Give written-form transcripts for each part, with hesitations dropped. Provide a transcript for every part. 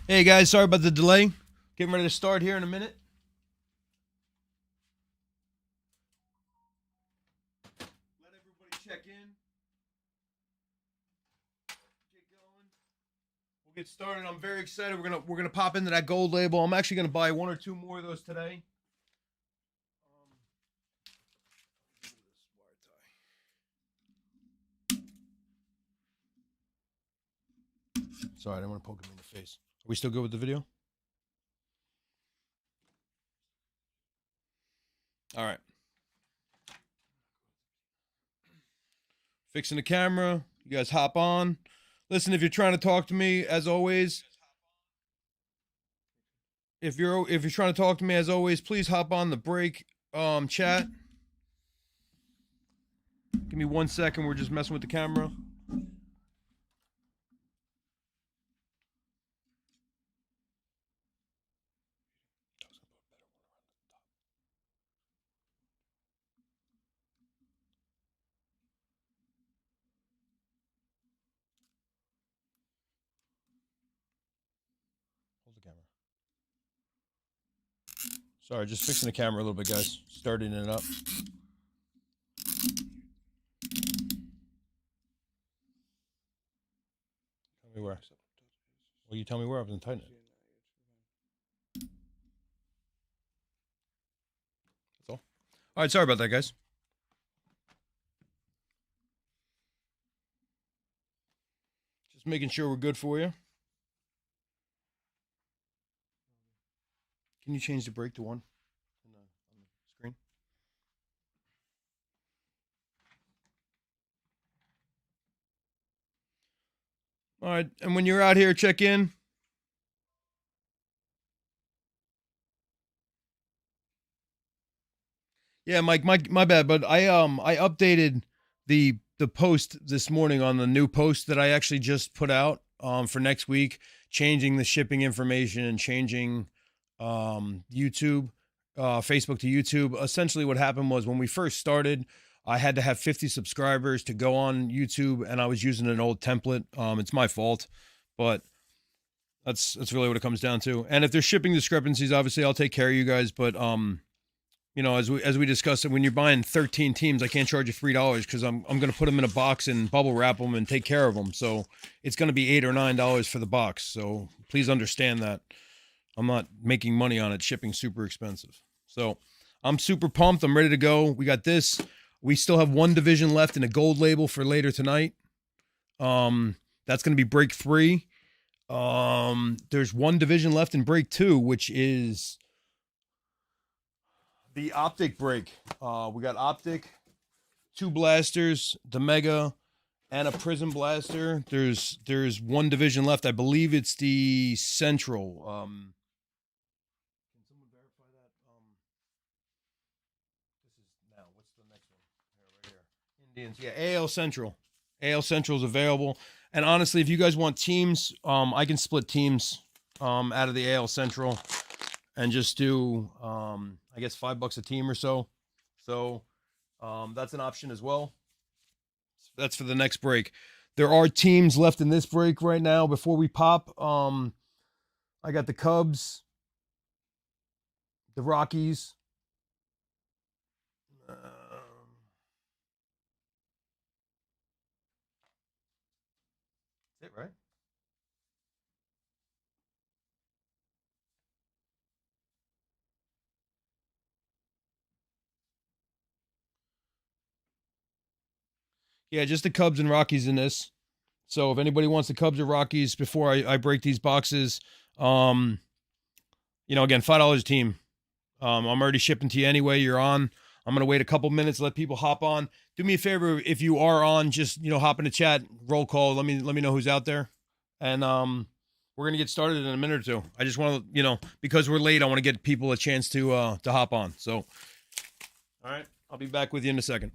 Hey guys, sorry about the delay. Getting ready to start here in a minute. Let everybody check in. Get going. We'll get started. I'm very excited. We're gonna pop into that gold label. I'm actually gonna buy one or two more of those today. Sorry, I didn't want to poke him in the face. Are we still good with the video? All right. Fixing the camera. You guys hop on. Listen, if you're trying to talk to me, as always, if you're trying to talk to me, as always, please hop on the break chat. Give me 1 second. We're just messing with the camera. Hold the camera. Sorry, just fixing the camera a little bit, guys. Starting it up. Tell me where. Well, you tell me where. I've been tightening it. That's all. All right, sorry about that, guys. Just making sure we're good for you. Can you change the break to 1 on the screen? All right, and when you're out here, check in. Yeah, Mike, my bad, but I updated the post this morning on the new post that I actually just put out for next week, changing the shipping information and changing YouTube, Facebook to YouTube. Essentially, what happened was when we first started, I had to have 50 subscribers to go on YouTube, and I was using an old template. It's my fault, but that's really what it comes down to. And if there's shipping discrepancies, obviously I'll take care of you guys. But you know, as we discussed, when you're buying 13 teams, I can't charge you $3 because I'm going to put them in a box and bubble wrap them and take care of them. So it's going to be $8 or $9 for the box. So please understand that I'm not making money on it. Shipping's super expensive. So I'm super pumped. I'm ready to go. We got this. We still have one division left in a gold label for later tonight. That's going to be break 3. There's one division left in break 2, which is the Optic break. We got Optic, 2 blasters, the Mega, and a Prism blaster. There's one division left. I believe it's the Central. Can someone verify that? This is now. What's the next one? Here, right here. Indians. Yeah, AL Central. AL Central is available. And honestly, if you guys want teams, I can split teams out of the AL Central and just do I guess $5 a team or so. So that's an option as well. That's for the next break. There are teams left in this break right now before we pop. I got the Cubs, the Rockies. That's it, right? Yeah, just the Cubs and Rockies in this. So if anybody wants the Cubs or Rockies before I break these boxes, you know, again, $5 a team. I'm already shipping to you anyway. You're on. I'm gonna wait a couple minutes, let people hop on. Do me a favor, if you are on, just hop in the chat, roll call. Let me know who's out there, and we're gonna get started in a minute or two. I just want to, because we're late, I want to get people a chance to hop on. So, all right, I'll be back with you in a second.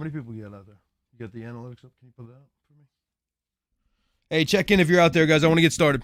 How many people you got out there? You got the analytics up? Can you put that up for me? Hey, check in if you're out there, guys. I want to get started.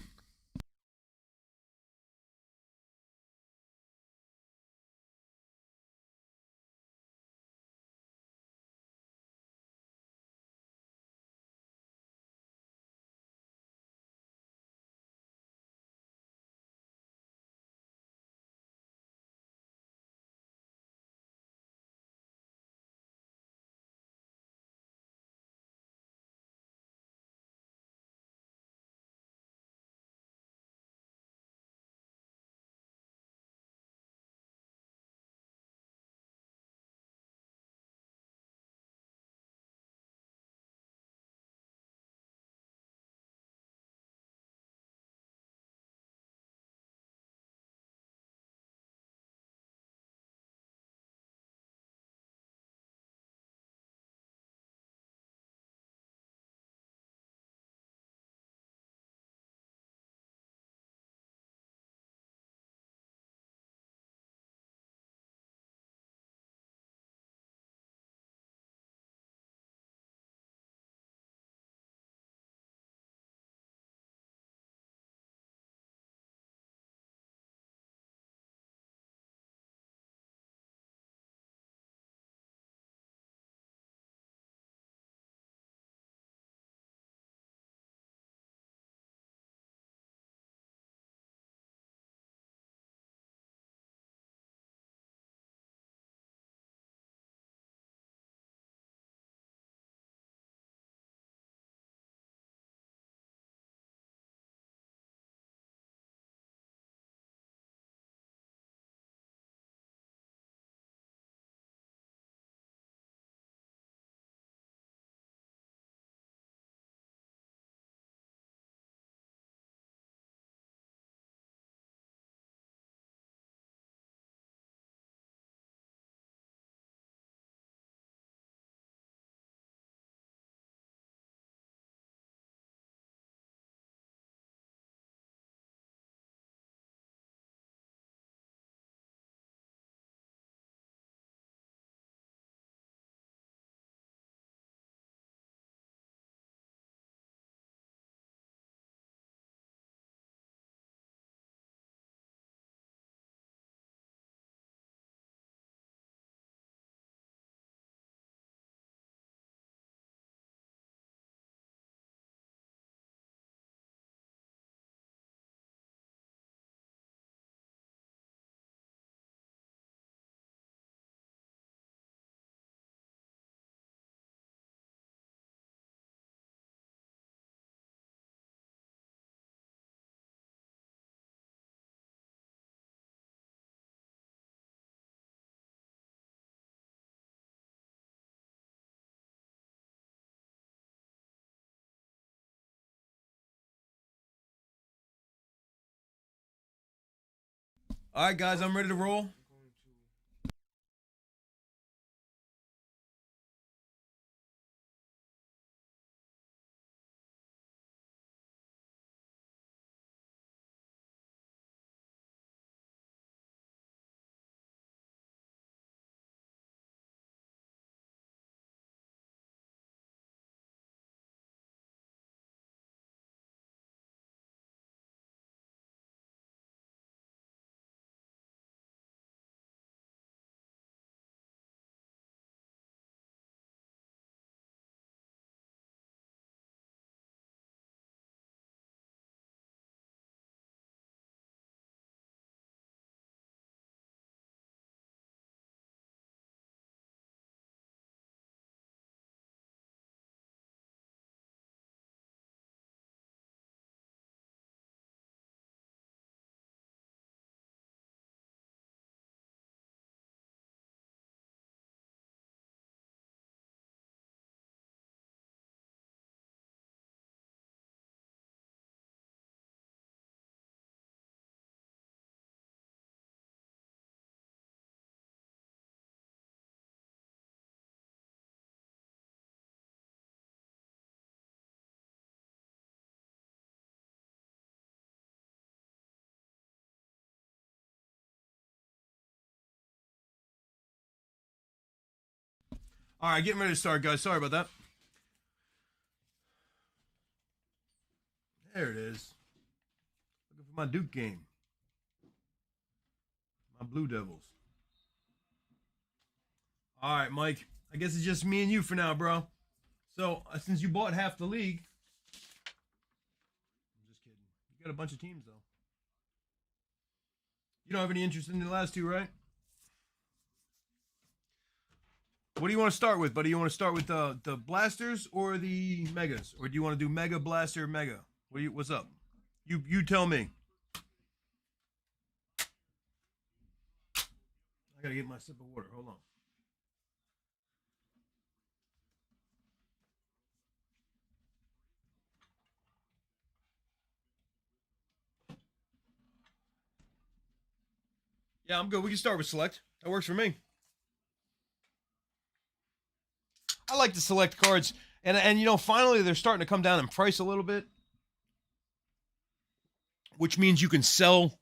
All right, guys, I'm ready to roll. All right, getting ready to start, guys. Sorry about that. There it is. Looking for my Duke game. My Blue Devils. All right, Mike. I guess it's just me and you for now, bro. So, since you bought half the league, I'm just kidding. You got a bunch of teams, though. You don't have any interest in the last two, right? What do you want to start with, buddy? You want to start with the blasters or the megas, or do you want to do mega, blaster, mega? What's up? You tell me. I gotta get my sip of water. Hold on. Yeah, I'm good. We can start with select. That works for me. I like to select cards, and you know, finally they're starting to come down in price a little bit, which means you can sell.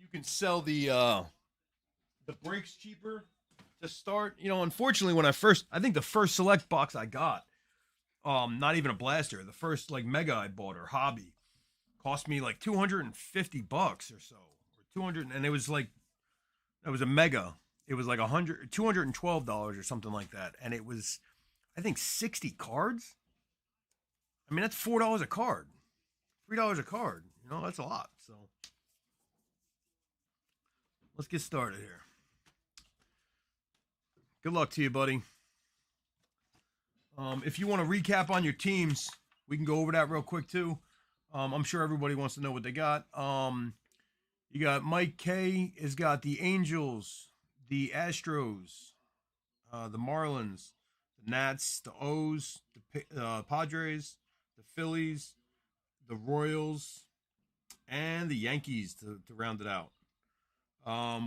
You can sell the Breakz cheaper to start. You know, unfortunately, I think the first select box I got, not even a blaster, the first like mega I bought or hobby, cost me like $250 or so, or 200, and it was like, it was a mega. It was like $212 or something like that, and it was, I think, 60 cards. I mean, that's $4 a card, $3 a card. You know, that's a lot. So let's get started here. Good luck to you, buddy. If you want to recap on your teams, we can go over that real quick too. I'm sure everybody wants to know what they got. You got Mike K has got the Angels, the Astros, the Marlins, the Nats, the O's, the Padres, the Phillies, the Royals, and the Yankees to round it out.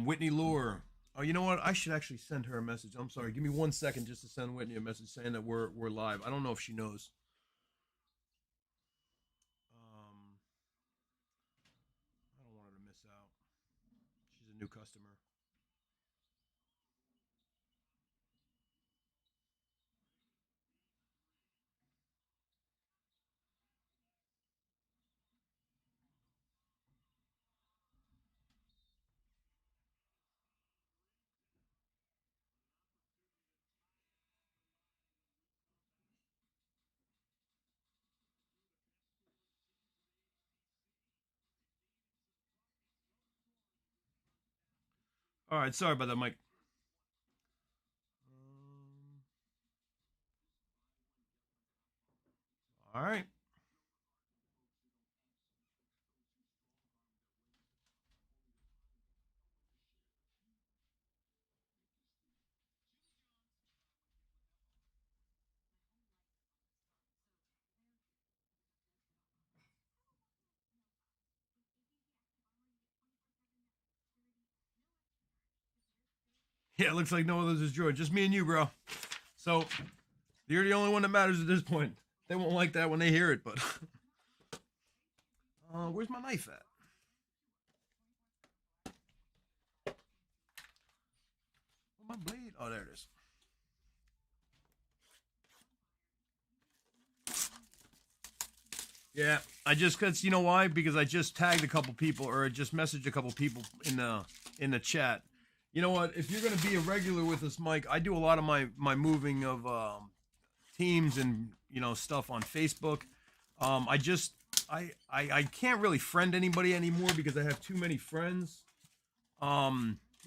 Whitney Lure. Oh, you know what? I should actually send her a message. I'm sorry. Give me 1 second just to send Whitney a message saying that we're live. I don't know if she knows. I don't want her to miss out. She's a new customer. All right, sorry about that, Mike. All right. Yeah, it looks like no others is George. Just me and you, bro. So you're the only one that matters at this point. They won't like that when they hear it, but where's my knife at? Where's my blade? Oh, there it is. Yeah, cause you know why? Because I just tagged a couple people, or I just messaged a couple people in the chat. You know what? If you're gonna be a regular with us, Mike, I do a lot of my moving of teams and stuff on Facebook. I can't really friend anybody anymore because I have too many friends.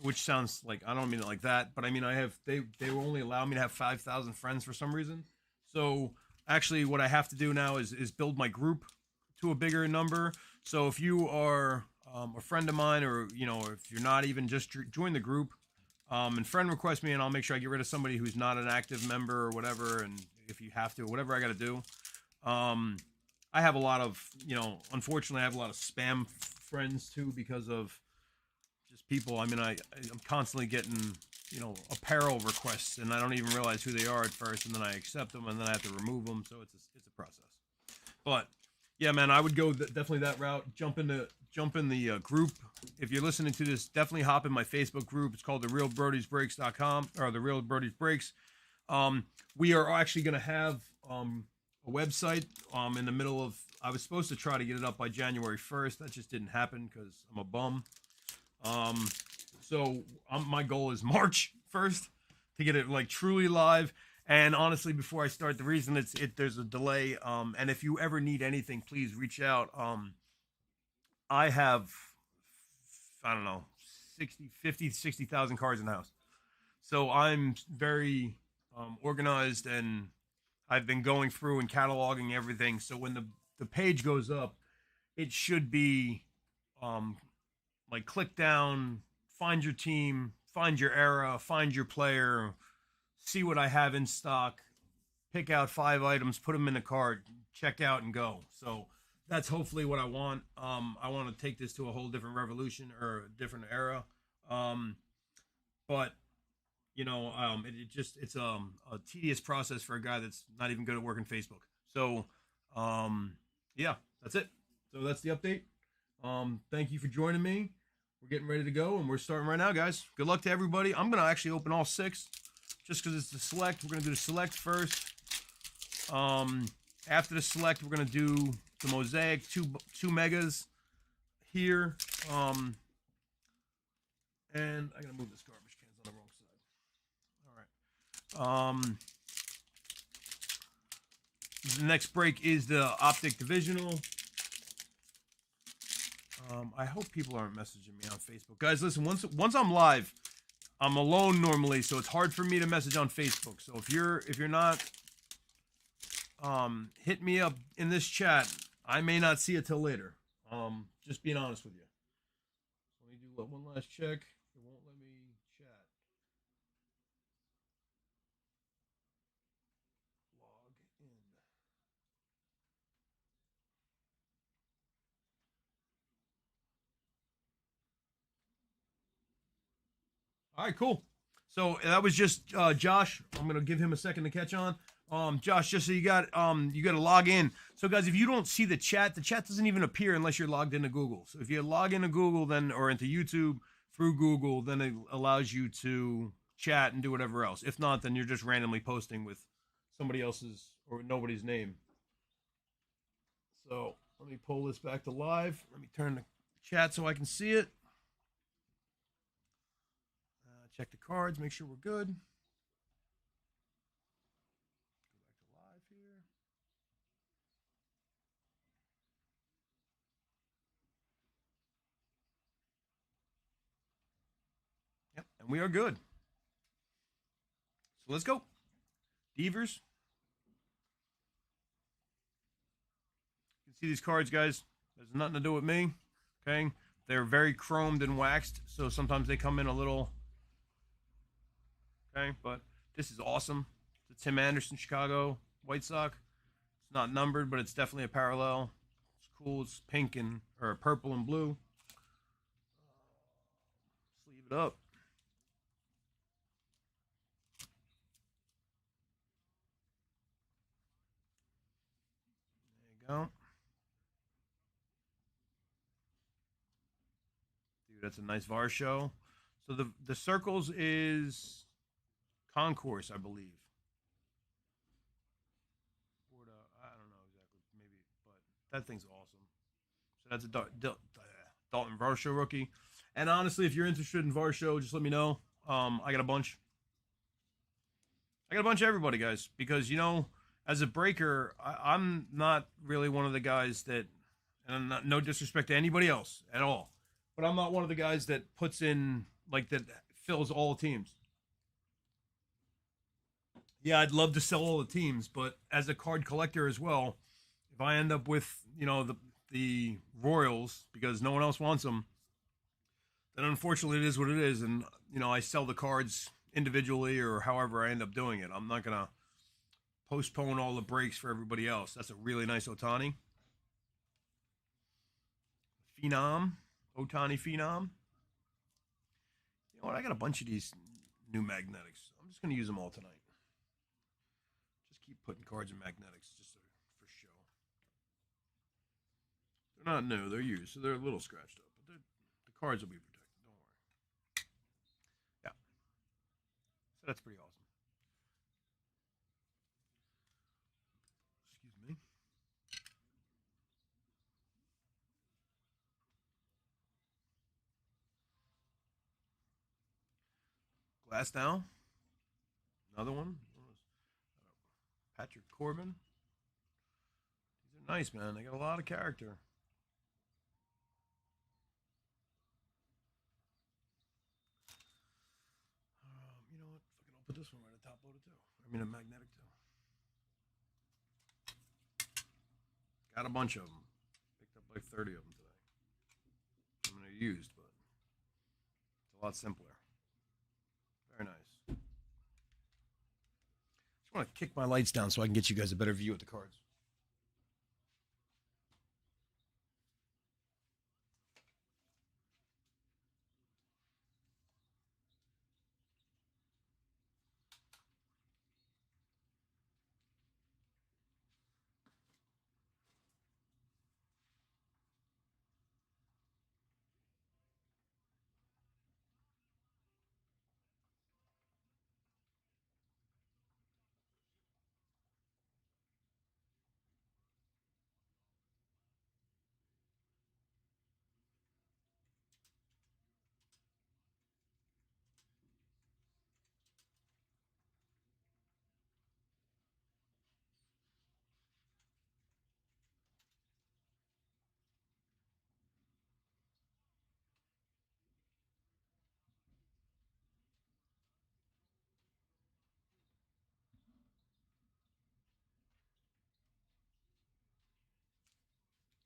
Which sounds like, I don't mean it like that, but I mean they will only allow me to have 5,000 friends for some reason. So actually, what I have to do now is build my group to a bigger number. So if you are a friend of mine, or if you're not, even just join the group and friend request me, and I'll make sure I get rid of somebody who's not an active member or whatever. And if you have to, whatever I got to do. I have a lot of, unfortunately, I have a lot of spam friends too because of just people. I mean, I'm constantly getting, apparel requests, and I don't even realize who they are at first, and then I accept them, and then I have to remove them. So it's a process. But yeah, man, I would go definitely that route. Jump in the group. If you're listening to this, definitely hop in my Facebook group. It's called the RealBrodiesBreaks.com, or the Real Brodies Breaks. We are actually going to have a website in the middle of. I was supposed to try to get it up by January 1st. That just didn't happen because I'm a bum. So my goal is March 1st to get it like truly live. And honestly, before I start, the reason there's a delay. And if you ever need anything, please reach out. I have, I don't know, 60,000 cards in the house. So I'm very organized, and I've been going through and cataloging everything. So when the page goes up, it should be like click down, find your team, find your era, find your player, see what I have in stock, pick out 5 items, put them in the cart, check out, and go. So that's hopefully what I want. I want to take this to a whole different revolution or a different era. But you know, it's a tedious process for a guy that's not even good at working Facebook. So, yeah, that's it. So that's the update. Thank you for joining me. We're getting ready to go, and we're starting right now, guys. Good luck to everybody. I'm gonna actually open all 6, just because it's the select. We're gonna do the select first. After the select, we're gonna do the Mosaic two megas here. And I gotta move this garbage cans on the wrong side. All right. The next break is the Optic divisional. I hope people aren't messaging me on Facebook, guys. Listen, once I'm live, I'm alone normally, so it's hard for me to message on Facebook. So if you're not, hit me up in this chat. I may not see it till later. Just being honest with you. Let me do one last check. It won't let me chat. Log in. All right, cool. So that was just Josh. I'm gonna give him a second to catch on. Josh, just so you got to log in. So guys, if you don't see the chat doesn't even appear unless you're logged into Google. So if you log into Google then or into YouTube through Google, then it allows you to chat and do whatever else. If not, then you're just randomly posting with somebody else's or nobody's name. So let me pull this back to live. Let me turn the chat so I can see it. Check the cards, make sure we're good. Go back to live here. Yep, and we are good. So let's go. Devers. You can see these cards, guys. There's nothing to do with me. Okay. They're very chromed and waxed, so sometimes they come in a little. Okay, but this is awesome. It's a Tim Anderson Chicago White Sox. It's not numbered, but it's definitely a parallel. It's cool. It's pink and or purple and blue. Sleeve it up. There you go. Dude, that's a nice VAR show. So the circles is concourse, I believe. I don't know exactly, maybe, but that thing's awesome. So that's a Dalton Varsho rookie. And honestly, if you're interested in Varsho, just let me know. I got a bunch. I got a bunch of everybody, guys, because you know, as a breaker, I'm not really one of the guys that, and I'm not, no disrespect to anybody else at all, but I'm not one of the guys that puts in like that fills all teams. Yeah, I'd love to sell all the teams, but as a card collector as well, if I end up with the Royals because no one else wants them, then unfortunately it is what it is, and I sell the cards individually or however I end up doing it. I'm not gonna postpone all the breaks for everybody else. That's a really nice Ohtani. Ohtani Phenom. You know what? I got a bunch of these new magnetics. I'm just gonna use them all tonight. Just keep putting cards in magnetics just for show. They're not new. They're used, so they're a little scratched up. But the cards will be protected. Don't worry. Yeah. So that's pretty awesome. Glass Now. Another one. Patrick Corbin. These are nice, man. They got a lot of character. You know what? Fucking I'll put this one right at top loaded too. I mean, a magnetic too. Got a bunch of them. Picked up like 30 of them today. I mean, they're used, but it's a lot simpler. Very nice. Just want to kick my lights down so I can get you guys a better view of the cards.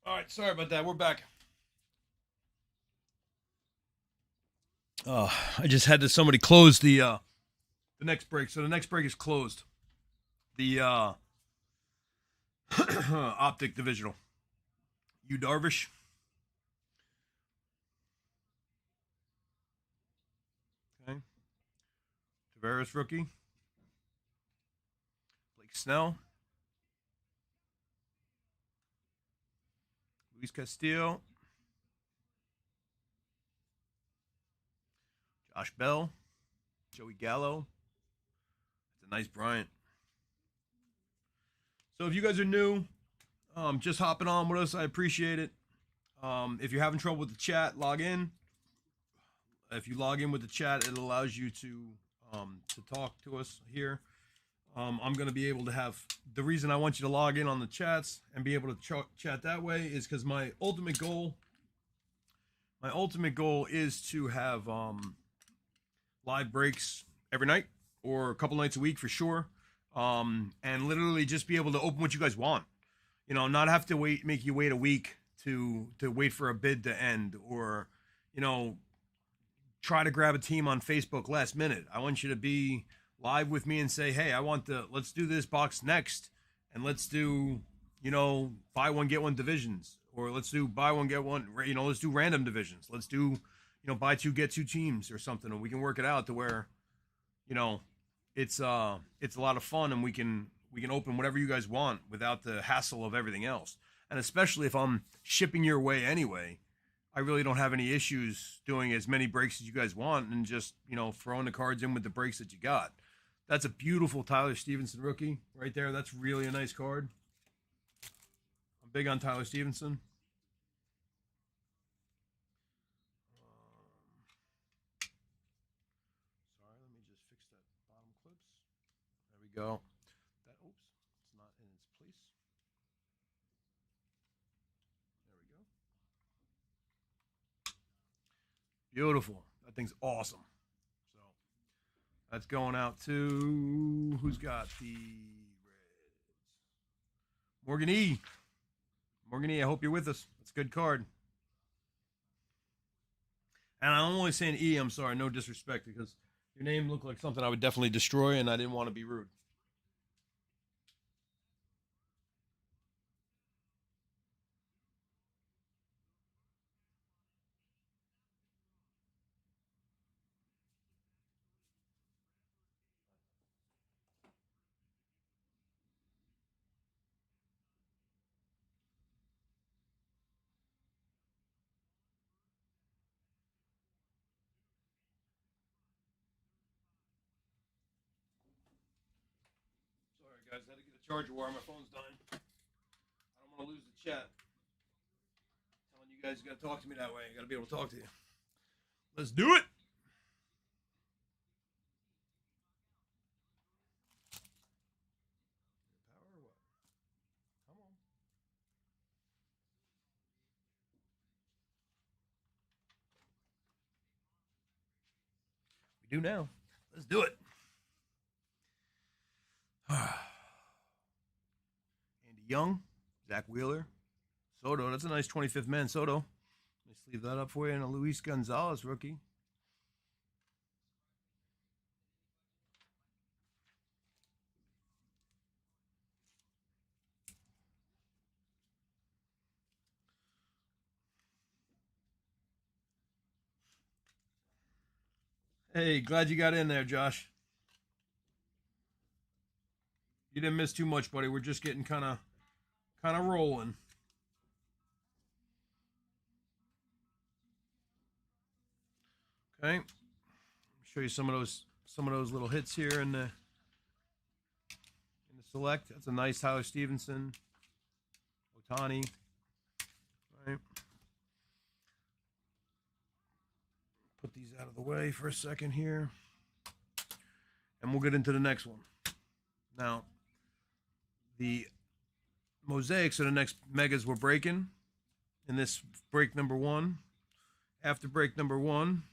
All right, sorry about that. We're back. I just had somebody close the next break, so the next break is closed. The Optic divisional. You Darvish. Okay. Tavares rookie. Blake Snell. Luis Castillo. Josh Bell. Joey Gallo. It's a nice Bryant. So if you guys are new, just hopping on with us, I appreciate it. If you're having trouble with the chat, log in. If you log in with the chat, it allows you to talk to us here. I'm going to be able to have, the reason I want you to log in on the chats and be able to chat that way is because my ultimate goal is to have live breaks every night or a couple nights a week for sure. And literally just be able to open what you guys want, you know, not have to make you wait a week to wait for a bid to end, or, you know, try to grab a team on Facebook last minute. I want you to be live with me and say, hey, let's do this box next. And let's do, you know, buy one, get one divisions, or let's do buy one, get one, you know, let's do random divisions. Let's do, you know, buy two, get two teams or something. And we can work it out to where, you know, it's a lot of fun, and we can open whatever you guys want without the hassle of everything else. And especially if I'm shipping your way anyway, I really don't have any issues doing as many breaks as you guys want and just, you know, throwing the cards in with the breaks that you got. That's a beautiful Tyler Stevenson rookie right there. That's really a nice card. I'm big on Tyler Stevenson. Sorry, let me just fix that bottom clips. There we go. Oops, it's not in its place. There we go. Beautiful. That thing's awesome. So that's going out to, who's got the Reds? Morgan E. Morgan E, I hope you're with us. That's a good card. And I'm only saying E, I'm sorry, no disrespect, because your name looked like something I would definitely destroy, and I didn't want to be rude. Sorry, guys, I had to get a charger wire. My phone's dying. I don't want to lose the chat. I'm telling you guys, you got to talk to me that way. I got to be able to talk to you. Let's do it. do now. Let's do it. Andy Young, Zach Wheeler, Soto. That's a nice 25th man, Soto. Let's leave that up for you. And a Luis Gonzalez rookie. Hey, glad you got in there, Josh. You didn't miss too much, buddy. We're just getting kind of rolling. Okay, show you some of those little hits here in the select. That's a nice Tyler Stevenson, Ohtani. All right. Put these out of the way for a second here. And we'll get into the next one. Now, the Mosaics are the next megas we're breaking in this break number 1. After break number 1,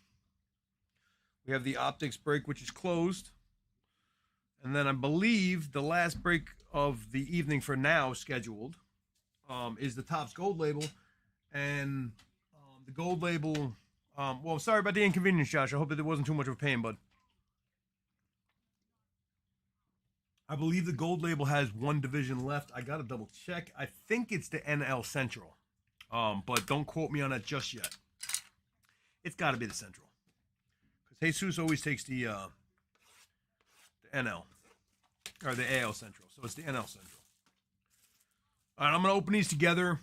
we have the Optics break, which is closed. And then I believe the last break of the evening for now scheduled is the Topps Gold Label. And the Gold Label... well, sorry about the inconvenience, Josh. I hope that it wasn't too much of a pain, but I believe the Gold Label has 1 division left. I got to double check. I think it's the NL Central, but don't quote me on that just yet. It's got to be the Central, because Jesus always takes the NL, or the AL Central, so it's the NL Central. All right, I'm going to open these together.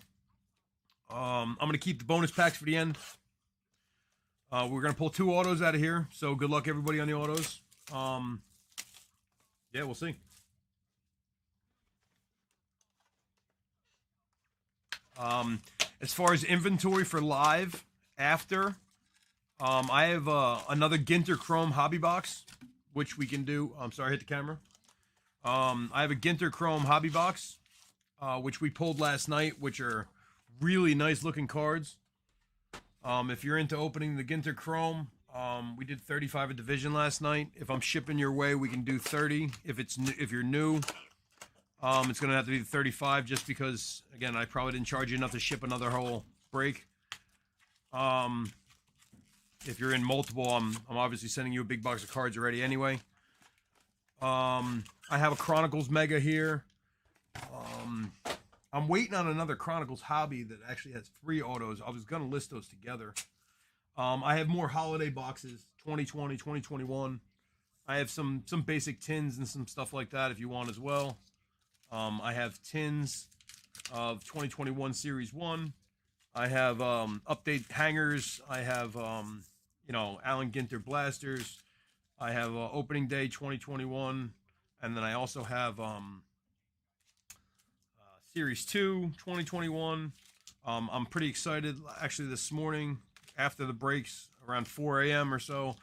I'm going to keep the bonus packs for the end. We're going to pull 2 autos out of here, so good luck, everybody, on the autos. Yeah, we'll see. As far as inventory for live after, I have another Ginter Chrome hobby box, which we can do. I'm sorry, I hit the camera. I have a Ginter Chrome hobby box, which we pulled last night, which are really nice looking cards. If you're into opening the Ginter Chrome, we did 35 a division last night. If I'm shipping your way, we can do 30. If you're new, it's gonna have to be 35, just because, again, I probably didn't charge you enough to ship another whole break. If you're in multiple, I'm obviously sending you a big box of cards already anyway. I have a Chronicles Mega here. I'm waiting on another Chronicles Hobby that actually has 3 autos. I was going to list those together. I have more holiday boxes, 2020, 2021. I have some basic tins and some stuff like that if you want as well. I have tins of 2021 Series 1. I have update hangers. I have, Allen Ginter blasters. I have opening day 2021. And then I also have Series 2 2021. I'm pretty excited. Actually, this morning after the breaks around 4 a.m. or so,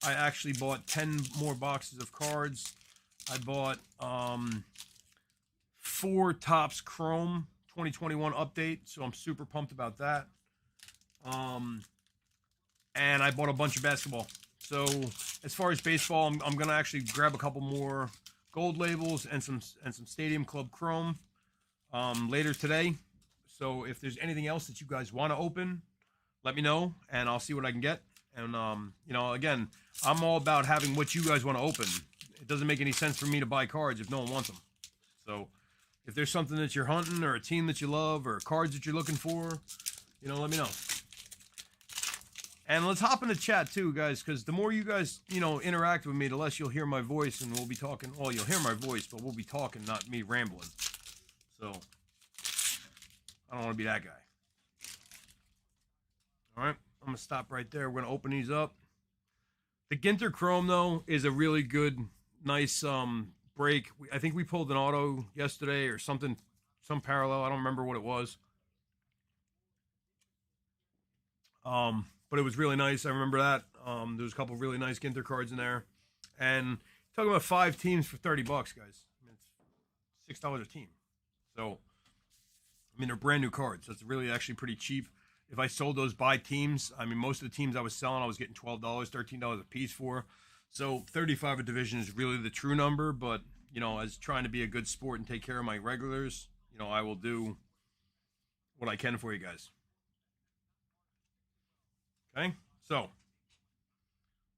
I actually bought 10 more boxes of cards. I bought 4 Topps Chrome 2021 update, so I'm super pumped about that. And I bought a bunch of basketball. So as far as baseball, I'm gonna actually grab a couple more gold labels and some Stadium Club Chrome later today. So if there's anything else that you guys want to open, let me know and I'll see what I can get. And again, I'm all about having what you guys want to open. It doesn't make any sense for me to buy cards if no one wants them. So if there's something that you're hunting, or a team that you love, or cards that you're looking for, let me know. And let's hop in the chat too, guys, because the more you guys, interact with me, the less you'll hear my voice, and we'll be talking. Well, you'll hear my voice, but we'll be talking, not me rambling. So I don't want to be that guy. All right, I'm going to stop right there. We're going to open these up. The Ginter Chrome, though, is a really good, nice break. I think we pulled an auto yesterday or something, some parallel. I don't remember what it was. But it was really nice. I remember that. There was a couple of really nice Ginter cards in there. And talking about 5 teams for $30, guys. I mean, it's $6 a team. So, they're brand new cards. So it's really actually pretty cheap. If I sold those by teams, most of the teams I was selling, I was getting $12, $13 a piece for. So 35 a division is really the true number, but you know, as trying to be a good sport and take care of my regulars, you know, I will do what I can for you guys. Okay, so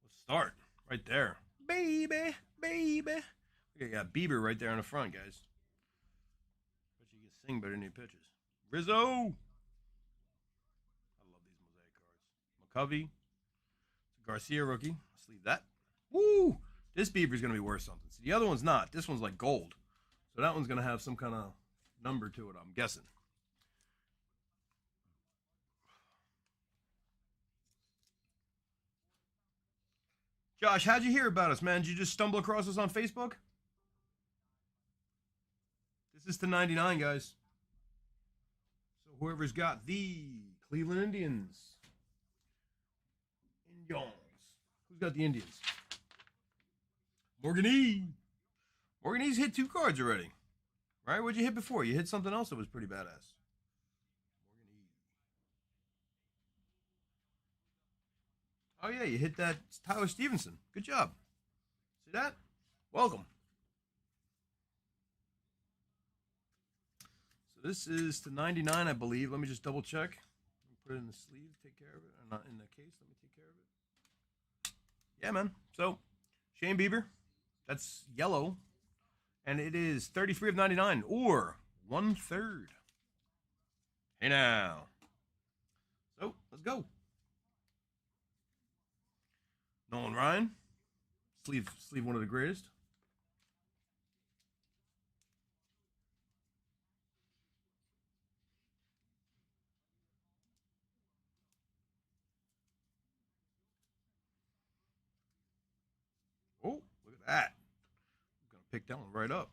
let's start right there, baby, baby. Okay, got Bieber right there in the front, guys. Bet you can sing better than he pitches. Rizzo. I love these Mosaic cards. McCovey. Garcia rookie. Let's leave that. Woo! This Bieber's going to be worth something. See, the other one's not. This one's like gold. So that one's going to have some kind of number to it, I'm guessing. Josh, how'd you hear about us, man? Did you just stumble across us on Facebook? This is to 99, guys. So whoever's got the Cleveland Indians. Who's got the Indians? Morgan E. Morgan E's hit 2 cards already. Right? What'd you hit before? You hit something else that was pretty badass. Morgan E. Oh, yeah, you hit that Tyler Stevenson. Good job. See that? Welcome. So this is to 99, I believe. Let me just double check. Put it in the sleeve, take care of it. Or not in the case, let me take care of it. Yeah, man. So, Shane Bieber. That's yellow. And it is 33 of 99, or 1/3. Hey now. So, let's go. Nolan Ryan. Sleeve one of the greatest. Oh, look at that. I'm going to pick that one right up.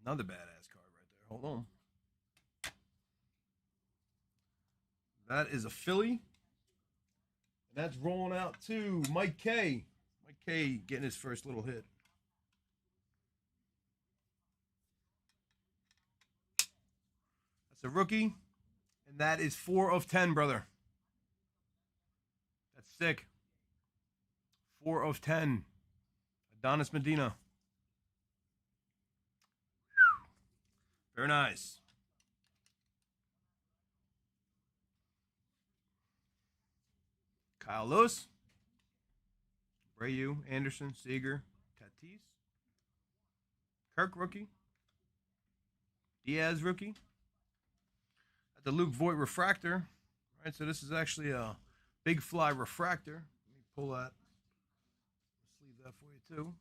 Another badass card right there. Hold on. That is a Philly. And that's rolling out to Mike K. Mike K getting his first little hit. That's a rookie. And that is 4 of 10, brother. That's sick. 4 of 10. Adonis Medina. Very nice. Kyle Lewis. Brayu, Anderson, Seager, Tatis. Kirk rookie. Diaz rookie. At the Luke Voigt refractor. All right, so this is actually a big fly refractor. Let me pull that. Sleeve that for you too.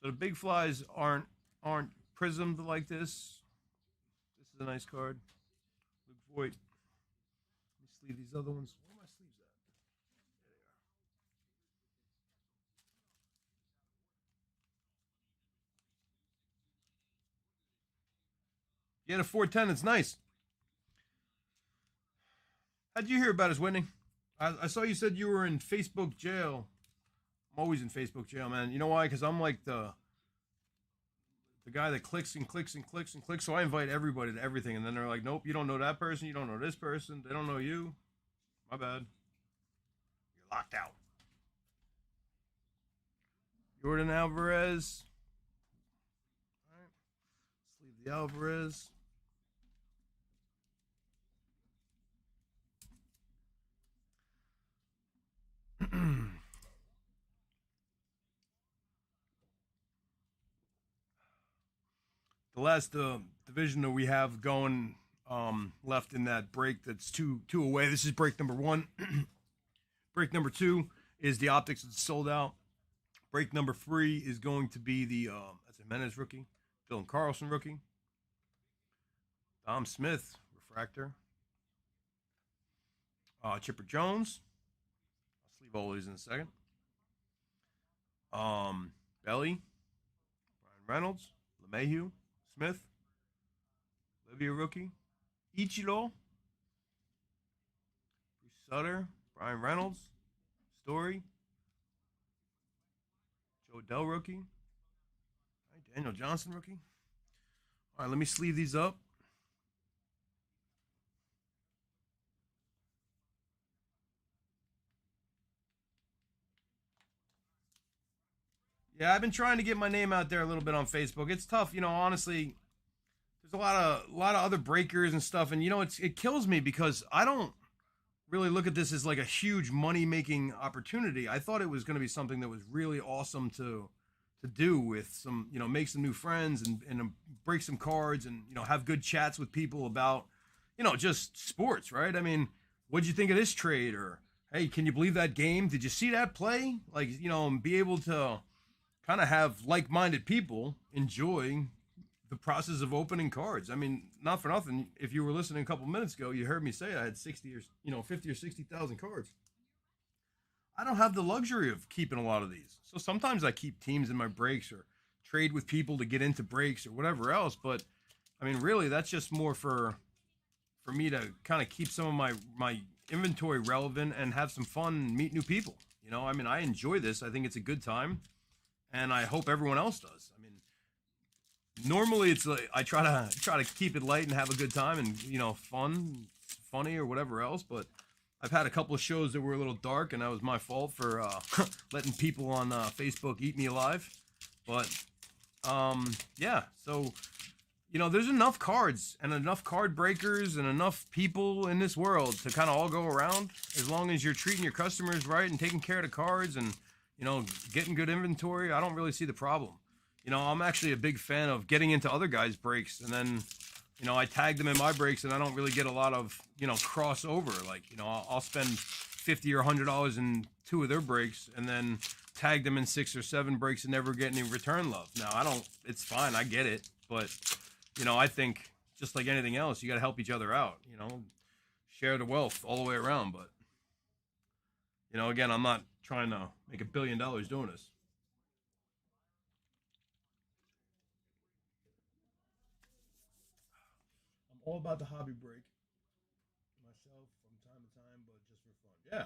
So the big flies aren't prismed like this. This is a nice card. Luke Voigt. Let me sleeve these other ones. Where are my sleeves at? There they are. Yeah, the 410. It's nice. How'd you hear about us, Whitney? I saw you said you were in Facebook jail. I'm always in Facebook jail, man. You know why? Because I'm like the guy that clicks and clicks and clicks and clicks. So I invite everybody to everything, and then they're like, "Nope, you don't know that person. You don't know this person. They don't know you. My bad. You're locked out." Jordan Alvarez. All right. Let's leave the Alvarez. The last division that we have going left in that break that's two away. This is break number 1. Break number 2 is the Optics that's sold out. Break number 3 is going to be the that's a Jimenez rookie, Dylan Carlson rookie, Dom Smith refractor, Chipper Jones. I'll sleeve all these in a second. Belly, Brian Reynolds, LeMahieu, Smith, Olivia rookie, Ichiro, Bruce Sutter, Brian Reynolds, Story, Joe Dell rookie, Daniel Johnson rookie. All right, let me sleeve these up. Yeah, I've been trying to get my name out there a little bit on Facebook. It's tough, honestly. There's a lot of other breakers and stuff, and it kills me because I don't really look at this as like a huge money making opportunity. I thought it was going to be something that was really awesome to do with some, make some new friends and break some cards and have good chats with people about just sports, right? I mean, what'd you think of this trade? Or hey, can you believe that game? Did you see that play? Like, and be able to kind of have like-minded people enjoy the process of opening cards. I mean, not for nothing. If you were listening a couple minutes ago, you heard me say I had 60 or 50 or 60,000 cards. I don't have the luxury of keeping a lot of these, so sometimes I keep teams in my breaks or trade with people to get into breaks or whatever else. But I mean, really, that's just more for me to kind of keep some of my inventory relevant and have some fun and meet new people. I mean, I enjoy this. I think it's a good time, and I hope everyone else does. I mean, normally it's like I try to keep it light and have a good time and fun, funny or whatever else. But I've had a couple of shows that were a little dark, and that was my fault for letting people on Facebook eat me alive. But yeah, so there's enough cards and enough card breakers and enough people in this world to kind of all go around, as long as you're treating your customers right and taking care of the cards and getting good inventory. I don't really see the problem. I'm actually a big fan of getting into other guys' breaks, and then I tag them in my breaks, and I don't really get a lot of crossover. Like I'll spend $50 or $100 in two of their breaks, and then tag them in 6 or 7 breaks and never get any return love. Now I don't. It's fine. I get it, but I think just like anything else, you got to help each other out. Share the wealth all the way around. But again, I'm not trying to make $1 billion doing this. I'm all about the hobby break myself from time to time, but just for fun. Yeah.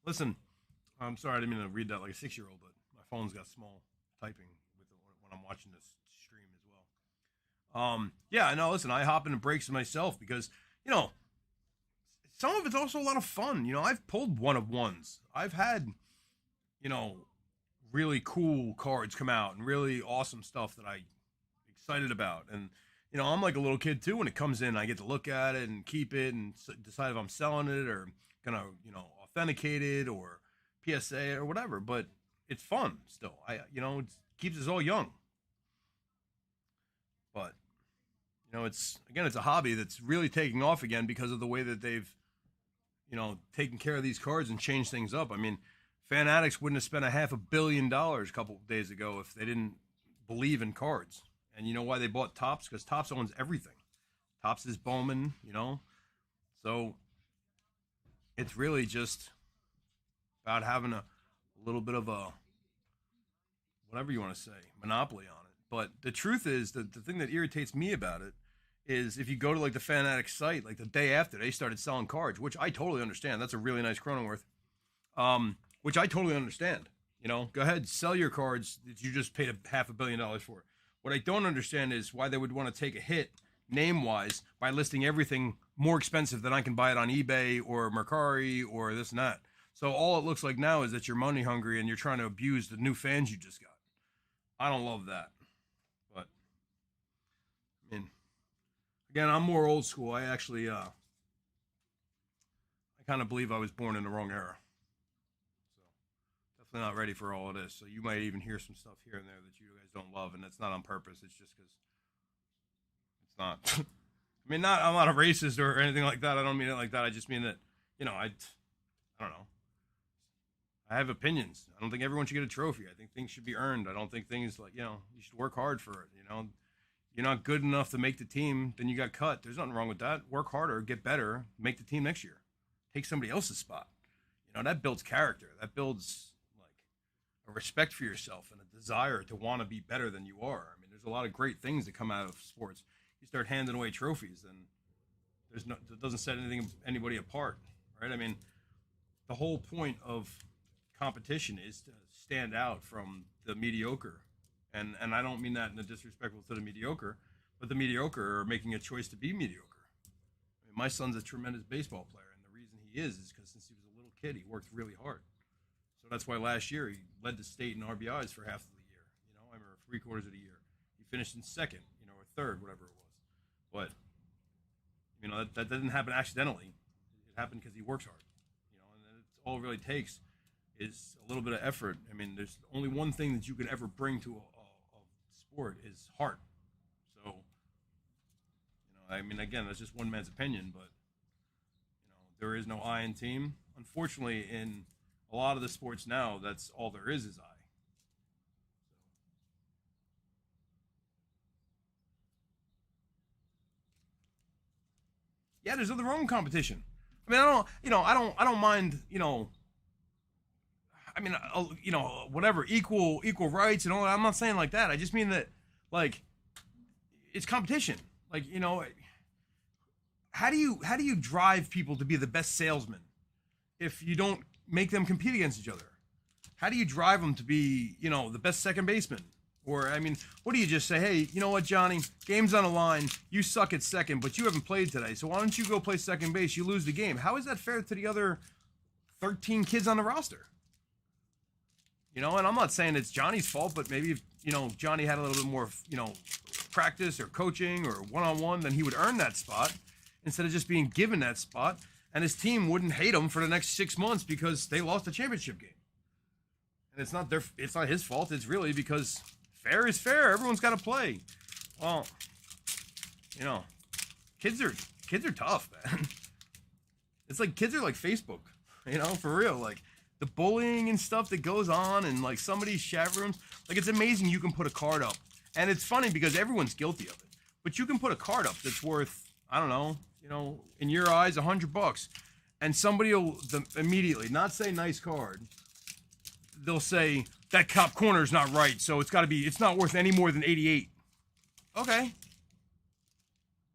Listen, I'm sorry I didn't mean to read that like a 6-year-old, but my phone's got small typing with when I'm watching this stream as well. Yeah, no, listen, I hop into breaks myself because you know some of it's also a lot of fun. I've pulled one of ones. I've had you know really cool cards come out and really awesome stuff that I excited about. And I'm like a little kid too. When it comes in, I get to look at it and keep it and decide if I'm selling it or gonna authenticate it or PSA or whatever. But it's fun still. It keeps us all young. But it's a hobby that's really taking off again because of the way that they've taken care of these cards and changed things up. I mean, Fan Addicts wouldn't have spent a $500 million a couple of days ago if they didn't believe in cards. And you know why they bought Topps? Because Topps owns everything. Topps is Bowman, So it's really just about having a little bit of a, whatever you want to say, monopoly on it. But the truth is that the thing that irritates me about it is if you go to like the Fan Addicts site, like the day after they started selling cards, which I totally understand. That's a really nice Cronenworth. Which I totally understand. Go ahead, sell your cards that you just paid a $500 million for. What I don't understand is why they would want to take a hit name-wise by listing everything more expensive than I can buy it on eBay or Mercari or this and that. So all it looks like now is that you're money hungry and you're trying to abuse the new fans you just got. I don't love that. But, I mean, again, I'm more old school. I actually, I kind of believe I was born in the wrong era. Definitely not ready for all of this. So you might even hear some stuff here and there that you guys don't love, and that's not on purpose. It's just because it's not. I mean, I'm not a racist or anything like that. I don't mean it like that. I just mean that I don't know. I have opinions. I don't think everyone should get a trophy. I think things should be earned. I don't think things like you should work hard for it. You're not good enough to make the team, then you got cut. There's nothing wrong with that. Work harder, get better, make the team next year. Take somebody else's spot. That builds character. That builds a respect for yourself and a desire to want to be better than you are. I mean, there's a lot of great things that come out of sports. You start handing away trophies, and it doesn't set anybody apart, right? I mean, the whole point of competition is to stand out from the mediocre, and I don't mean that in a disrespectful to the mediocre, but the mediocre are making a choice to be mediocre. I mean, my son's a tremendous baseball player, and the reason he is because since he was a little kid, he worked really hard. So that's why last year he led the state in RBIs for half of the year. You know, I remember 3/4 of the year. He finished in second, you know, or third, whatever it was. But you know that didn't happen accidentally. It happened because he works hard. You know, and it's all it really takes is a little bit of effort. I mean, there's only one thing that you can ever bring to a sport is heart. So, you know, I mean, again, that's just one man's opinion, but you know, there is no I in team. Unfortunately, in a lot of the sports now, that's all there is I. Yeah, there's other own competition. I mean, I don't mind, you know. I mean, you know, whatever, equal rights and all that. I'm not saying like that. I just mean that, like, it's competition. Like, you know, how do you drive people to be the best salesman if you don't make them compete against each other? How do you drive them to be, you know, the best second baseman? Or, I mean, what do you just say? Hey, you know what, Johnny? Game's on the line. You suck at second, but you haven't played today. So why don't you go play second base? You lose the game. How is that fair to the other 13 kids on the roster? You know, and I'm not saying it's Johnny's fault, but maybe if, you know, Johnny had a little bit more, you know, practice or coaching or one-on-one, then he would earn that spot instead of just being given that spot. And his team wouldn't hate him for the next 6 months because they lost the championship game. And it's not his fault. It's really because fair is fair. Everyone's got to play. Well, you know, kids are tough, man. It's like kids are like Facebook, you know, for real. Like the bullying and stuff that goes on and like somebody's chat rooms. Like it's amazing you can put a card up. And it's funny because everyone's guilty of it. But you can put a card up that's worth, I don't know, you know, in your eyes, $100. And somebody will immediately not say nice card. They'll say that top corner is not right, so it's not worth any more than 88. Okay.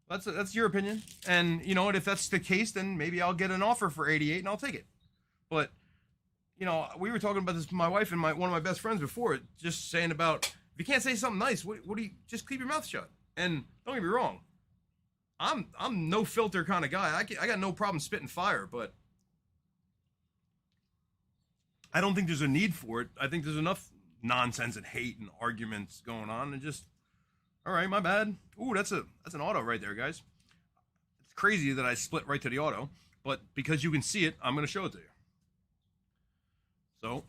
That's your opinion. And you know what, if that's the case, then maybe I'll get an offer for 88 and I'll take it. But you know, we were talking about this with my wife and one of my best friends before, just saying about if you can't say something nice, what do you just keep your mouth shut? And don't get me wrong, I'm no filter kind of guy. I got no problem spitting fire, but I don't think there's a need for it. I think there's enough nonsense and hate and arguments going on, and just all right, my bad. Ooh, that's an auto right there, guys. It's crazy that I split right to the auto, but because you can see it, I'm going to show it to you. So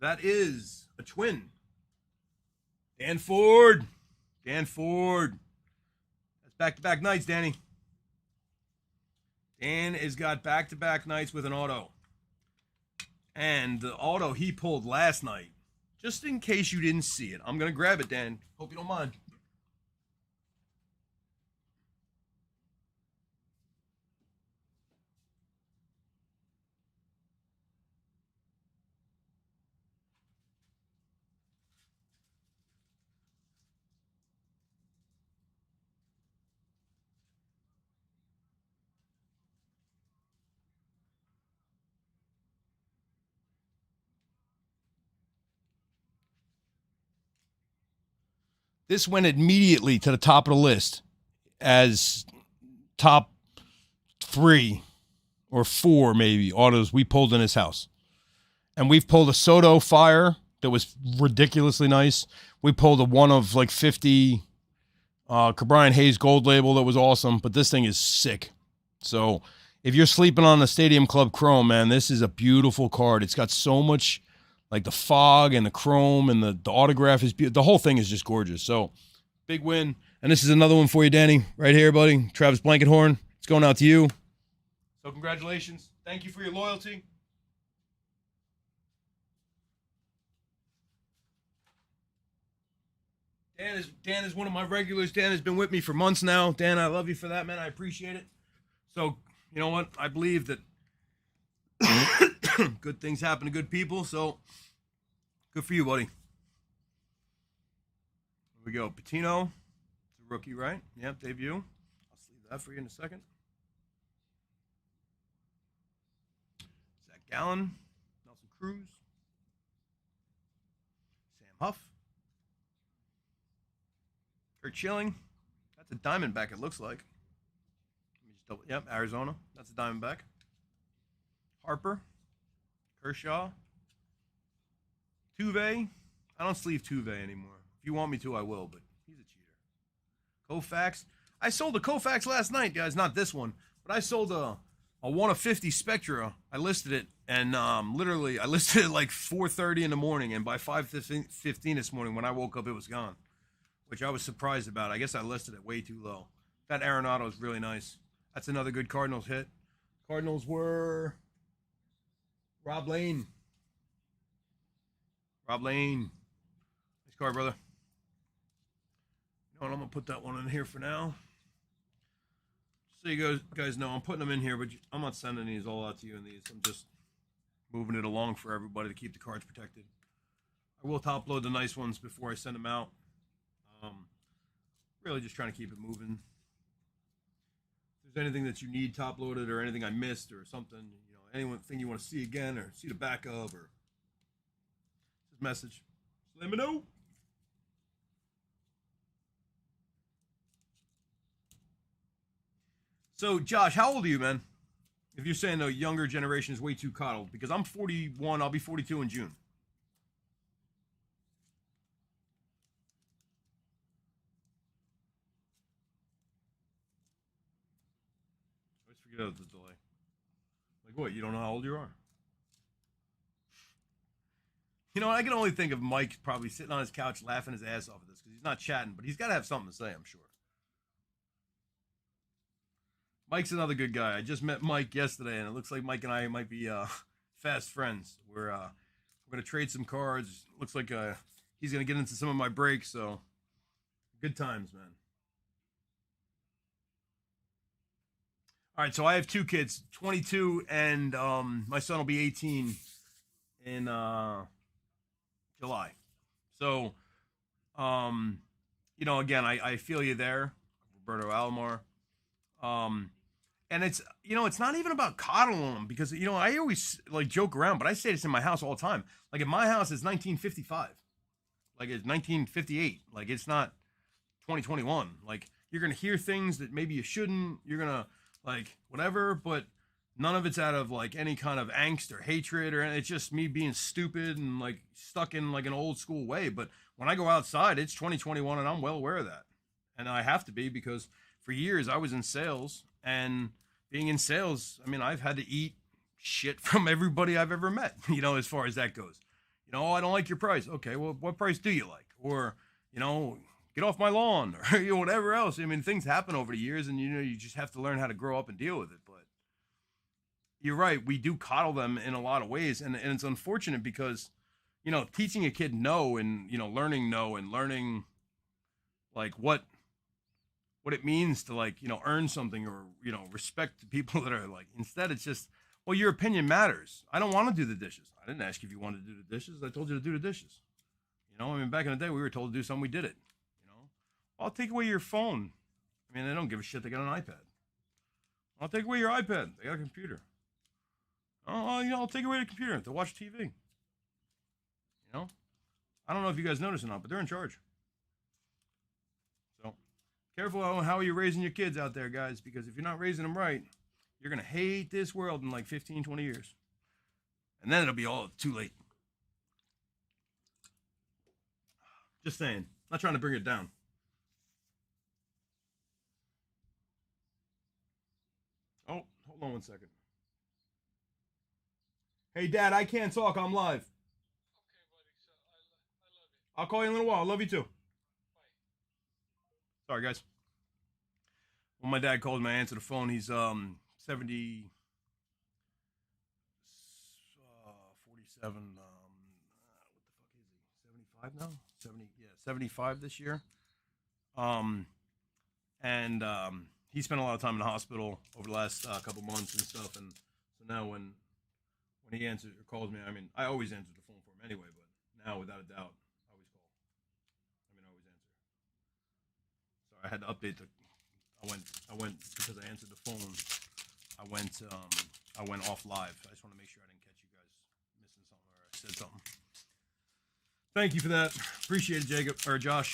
that is a twin. Dan Ford. That's back-to-back nights, Danny. Dan has got back-to-back nights with an auto. And the auto he pulled last night, just in case you didn't see it, I'm going to grab it, Dan. Hope you don't mind. This went immediately to the top of the list as top 3 or 4 maybe autos we pulled in his house. And we've pulled a Soto Fire that was ridiculously nice. We pulled a one of like 50 Cabrian Hayes Gold Label that was awesome, but this thing is sick. So if you're sleeping on the Stadium Club Chrome, man, this is a beautiful card. It's got so much, like the fog and the chrome and the autograph is beautiful. The whole thing is just gorgeous. So big win. And this is another one for you, Danny, right here, buddy. Travis Blankenhorn. It's going out to you. So congratulations. Thank you for your loyalty. Dan is one of my regulars. Dan has been with me for months now. Dan, I love you for that, man. I appreciate it. So, you know what? I believe that good things happen to good people. So, good for you, buddy. Here we go. Patino, the rookie, right? Yep, debut. I'll sleeve that for you in a second. Zach Gallen, Nelson Cruz, Sam Huff. Kurt Schilling. That's a Diamondback, it looks like. Let me just double, yep, Arizona. That's a Diamondback. Harper. Kershaw. Tuve. I don't sleeve Tuve anymore. If you want me to, I will, but he's a cheater. Koufax. I sold a Koufax last night, guys. Not this one, but I sold a 1 of 50 Spectra. I listed it, and literally, I listed it like 4:30 in the morning, and by 5:15 this morning, when I woke up, it was gone, which I was surprised about. I guess I listed it way too low. That Arenado is really nice. That's another good Cardinals hit. Cardinals were Rob Lane. Rob Lane. Nice card, brother. You know what? I'm going to put that one in here for now. So you guys know, I'm putting them in here, but I'm not sending these all out to you in these. I'm just moving it along for everybody to keep the cards protected. I will top load the nice ones before I send them out. Really just trying to keep it moving. If there's anything that you need top loaded or anything I missed or something, you know, anything you want to see again or see the back of or just message, just let me know. So, Josh, how old are you, man? If you're saying the younger generation is way too coddled, because I'm 41, I'll be 42 in June. I always forget about the delay. Like, what, you don't know how old you are? You know, I can only think of Mike probably sitting on his couch laughing his ass off at this, because he's not chatting, but he's got to have something to say, I'm sure. Mike's another good guy. I just met Mike yesterday, and it looks like Mike and I might be fast friends. We're going to trade some cards. Looks like he's going to get into some of my breaks, so good times, man. All right, so I have two kids, 22, and my son will be 18 in July. So, you know, again, I feel you there, Roberto Alomar. And it's, you know, it's not even about coddling them because, you know, I always like joke around, but I say this in my house all the time. Like in my house, it's 1955. Like it's 1958. Like it's not 2021. Like you're going to hear things that maybe you shouldn't. You're going to like whatever, but none of it's out of like any kind of angst or hatred or it's just me being stupid and like stuck in like an old school way. But when I go outside, it's 2021 and I'm well aware of that. And I have to be because for years I was in sales. And being in sales, I mean, I've had to eat shit from everybody I've ever met, you know, as far as that goes. You know, oh, I don't like your price. Okay, well, what price do you like? Or, you know, get off my lawn or, you know, whatever else. I mean, things happen over the years and, you know, you just have to learn how to grow up and deal with it. But you're right. We do coddle them in a lot of ways. And it's unfortunate because, you know, teaching a kid no and, you know, learning no and learning like what it means to like, you know, earn something or, you know, respect the people that are like, instead it's just, well, your opinion matters. I don't want to do the dishes. I didn't ask you if you wanted to do the dishes. I told you to do the dishes. You know, I mean, back in the day, we were told to do something, we did it. You know, I'll take away your phone. I mean, they don't give a shit. They got an iPad. I'll take away your iPad. They got a computer. Oh, you know, I'll take away the computer to watch TV. You know, I don't know if you guys notice or not, but they're in charge. So careful how you're raising your kids out there, guys, because if you're not raising them right, you're going to hate this world in like 15, 20 years. And then it'll be all too late. Just saying. Not trying to bring it down. Oh, hold on one second. Hey, Dad, I can't talk. I'm live. Okay, buddy. So I love you. I'll call you in a little while. I love you too. Bye. Sorry, guys. When my dad called me, I answered the phone. He's 70, 47. What the fuck is he? 75 now? 70, yeah, 75 this year. And he spent a lot of time in the hospital over the last couple months and stuff. And so now when he answers or calls me, I mean, I always answer the phone for him anyway, but now without a doubt, I always call. I mean, I always answer. Sorry, I had to update the. I went because I answered the phone. I went off live. I just want to make sure I didn't catch you guys missing something or I said something. Thank you for that. Appreciate it, Jacob or Josh.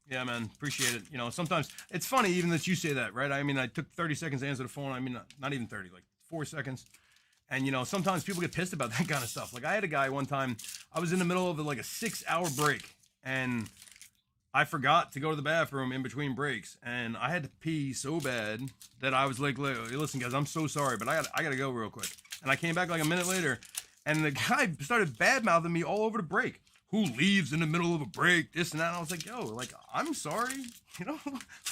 Yeah, man, appreciate it. You know, sometimes it's funny even that you say that, right? I mean, I took 30 seconds to answer the phone. I mean, not even 30, like 4 seconds. And, you know, sometimes people get pissed about that kind of stuff. Like I had a guy one time, I was in the middle of like a 6-hour break and I forgot to go to the bathroom in between breaks. And I had to pee so bad that I was like, listen guys, I'm so sorry, but I gotta go real quick. And I came back like a minute later and the guy started bad mouthing me all over the break. Who leaves in the middle of a break, this and that. And I was like, yo, like, I'm sorry, you know,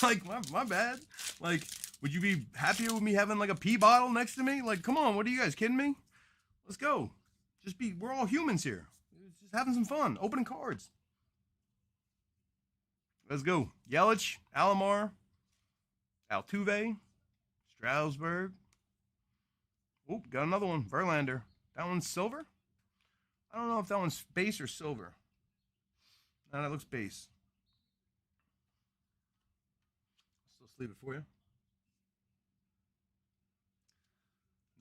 like, my bad. Like, would you be happier with me having like a pee bottle next to me? Like, come on, what are you guys kidding me? Let's go. We're all humans here. Just having some fun, opening cards. Let's go. Yelich, Alomar, Altuve, Strasburg. Oh, got another one, Verlander. That one's silver? I don't know if that one's base or silver. No, that looks base. Still sleeve it for you.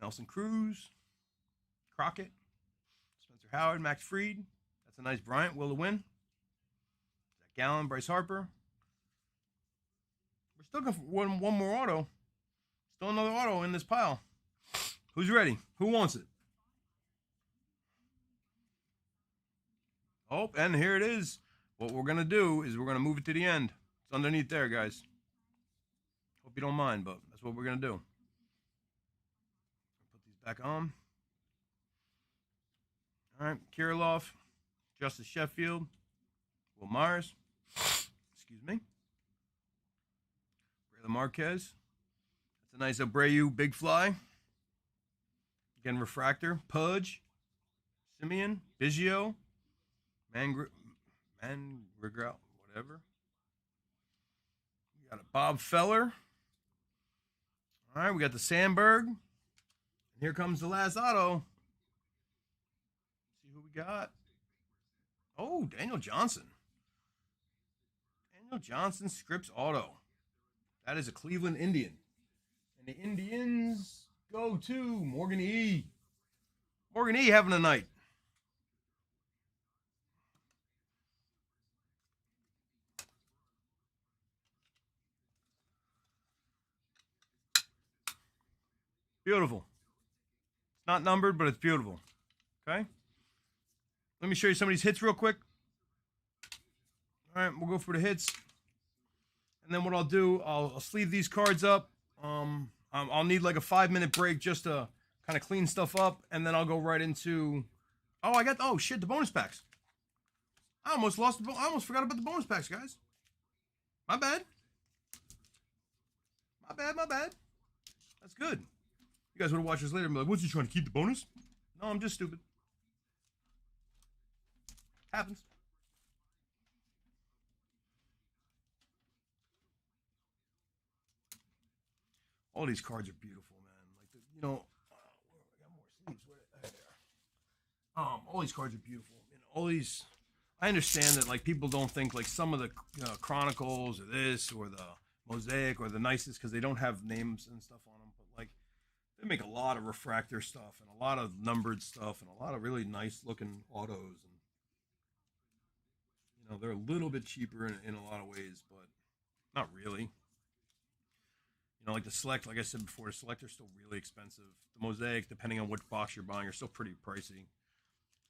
Nelson Cruz, Crockett, Spencer Howard, Max Fried. That's a nice Bryant. Will to win. Zach Gallen, Bryce Harper. We're still going for one more auto. Still another auto in this pile. Who's ready? Who wants it? Oh, and here it is. What we're going to do is we're going to move it to the end. It's underneath there, guys. Hope you don't mind, but that's what we're going to do. Put these back on. All right, Kirilloff, Justice Sheffield, Will Myers. Excuse me. Braylon Marquez. That's a nice Abreu big fly. Again, refractor. Pudge, Simeon, Biggio. Mangrigal, whatever. We got a Bob Feller. All right, we got the Sandberg. And here comes the last auto. See who we got. Oh, Daniel Johnson. Daniel Johnson, Scripps auto. That is a Cleveland Indian. And the Indians go to Morgan E. Morgan E having a night. Beautiful. It's not numbered, but it's beautiful. Okay? Let me show you some of these hits real quick. All right, we'll go for the hits. And then what I'll do, I'll sleeve these cards up. I'll need like a 5-minute break just to kind of clean stuff up. And then I'll go right into... Oh, shit, the bonus packs. I almost forgot about the bonus packs, guys. My bad. My bad. That's good. You guys would have watched this later and be like, what's he trying to keep the bonus? No, I'm just stupid. Happens. All these cards are beautiful, man. Like, I got more sleeves. All these cards are beautiful. And all these, I understand that like people don't think like some of the Chronicles or this or the Mosaic or the nicest because they don't have names and stuff on them, but like they make a lot of refractor stuff and a lot of numbered stuff and a lot of really nice looking autos. And you know they're a little bit cheaper in a lot of ways, but not really. You know, like the Select, like I said before, the Select are still really expensive. The Mosaic, depending on which box you're buying, are still pretty pricey.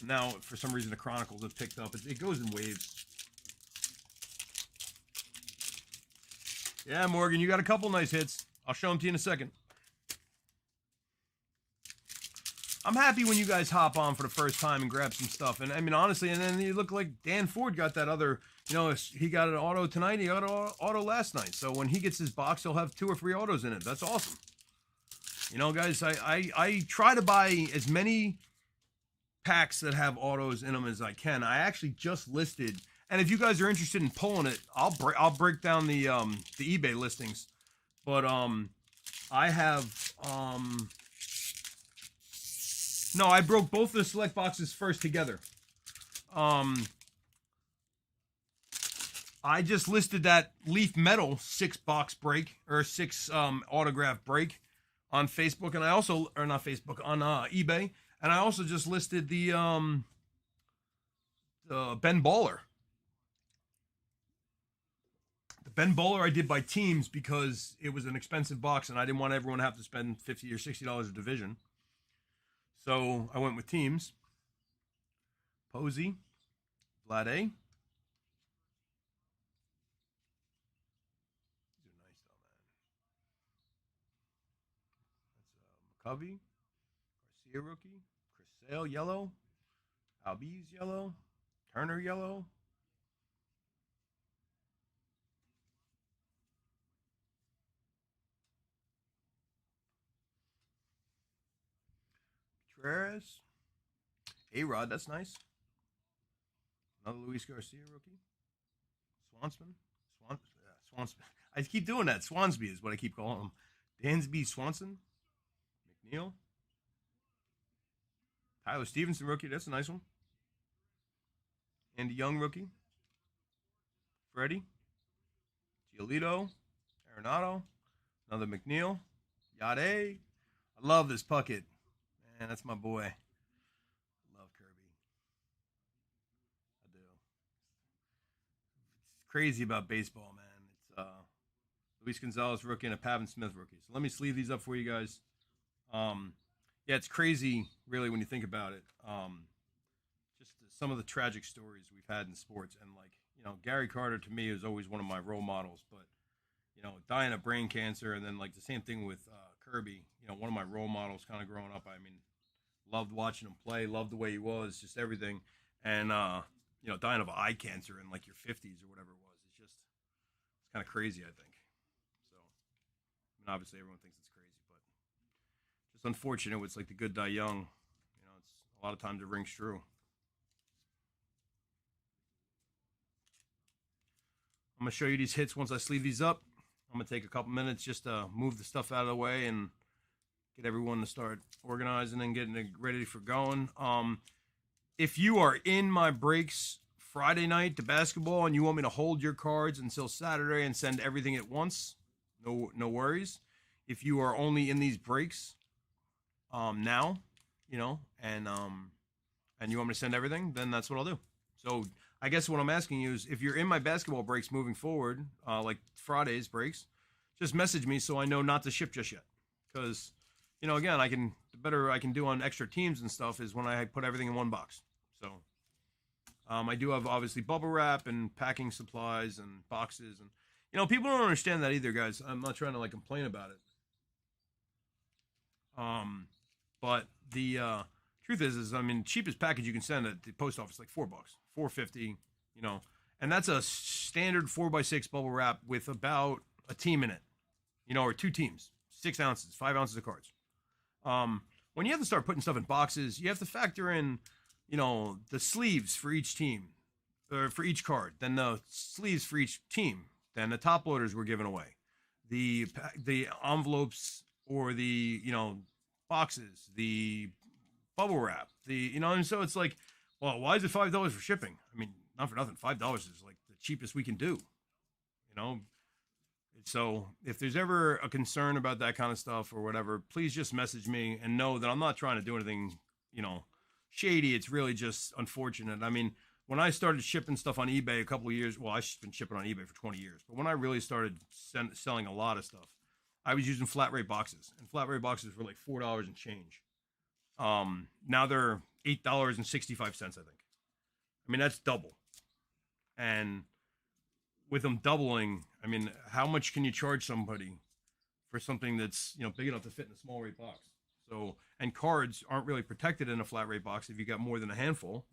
Now, for some reason, the Chronicles have picked up. It goes in waves. Yeah, Morgan, you got a couple nice hits. I'll show them to you in a second. I'm happy when you guys hop on for the first time and grab some stuff. And I mean, honestly, and then you look like Dan Ford got that other, you know, he got an auto tonight. He got an auto last night. So when he gets his box, he'll have 2 or 3 autos in it. That's awesome. You know, guys, I try to buy as many packs that have autos in them as I can. I actually just listed, and if you guys are interested in pulling it, I'll break down the eBay listings. But I have no, I broke both the Select boxes first together. I just listed that Leaf Metal 6-box break or 6 autograph break on Facebook, and I also, or not Facebook, on eBay, and I also just listed the Ben Baller. The Ben Baller I did by teams because it was an expensive box, and I didn't want everyone to have to spend $50 or $60 a division. So I went with teams. Posey, Vlade. These are nice though, man. That's McCovey, Garcia rookie, Chris Sale yellow, Albies yellow, Turner yellow. Contreras, A-Rod, that's nice. Another Luis Garcia rookie. Swansman. Swansman. I keep doing that. Swansby is what I keep calling him. Dansby Swanson. McNeil. Tyler Stevenson rookie. That's a nice one. Andy Young rookie. Freddie. Giolito. Arenado. Another McNeil. Yade. I love this Puckett. Man, that's my boy. I love Kirby. I do. It's crazy about baseball, man. It's Luis Gonzalez rookie and a Pavin Smith rookie. So let me sleeve these up for you guys. Yeah, it's crazy, really, when you think about it. Just some of the tragic stories we've had in sports, and Gary Carter to me is always one of my role models. But dying of brain cancer, and then the same thing with Kirby. One of my role models, kind of growing up. I mean, loved watching him play, loved the way he was, just everything. And dying of eye cancer in your 50s or whatever it was. It's kind of crazy, I think. So, I mean, obviously everyone thinks it's crazy, but just unfortunate. It's like the good die young. It's a lot of times it rings true. I'm gonna show you these hits once I sleeve these up. I'm gonna take a couple minutes just to move the stuff out of the way and get everyone to start organizing and getting it ready for going. If you are in my Breakz Friday night to basketball and you want me to hold your cards until Saturday and send everything at once, no worries. If you are only in these breaks now, and you want me to send everything, then that's what I'll do. So I guess what I'm asking you is, if you're in my basketball breaks moving forward, like Friday's breaks, just message me so I know not to ship just yet. Because, again, the better I can do on extra teams and stuff is when I put everything in one box. So I do have obviously bubble wrap and packing supplies and boxes, and people don't understand that either, guys. I'm not trying to complain about it. But the truth is I mean, cheapest package you can send at the post office like $4, $4.50, and that's a standard 4x6 bubble wrap with about a team in it, or two teams, 6 ounces, 5 ounces of cards. When you have to start putting stuff in boxes, you have to factor in, the sleeves for each team, or for each card, then the sleeves for each team, then the top loaders were given away, the envelopes or the boxes, the bubble wrap, and so it's like, well, why is it $5 for shipping? I mean, not for nothing, $5 is like the cheapest we can do, So if there's ever a concern about that kind of stuff or whatever, please just message me and know that I'm not trying to do anything, shady. It's really just unfortunate. I mean, when I started shipping stuff on eBay a couple of years, well, I've been shipping on eBay for 20 years, but when I really started selling a lot of stuff, I was using flat rate boxes, and flat rate boxes were like $4 and change. Now they're $8.65, I think. I mean, that's double. And with them doubling, I mean, how much can you charge somebody for something that's, big enough to fit in a small rate box? So, and cards aren't really protected in a flat rate box if you got more than a handful,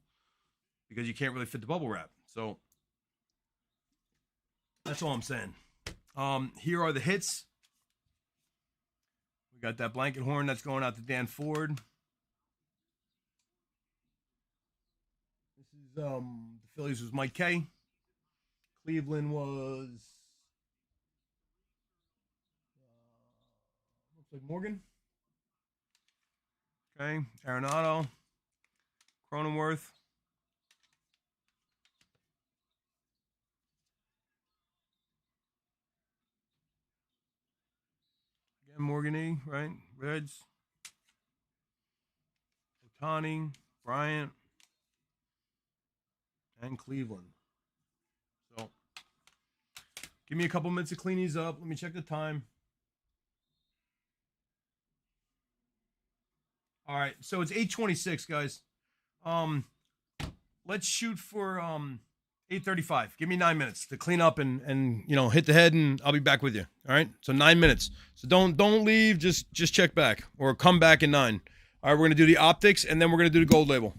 because you can't really fit the bubble wrap. So that's all I'm saying. Here are the hits. We got that blanket horn that's going out to Dan Ford. This is the Phillies was Mike K. Cleveland was looks like Morgan. Okay, Arenado, Cronenworth. Again, Morgan E, right? Reds. Otani, Bryant, and Cleveland. So, give me a couple minutes to clean these up. Let me check the time. All right, so it's 8:26, guys. Um, let's shoot for 8:35. Give me 9 minutes to clean up and hit the head, and I'll be back with you. All right, so 9 minutes. So don't leave. Just check back or come back in 9. All right, we're gonna do the optics, and then we're gonna do the gold label.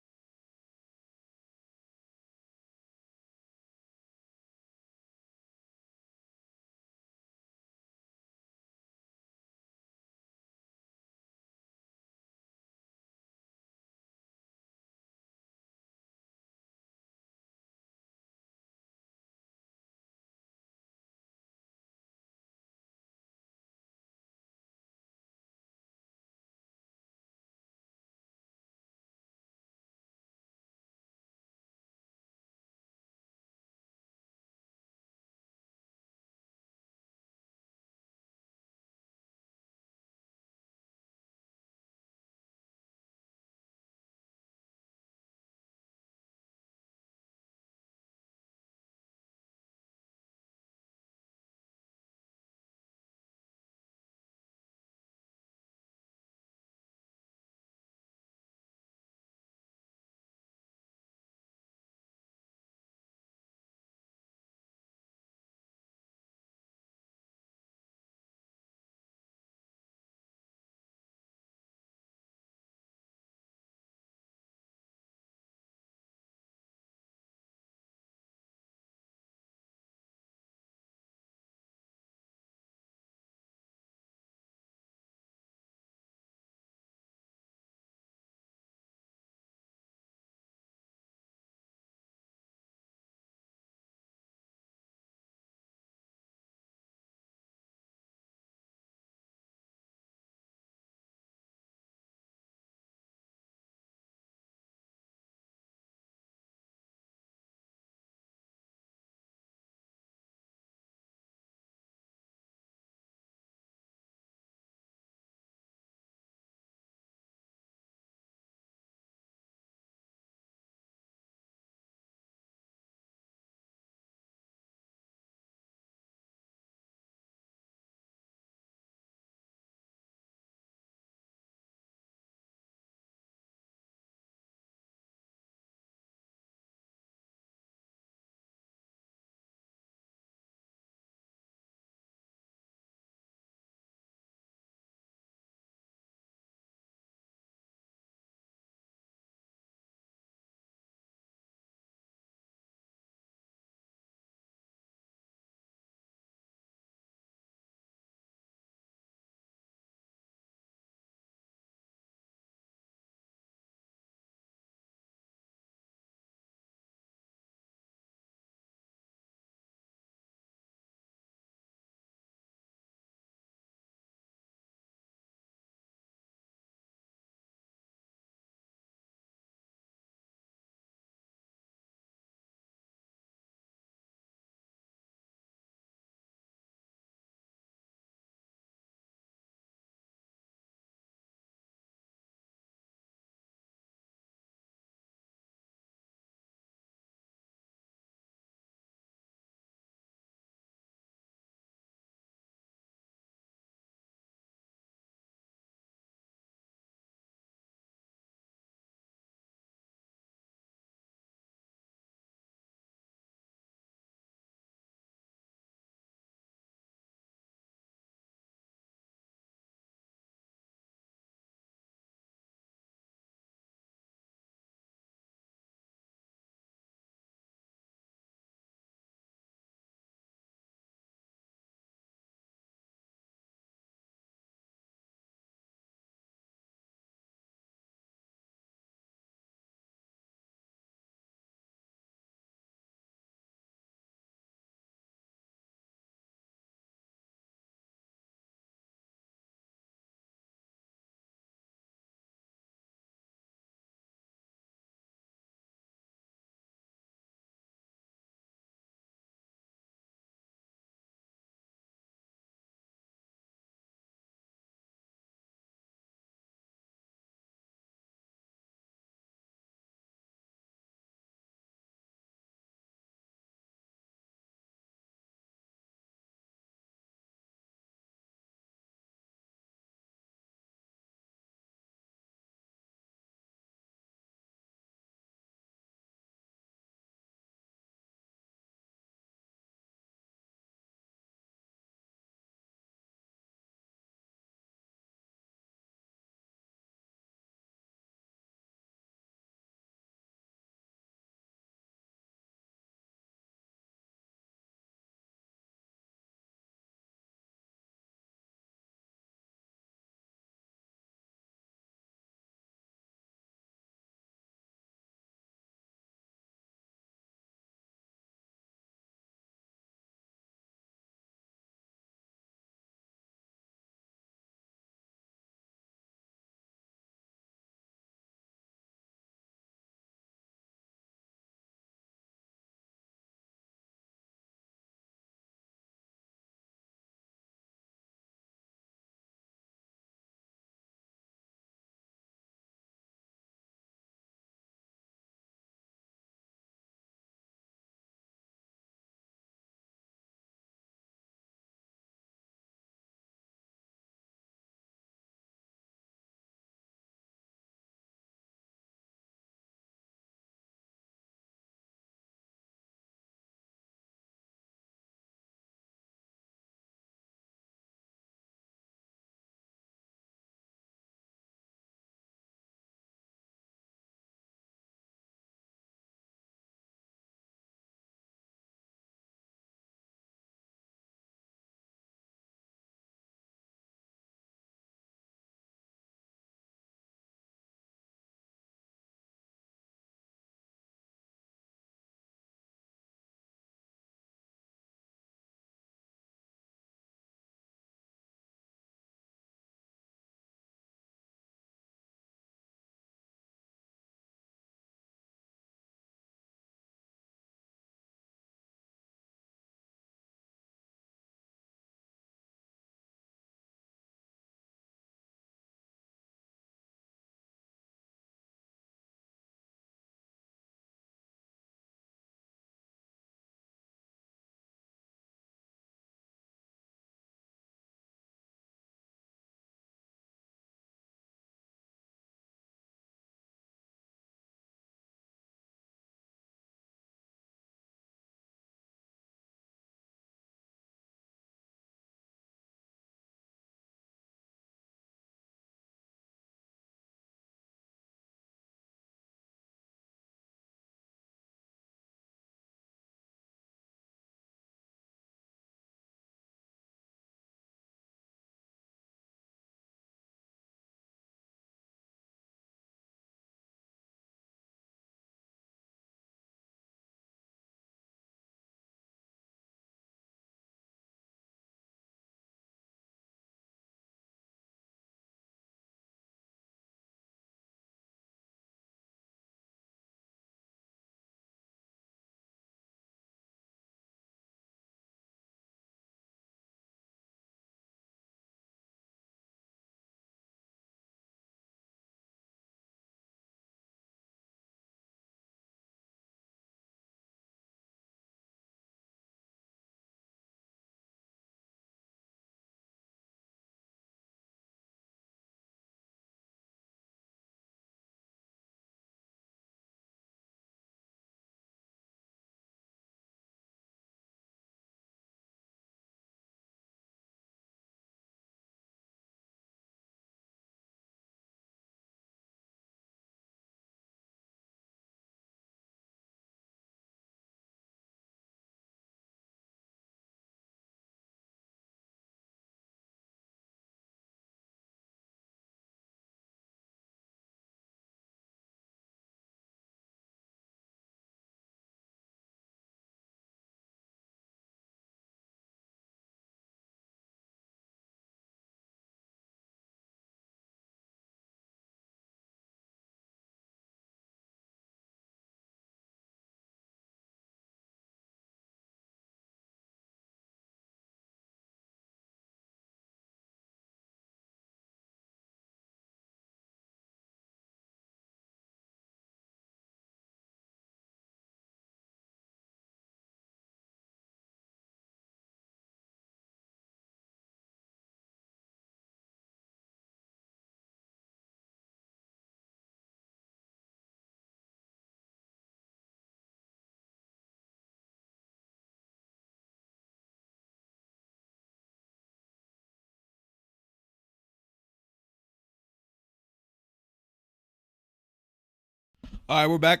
All right, we're back.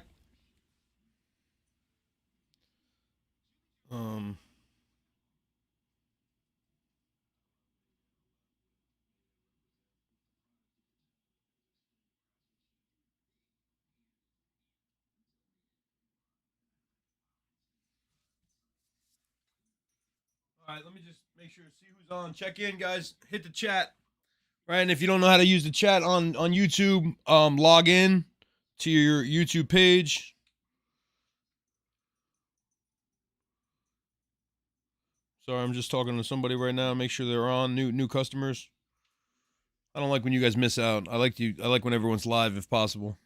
Um, all right, let me just make sure see who's on. Check in, guys. Hit the chat. Right, and if you don't know how to use the chat on YouTube, log in to your YouTube page. Sorry, I'm just talking to somebody right now. Make sure they're on. New customers. I don't like when you guys miss out. I like when everyone's live if possible.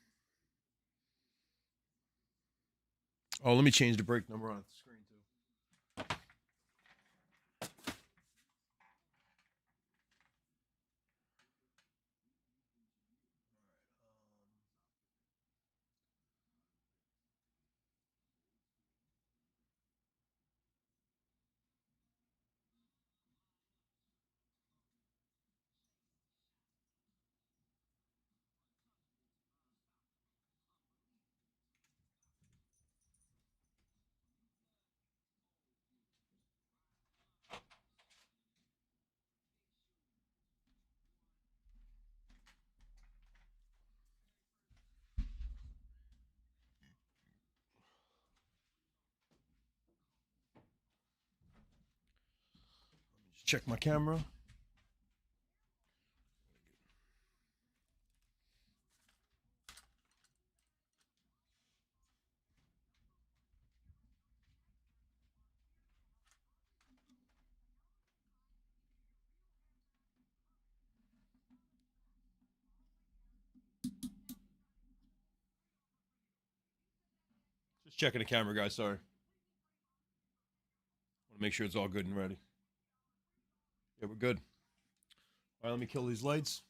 Oh, let me change the break number on the screen too. Just check my camera. Just checking the camera, guys. Sorry. Want to make sure it's all good and ready. Yeah, we're good. All right, let me kill these lights.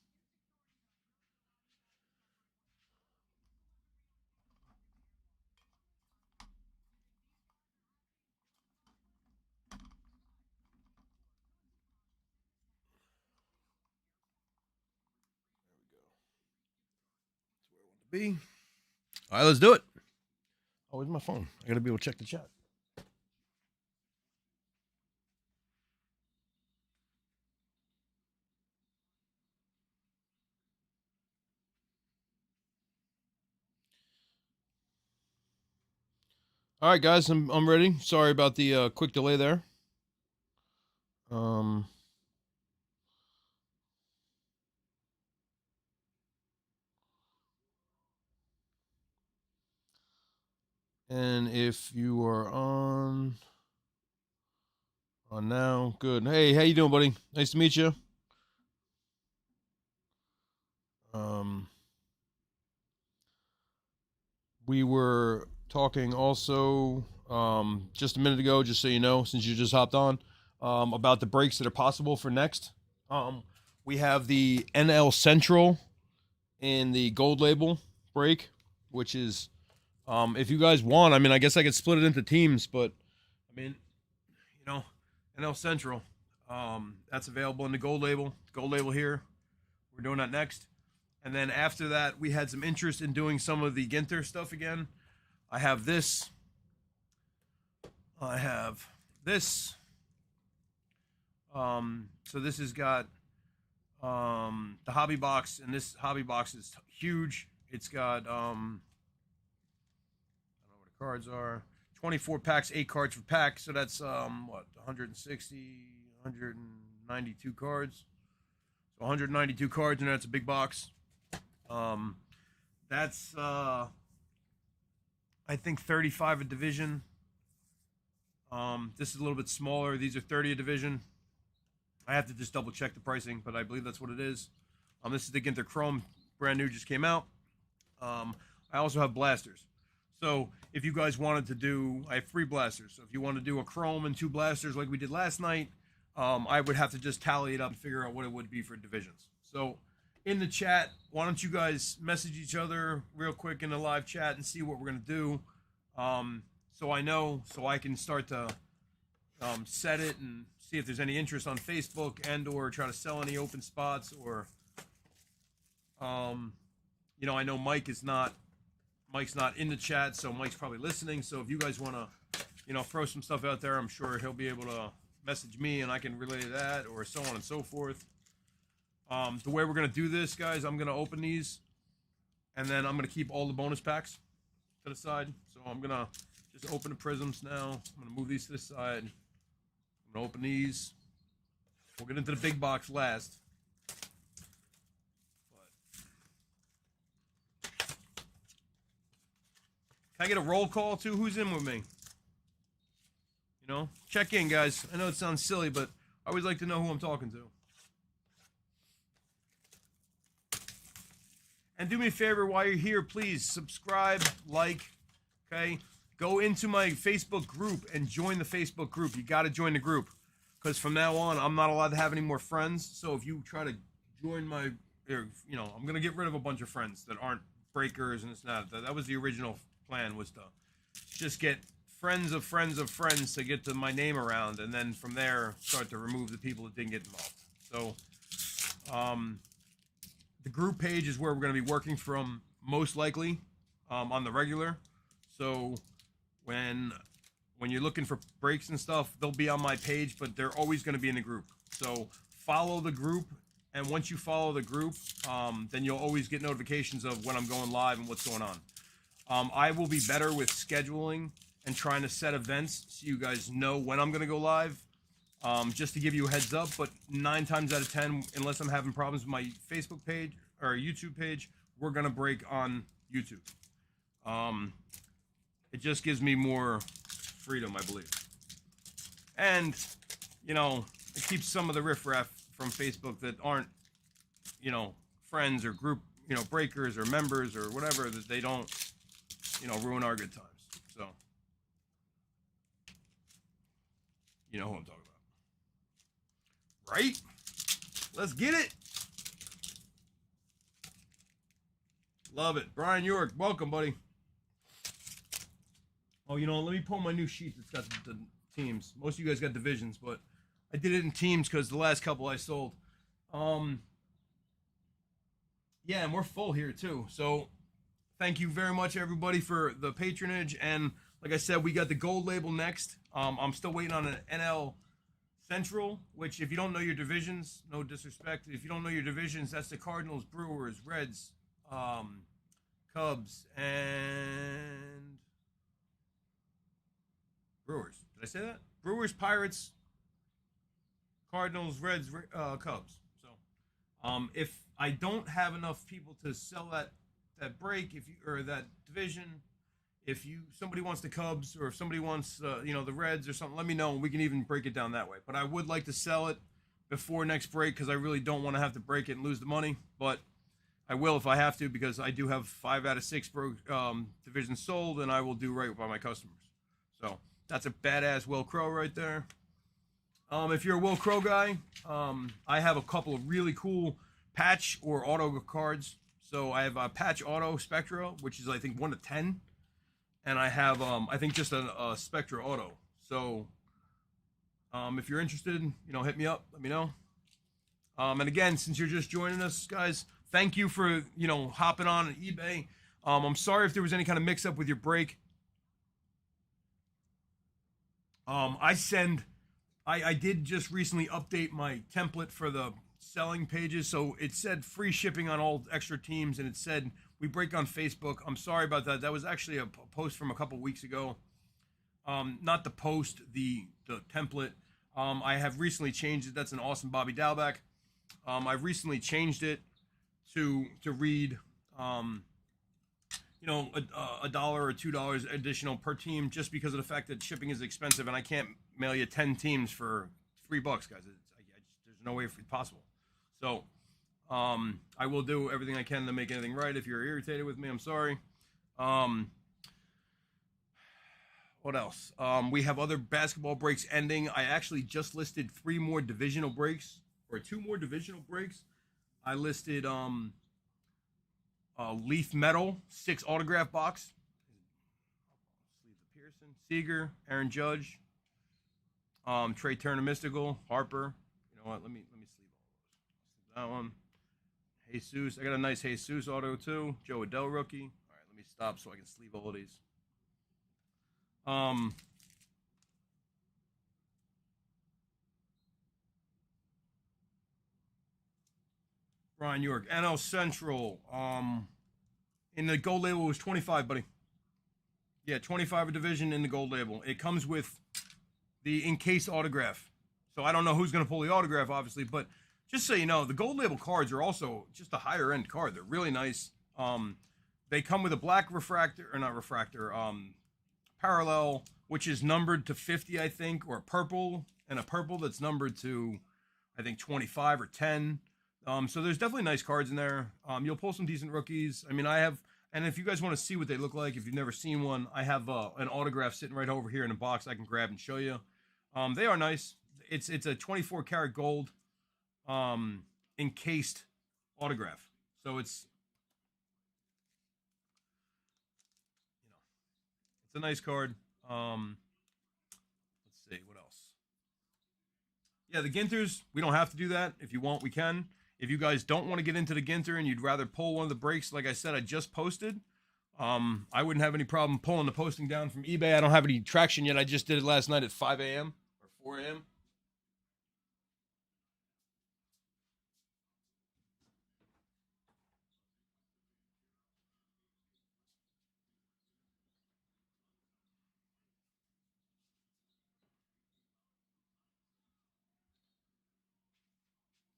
There we go. That's where I want to be. All right, let's do it. Oh, where's my phone? I gotta be able to check the chat. All right, guys, I'm ready. Sorry about the quick delay there. Um, and if you are on now, good. Hey, how you doing, buddy? Nice to meet you. Um, we were talking also just a minute ago, just so you know, since you just hopped on, about the breaks that are possible for next. We have the NL Central in the gold label break, which is, if you guys want, I mean, I guess I could split it into teams, but I mean, you know, NL Central, that's available in the gold label. Gold label here. We're doing that next. And then after that, we had some interest in doing some of the Ginter stuff again. I have this. I have this. So this has got the hobby box, and this hobby box is huge. It's got I don't know what the cards are. 24 packs, 8 cards per pack. So that's what, 160, 192 cards. So 192 cards, and that's a big box. That's I think 35 a division. This is a little bit smaller. These are 30 a division. I have to just double check the pricing, but I believe that's what it is. This is the Ginter Chrome, brand new, just came out. I also have blasters. So if you guys wanted to do, I have 3 blasters. So if you want to do a Chrome and 2 blasters like we did last night, I would have to just tally it up and figure out what it would be for divisions. So in the chat, why don't you guys message each other real quick in the live chat and see what we're going to do. So I know, so I can start to set it and see if there's any interest on Facebook and or try to sell any open spots, or you know, I know Mike is not Mike's not in the chat, so Mike's probably listening. So if you guys want to, throw some stuff out there, I'm sure he'll be able to message me and I can relay that, or so on and so forth. The way we're going to do this, guys, I'm going to open these, and then I'm going to keep all the bonus packs to the side. So I'm going to just open the prisms now. I'm going to move these to the side. I'm going to open these. We'll get into the big box last. Can I get a roll call, too? Who's in with me? Check in, guys. I know it sounds silly, but I always like to know who I'm talking to. And do me a favor while you're here, please subscribe, like, okay? Go into my Facebook group and join the Facebook group. You got to join the group, because from now on, I'm not allowed to have any more friends. So if you try to join my, I'm going to get rid of a bunch of friends that aren't breakers and this and that. That was the original plan, was to just get friends of friends of friends to get my name around, and then from there start to remove the people that didn't get involved. So the group page is where we're going to be working from, most likely, on the regular. So when you're looking for breaks and stuff, they'll be on my page, but they're always going to be in the group. So follow the group, and once you follow the group, then you'll always get notifications of when I'm going live and what's going on. I will be better with scheduling and trying to set events so you guys know when I'm going to go live, just to give you a heads up. But 9 times out of 10, unless I'm having problems with my Facebook page or YouTube page, we're going to break on YouTube. It just gives me more freedom, I believe. And, it keeps some of the riffraff from Facebook that aren't, friends or group, breakers or members or whatever, that they don't, ruin our good times. So, you know who I'm talking about. Right? Let's get it. Love it. Brian York, welcome, buddy. Oh, let me pull my new sheet that's got the teams. Most of you guys got divisions, but I did it in teams because the last couple I sold. Yeah, and we're full here too. So thank you very much, everybody, for the patronage. And like I said, we got the gold label next. I'm still waiting on an NL Central, which, if you don't know your divisions, no disrespect, if you don't know your divisions, that's the Cardinals, Brewers, Reds, Cubs, and Brewers. Did I say that? Brewers, Pirates, Cardinals, Reds, Cubs. So, if I don't have enough people to sell that break, or that division, if somebody wants the Cubs, or if somebody wants the Reds or something, let me know, and we can even break it down that way. But I would like to sell it before next break, because I really don't want to have to break it and lose the money. But I will if I have to, because I do have 5 out of 6 divisions sold, and I will do right by my customers. So that's a badass Will Crow right there. If you're a Will Crow guy, I have a couple of really cool patch or auto cards. So I have a patch auto Spectra, which is, I think, 1 to 10. And I have, I think, just a Spectra auto. So if you're interested, hit me up. Let me know. And again, since you're just joining us, guys, thank you for, hopping on eBay. I'm sorry if there was any kind of mix-up with your break. I did just recently update my template for the selling pages, so it said free shipping on all extra teams, and it said we break on Facebook. I'm sorry about that. That was actually a post from a couple weeks ago. Not the post, the template. I have recently changed it. That's an awesome Bobby Dalbeck. I've recently changed it to read, $1 or $2 additional per team, just because of the fact that shipping is expensive, and I can't mail you 10 teams for $3, guys. There's no way it's possible. So I will do everything I can to make anything right. If you're irritated with me, I'm sorry. What else? We have other basketball breaks ending. I actually just listed 3 more divisional breaks, or 2 more divisional breaks. I listed Leaf Metal 6 autograph box. Pearson, Seager, Aaron Judge, Trey Turner, Mystical, Harper. You know what? Let me sleeve all those. That one. Jesus. I got a nice Jesus auto too. Joe Adele rookie. All right, let me stop so I can sleeve all of these. Um, Ryan York, NL Central. In the gold label was 25, buddy. Yeah, 25 a division in the gold label. It comes with the encased autograph. So I don't know who's going to pull the autograph, obviously, but just so you know, the gold label cards are also just a higher end card. They're really nice. They come with a black refractor, or not refractor, parallel, which is numbered to 50, I think, or a purple that's numbered to, I think, 25 or 10. So there's definitely nice cards in there. You'll pull some decent rookies. I mean, I have, and if you guys want to see what they look like, if you've never seen one, I have an autograph sitting right over here in a box I can grab and show you. They are nice. It's a 24 karat gold encased autograph. So it's, you know, it's a nice card. Let's see what else. Yeah, the Ginters, we don't have to do that. If you want, we can. If you guys don't want to get into the Ginter and you'd rather pull one of the Breakz, like I said, I just posted. I wouldn't have any problem pulling the posting down from eBay. I don't have any traction yet. I just did it last night at 5 a.m. or 4 a.m.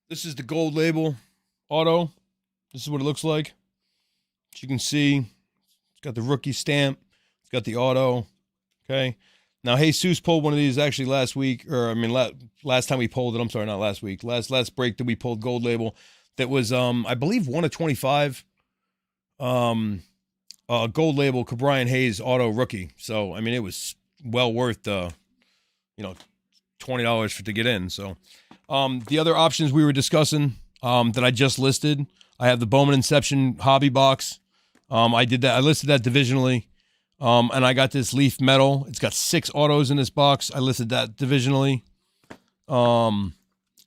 This is the gold label auto. This is what it looks like. As you can see, it's got the rookie stamp. It's got the auto. Okay. Now, Jesus pulled one of these actually last week, or I mean, last time we pulled it. I'm sorry, not last week. Last break that we pulled gold label. That was, I believe, 1 of 25. Gold label Cabrian Hayes auto rookie. So I mean, it was well worth $20 to get in. So the other options we were discussing that I just listed, I have the Bowman Inception hobby box. I did that. I listed that divisionally. And I got this Leaf Metal. It's got 6 autos in this box. I listed that divisionally. And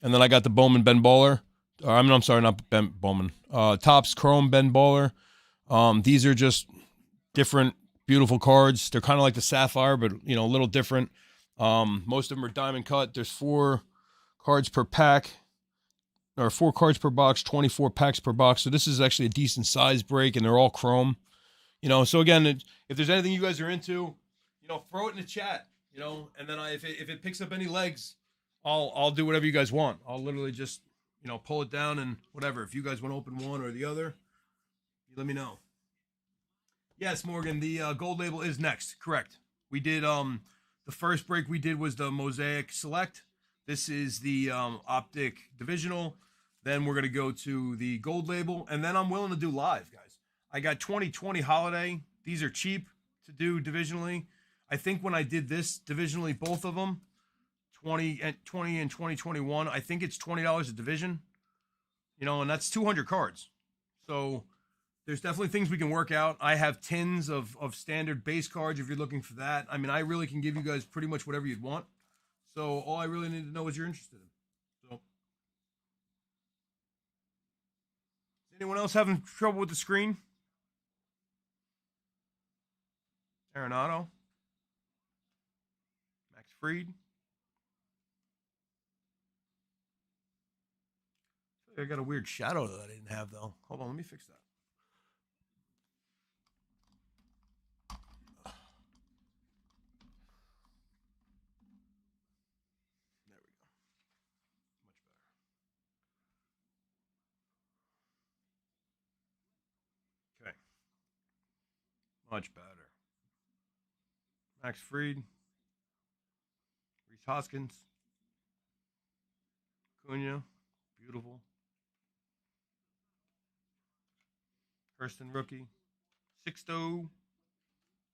then I got the Bowman Ben Baller. I'm sorry, not Ben Bowman. Topps Chrome Ben Baller. These are just different, beautiful cards. They're kind of like the Sapphire, but a little different. Most of them are diamond cut. There's 4 cards per pack, or 4 cards per box, 24 packs per box. So this is actually a decent size break, and they're all chrome. So again, if there's anything you guys are into, throw it in the chat, and then if it picks up any legs, I'll do whatever you guys want. I'll literally just, pull it down and whatever. If you guys want to open one or the other, you let me know. Yes, Morgan, the gold label is next. Correct. We did, the first break we did was the Mosaic Select. This is the Optic Divisional. Then we're going to go to the gold label, and then I'm willing to do live, guys. I got 2020 Holiday. These are cheap to do divisionally. I think when I did this divisionally, both of them, 20 and 2021, I think it's $20 a division, and that's 200 cards. So there's definitely things we can work out. I have tins of standard base cards if you're looking for that. I mean, I really can give you guys pretty much whatever you'd want. So all I really need to know is you're interested in. So, is anyone else having trouble with the screen? Arenado, Max Fried. I got a weird shadow that I didn't have, though. Hold on, let me fix that. There we go. Much better. Okay. Much better. Max Fried. Reese Hoskins. Cunha. Beautiful. Kirsten rookie. Sixto.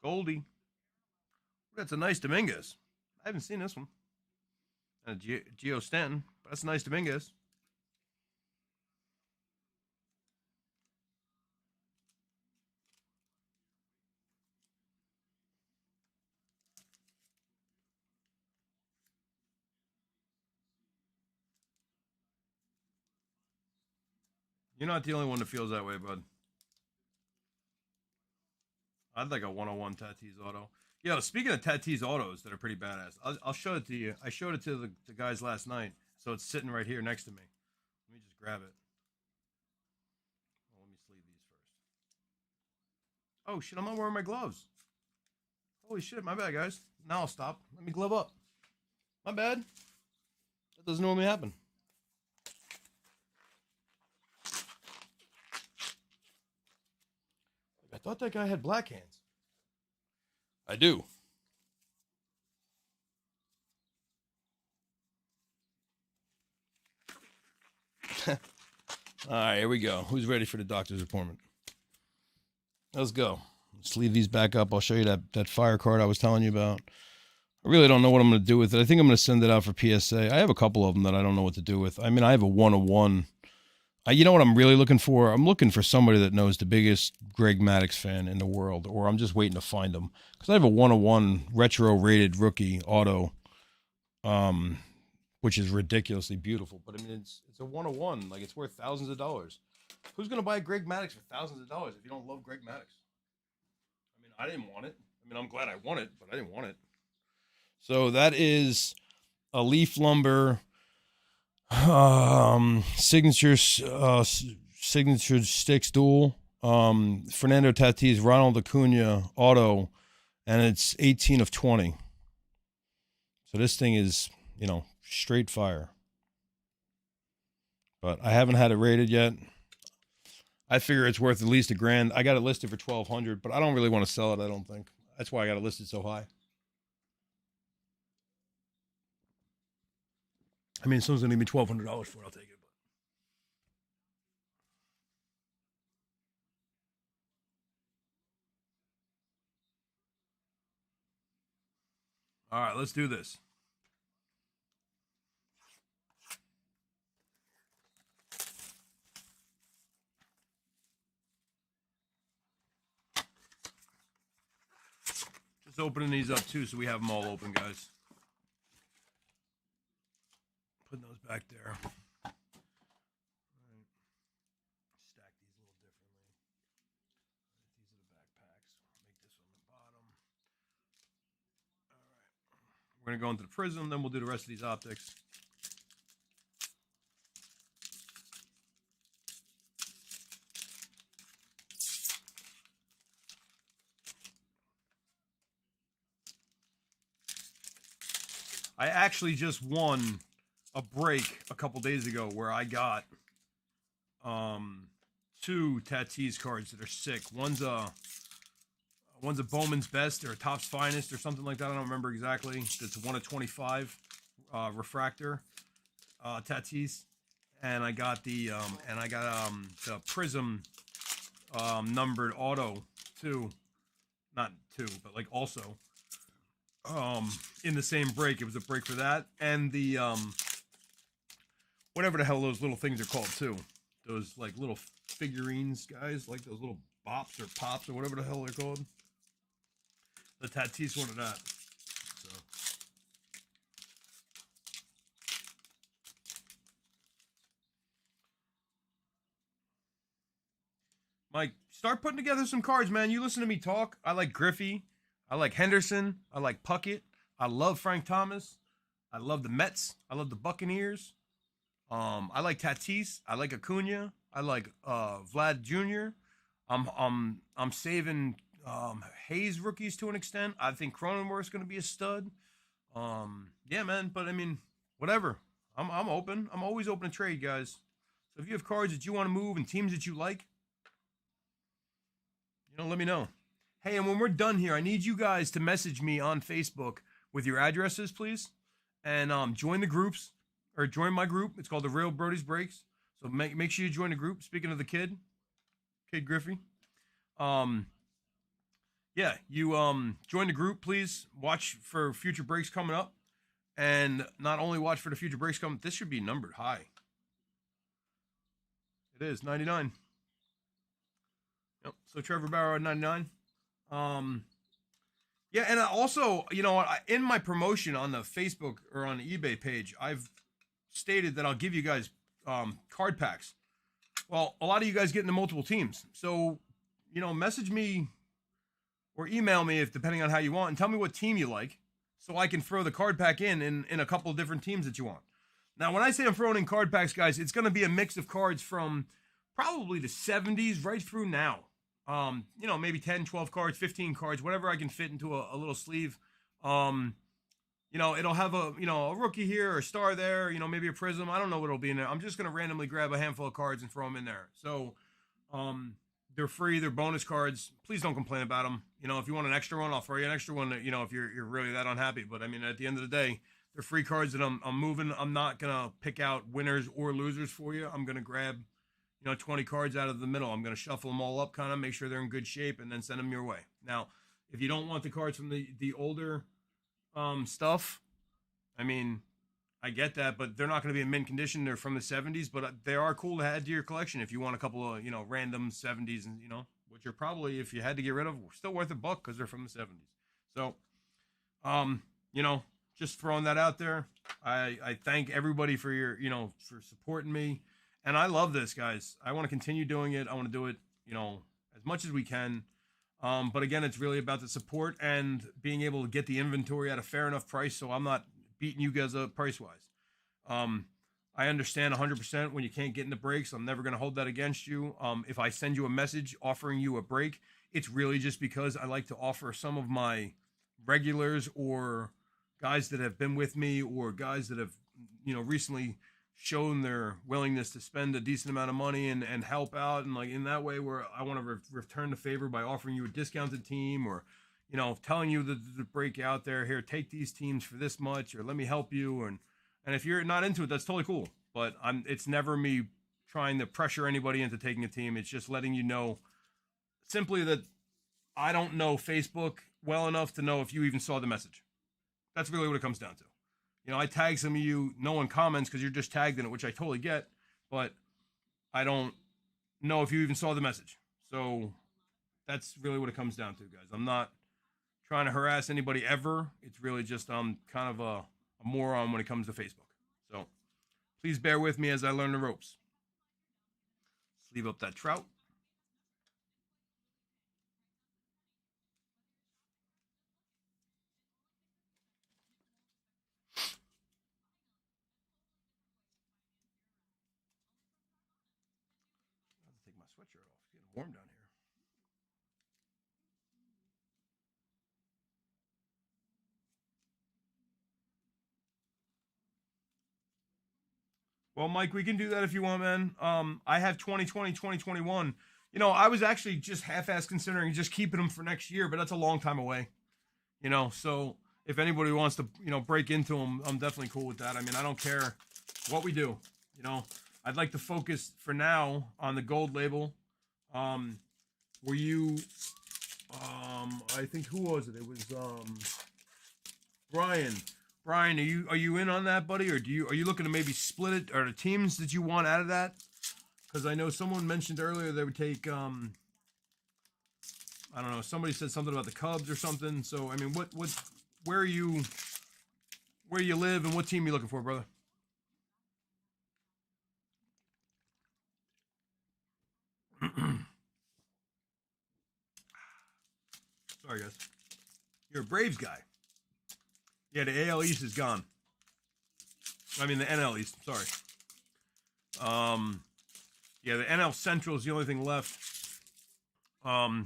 Goldie. That's a nice Dominguez. I haven't seen this one. Gio Stanton. But that's a nice Dominguez. You're not the only one that feels that way, bud. I'd like a 101 Tatis auto. Yo, speaking of Tatis autos that are pretty badass, I'll show it to you. I showed it to the guys last night, so it's sitting right here next to me. Let me just grab it. Well, let me sleeve these first. Oh shit, I'm not wearing my gloves. Holy shit, my bad, guys. Now I'll stop. Let me glove up. My bad. That doesn't normally happen. I thought that guy had black hands. I do. All right, here we go. Who's ready for the doctor's appointment? Let's go. Let's leave these back up. I'll show you that fire card I was telling you about. I really don't know what I'm going to do with it. I think I'm going to send it out for PSA. I have a couple of them that I don't know what to do with. I mean, I have a 101. You know what I'm really looking for? I'm looking for somebody that knows the biggest Greg Maddux fan in the world, or I'm just waiting to find them. Because I have a 101 retro-rated rookie auto, which is ridiculously beautiful. But, I mean, it's a 101. Like, it's worth thousands of dollars. Who's going to buy Greg Maddux for thousands of dollars if you don't love Greg Maddux? I mean, I didn't want it. I mean, I'm glad I won it, but I didn't want it. So that is a Leaf Lumber signature sticks duel. Fernando Tatis, Ronald Acuna auto, and it's 18 of 20. So this thing is, you know, straight fire. But I haven't had it rated yet. I figure it's worth at least $1,000. I got it listed for $1,200, but I don't really want to sell it. I don't think that's why I got it listed so high. I mean, someone's gonna give me $1,200 for it. I'll take it. But... All right, let's do this. Just opening these up too, so we have them all open, guys. Putting those back there. Right. Stack these a little differently. These are the backpacks. Make this on the bottom. All right. We're going to go into the Prism, then we'll do the rest of these optics. I actually just won a break a couple days ago where I got 2 Tatis cards that are sick. One's a Bowman's Best or a Topps Finest or something like that. I don't remember exactly. It's 1 of 25 refractor Tatis, and I got the Prism numbered auto too. Not 2, but like also in the same break. It was a break for that and the whatever the hell those little things are called too. Those like little figurines, guys, like those little bops or pops or whatever the hell they're called. The Tatis one of that. So. Mike, start putting together some cards, man. You listen to me talk. I like Griffey. I like Henderson. I like Puckett. I love Frank Thomas. I love the Mets. I love the Buccaneers. I like Tatis. I like Acuna. I like Vlad Jr. I'm saving Hayes rookies to an extent. I think Cronenworth's going to be a stud. Yeah, man. But I mean, whatever. I'm open. I'm always open to trade, guys. So if you have cards that you want to move and teams that you like, you know, let me know. Hey, and when we're done here, I need you guys to message me on Facebook with your addresses, please, and join the groups or join my group. It's called the Real Brody's Breaks. So make sure you join the group. Speaking of the Kid Griffey, yeah, you join the group, please. Watch for future breaks coming up, and not only watch for the future breaks coming. This should be numbered high. It is 99. Yep. So Trevor Bauer at 99. Yeah, and also, you know, in my promotion on the Facebook or on the eBay page, I've stated that I'll give you guys card packs. Well, a lot of you guys get into multiple teams, so you know, message me or email me if depending on how you want, and tell me what team you like, so I can throw the card pack in a couple of different teams that you want. Now, when I say I'm throwing in card packs, guys, it's going to be a mix of cards from probably the 70s right through now. Maybe 10, 12 cards, 15 cards, whatever I can fit into a little sleeve. It'll have a rookie here or a star there, maybe a prism. I don't know what it'll be in there. I'm just going to randomly grab a handful of cards and throw them in there. So, they're free. They're bonus cards. Please don't complain about them. If you want an extra one, I'll throw you an extra one, if you're really that unhappy. But I mean, at the end of the day, they're free cards that I'm moving. I'm not going to pick out winners or losers for you. I'm going to grab, 20 cards out of the middle. I'm going to shuffle them all up, kind of make sure they're in good shape, and then send them your way. Now, if you don't want the cards from the older stuff, I mean, I get that, but they're not going to be in mint condition. They're from the 70s, but they are cool to add to your collection if you want a couple of, random 70s, and, which are probably, if you had to get rid of, still worth $1 because they're from the 70s. So, just throwing that out there. I thank everybody for your, for supporting me. And I love this, guys. I want to continue doing it. I want to do it, as much as we can. But again, it's really about the support and being able to get the inventory at a fair enough price, so I'm not beating you guys up price-wise. I understand 100% when you can't get into breaks. I'm never going to hold that against you. If I send you a message offering you a break, it's really just because I like to offer some of my regulars or guys that have been with me or guys that have, recently shown their willingness to spend a decent amount of money and help out, and like in that way where I want to return the favor by offering you a discounted team, or telling you the break out there, here, take these teams for this much, or let me help you. And if you're not into it, that's totally cool, but it's never me trying to pressure anybody into taking a team. It's just letting you know simply that I don't know Facebook well enough to know if you even saw the message. That's really what it comes down to. I tag some of you, no one comments because you're just tagged in it, which I totally get, but I don't know if you even saw the message. So that's really what it comes down to, guys. I'm not trying to harass anybody ever. It's really just I'm kind of a moron when it comes to Facebook. So please bear with me as I learn the ropes. Sleeve up that trout. I have to take my sweatshirt off. It's getting warm down here. Well, Mike, we can do that if you want, man. I have 2020, 2021. I was actually just half-ass considering just keeping them for next year, but that's a long time away. So if anybody wants to, break into them, I'm definitely cool with that. I mean, I don't care what we do. I'd like to focus for now on the gold label. Were you, I think, who was it? It was Brian. Brian, are you in on that, buddy, or are you looking to maybe split it, or the teams that you want out of that? Because I know someone mentioned earlier they would take I don't know, somebody said something about the Cubs or something. So I mean, where you live and what team you looking for, brother? Sorry, guys. You're a Braves guy. Yeah, the AL East is gone. I mean, the NL East. Sorry. Yeah, the NL Central is the only thing left.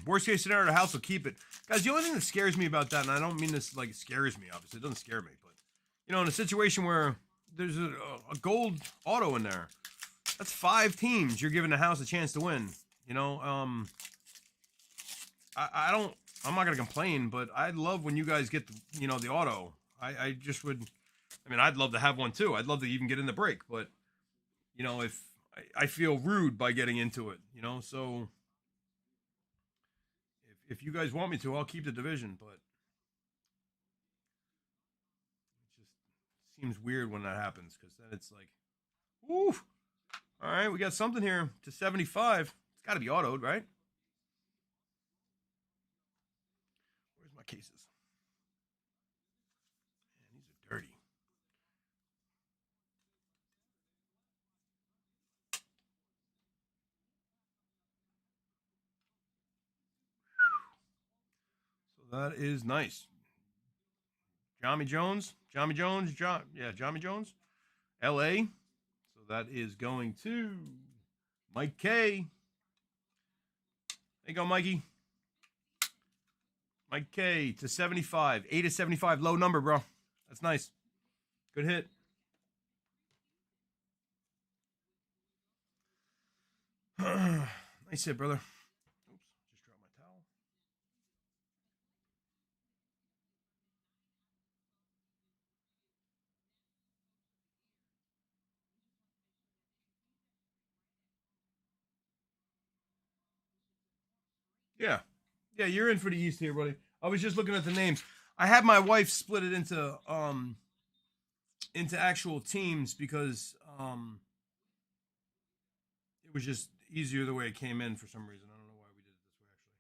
Worst case scenario, the House will keep it. Guys, the only thing that scares me about that, and I don't mean this like it scares me, obviously. It doesn't scare me. But, in a situation where there's a gold auto in there, that's 5 teams you're giving the House a chance to win. I'm not going to complain, but I'd love when you guys get the auto. I just would, I'd love to have one too. I'd love to even get in the break, but if I feel rude by getting into it, so if you guys want me to, I'll keep the division, but it just seems weird when that happens, because then it's like, ooh, all right, we got something here to 75. It's got to be autoed, right? Where's my cases? Man, these are dirty. that is nice. Johnny Jones. Johnny Jones. LA. So that is going to Mike K. There you go, Mikey. Mike K to 75. 8 to 75. Low number, bro. That's nice. Good hit. Nice hit, brother. Oops, just dropped my towel. Yeah. Yeah, you're in for the East here, buddy. I was just looking at the names. I had my wife split it into actual teams because it was just easier the way it came in for some reason. I don't know why we did it this way actually.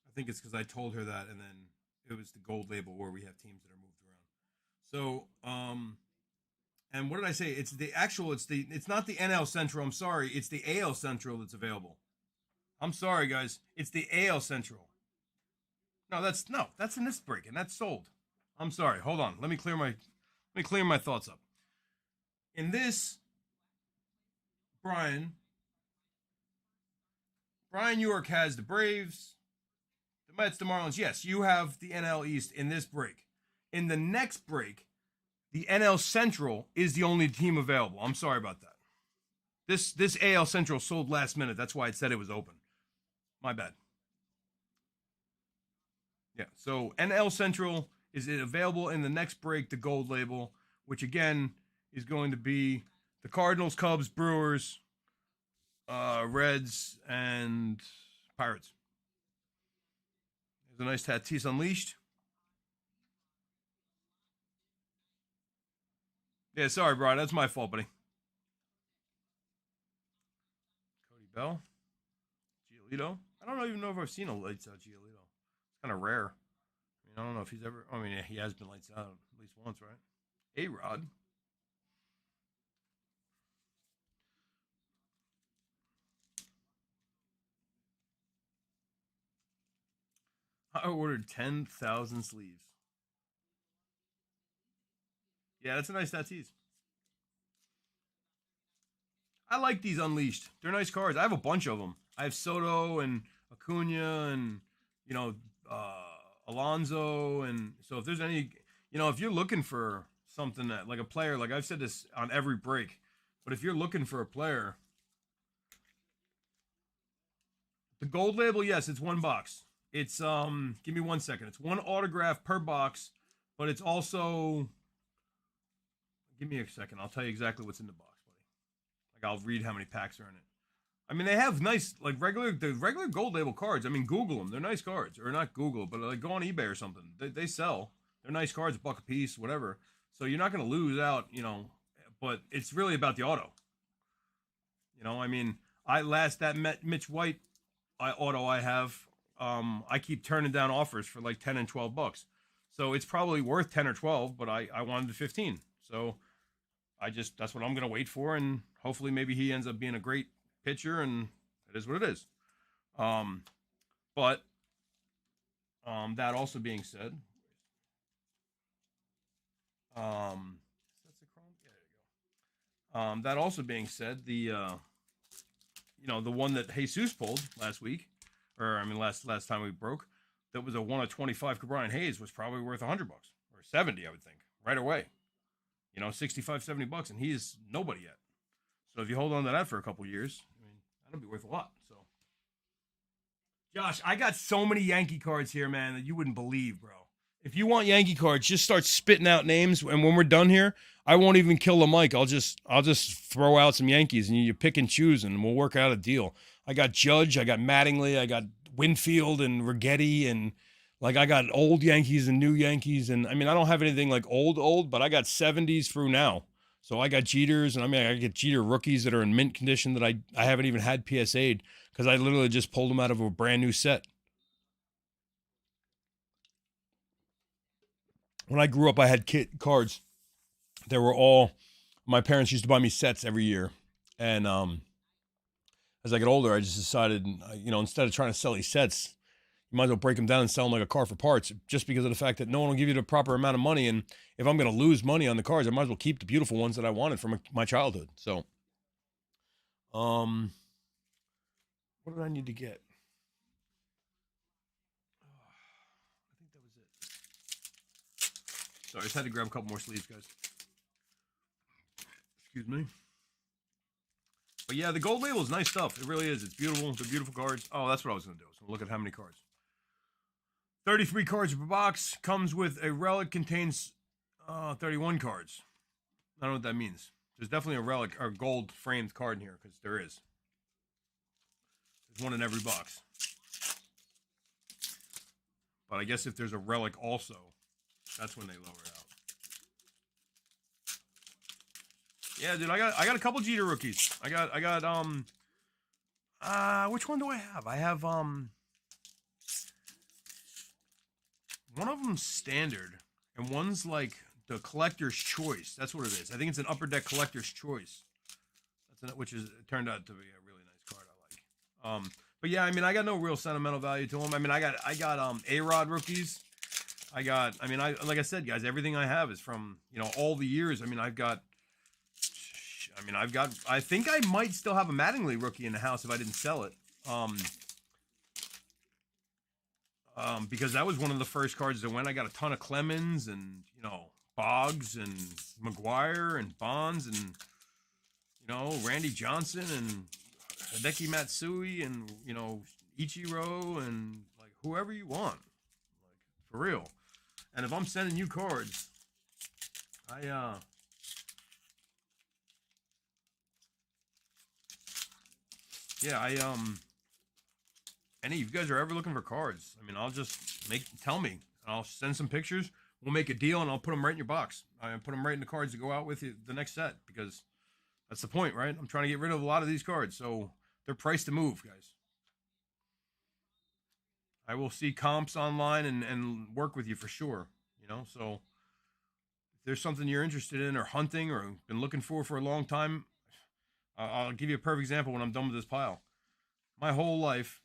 I think it's because I told her that, and then it was the gold label where we have teams that are moved around. So and what did I say? It's the actual. It's not the NL Central. I'm sorry. It's the AL Central that's available. I'm sorry, guys. It's the AL Central. No, that's in this break, and that's sold. I'm sorry. Hold on. Let me clear my thoughts up. In this, Brian York has the Braves, the Mets, the Marlins. Yes, you have the NL East in this break. In the next break, the NL Central is the only team available. I'm sorry about that. This AL Central sold last minute. That's why it said it was open. My bad. Yeah, so NL Central is available in the next break, the gold label, which again is going to be the Cardinals, Cubs, Brewers, Reds, and Pirates. There's a nice Tatis Unleashed. Yeah, sorry, Brian. That's my fault, buddy. Cody Bell. Giolito. I don't even know if I've seen a lights out Giolito. It's kind of rare. I don't know if he's ever. I mean, he has been lights out at least once, right? A-Rod. I ordered 10,000 sleeves. Yeah, that's a nice Tatis. I like these Unleashed. They're nice cards. I have a bunch of them. I have Soto and Acuna and, you know, Alonso. And so if there's any, if you're looking for something that, like a player, like I've said this on every break, but if you're looking for a player, the gold label, yes, it's one box. It's, give me 1 second. It's one autograph per box, but it's also, give me a second. I'll tell you exactly what's in the box, buddy. Like I'll read how many packs are in it. I mean, they have nice, like the regular gold label cards. I mean, Google them. They're nice cards. Or not Google, but like go on eBay or something. They sell. They're nice cards, $1 a piece, whatever. So you're not going to lose out, but it's really about the auto. I mean, that Mitch White auto I have, I keep turning down offers for like 10 and $12. So it's probably worth 10 or 12, but I wanted 15. So that's what I'm going to wait for. And hopefully maybe he ends up being a great pitcher, and it is what it is. But that also being said, that also being said, the one that Jesus pulled last week, or I mean last time we broke, that was a 1 of 25 Brian Hayes, was probably worth $100 or 70, I would think, right away. 65, $70, and he is nobody yet. So if you hold on to that for a couple years, I mean, that'll be worth a lot. So, Josh, I got so many Yankee cards here, man, that you wouldn't believe, bro. If you want Yankee cards, just start spitting out names, and when we're done here, I won't even kill the mic. I'll just throw out some Yankees, and you pick and choose, and we'll work out a deal. I got Judge, I got Mattingly, I got Winfield and Righetti, and like I got old Yankees and new Yankees, and I mean I don't have anything like old, but I got 70s through now. So I got Jeters, and I mean I get Jeter rookies that are in mint condition that I haven't even had PSA'd because I literally just pulled them out of a brand new set. When I grew up, I had cards. They were all, my parents used to buy me sets every year. And as I get older, I just decided, instead of trying to sell these sets, you might as well break them down and sell them like a car for parts, just because of the fact that no one will give you the proper amount of money. And if I'm going to lose money on the cars, I might as well keep the beautiful ones that I wanted from my childhood. So, what did I need to get? I think that was it. Sorry, I just had to grab a couple more sleeves, guys. Excuse me. But yeah, the gold label is nice stuff. It really is. It's beautiful. They're beautiful cards. Oh, that's what I was going to do. So look at how many cards. 33 cards per box. Comes with a relic. Contains 31 cards. I don't know what that means. There's definitely a relic or gold framed card in here, because there is. There's one in every box. But I guess if there's a relic also, that's when they lower it out. Yeah, dude, I got a couple Jeter rookies. I got which one do I have? I have one of them's standard, and one's like the collector's choice. That's what it is. I think it's an upper deck collector's choice. Which is, it turned out to be a really nice card I like. But yeah, I mean, I got no real sentimental value to them. I mean, I got A-Rod rookies. like I said, guys, everything I have is from, all the years. I think I might still have a Mattingly rookie in the house if I didn't sell it. Because that was one of the first cards that went. I got a ton of Clemens and, Boggs and McGuire and Bonds and, Randy Johnson and Hideki Matsui and, Ichiro and, like, whoever you want. Like, for real. And if I'm sending you cards, any of you guys are ever looking for cards, I'll just tell me. I'll send some pictures. We'll make a deal, and I'll put them right in your box. I put them right in the cards to go out with you the next set, because that's the point, right? I'm trying to get rid of a lot of these cards, so they're priced to move, guys. I will see comps online and work with you for sure, so if there's something you're interested in or hunting or been looking for a long time, I'll give you a perfect example when I'm done with this pile. My whole life,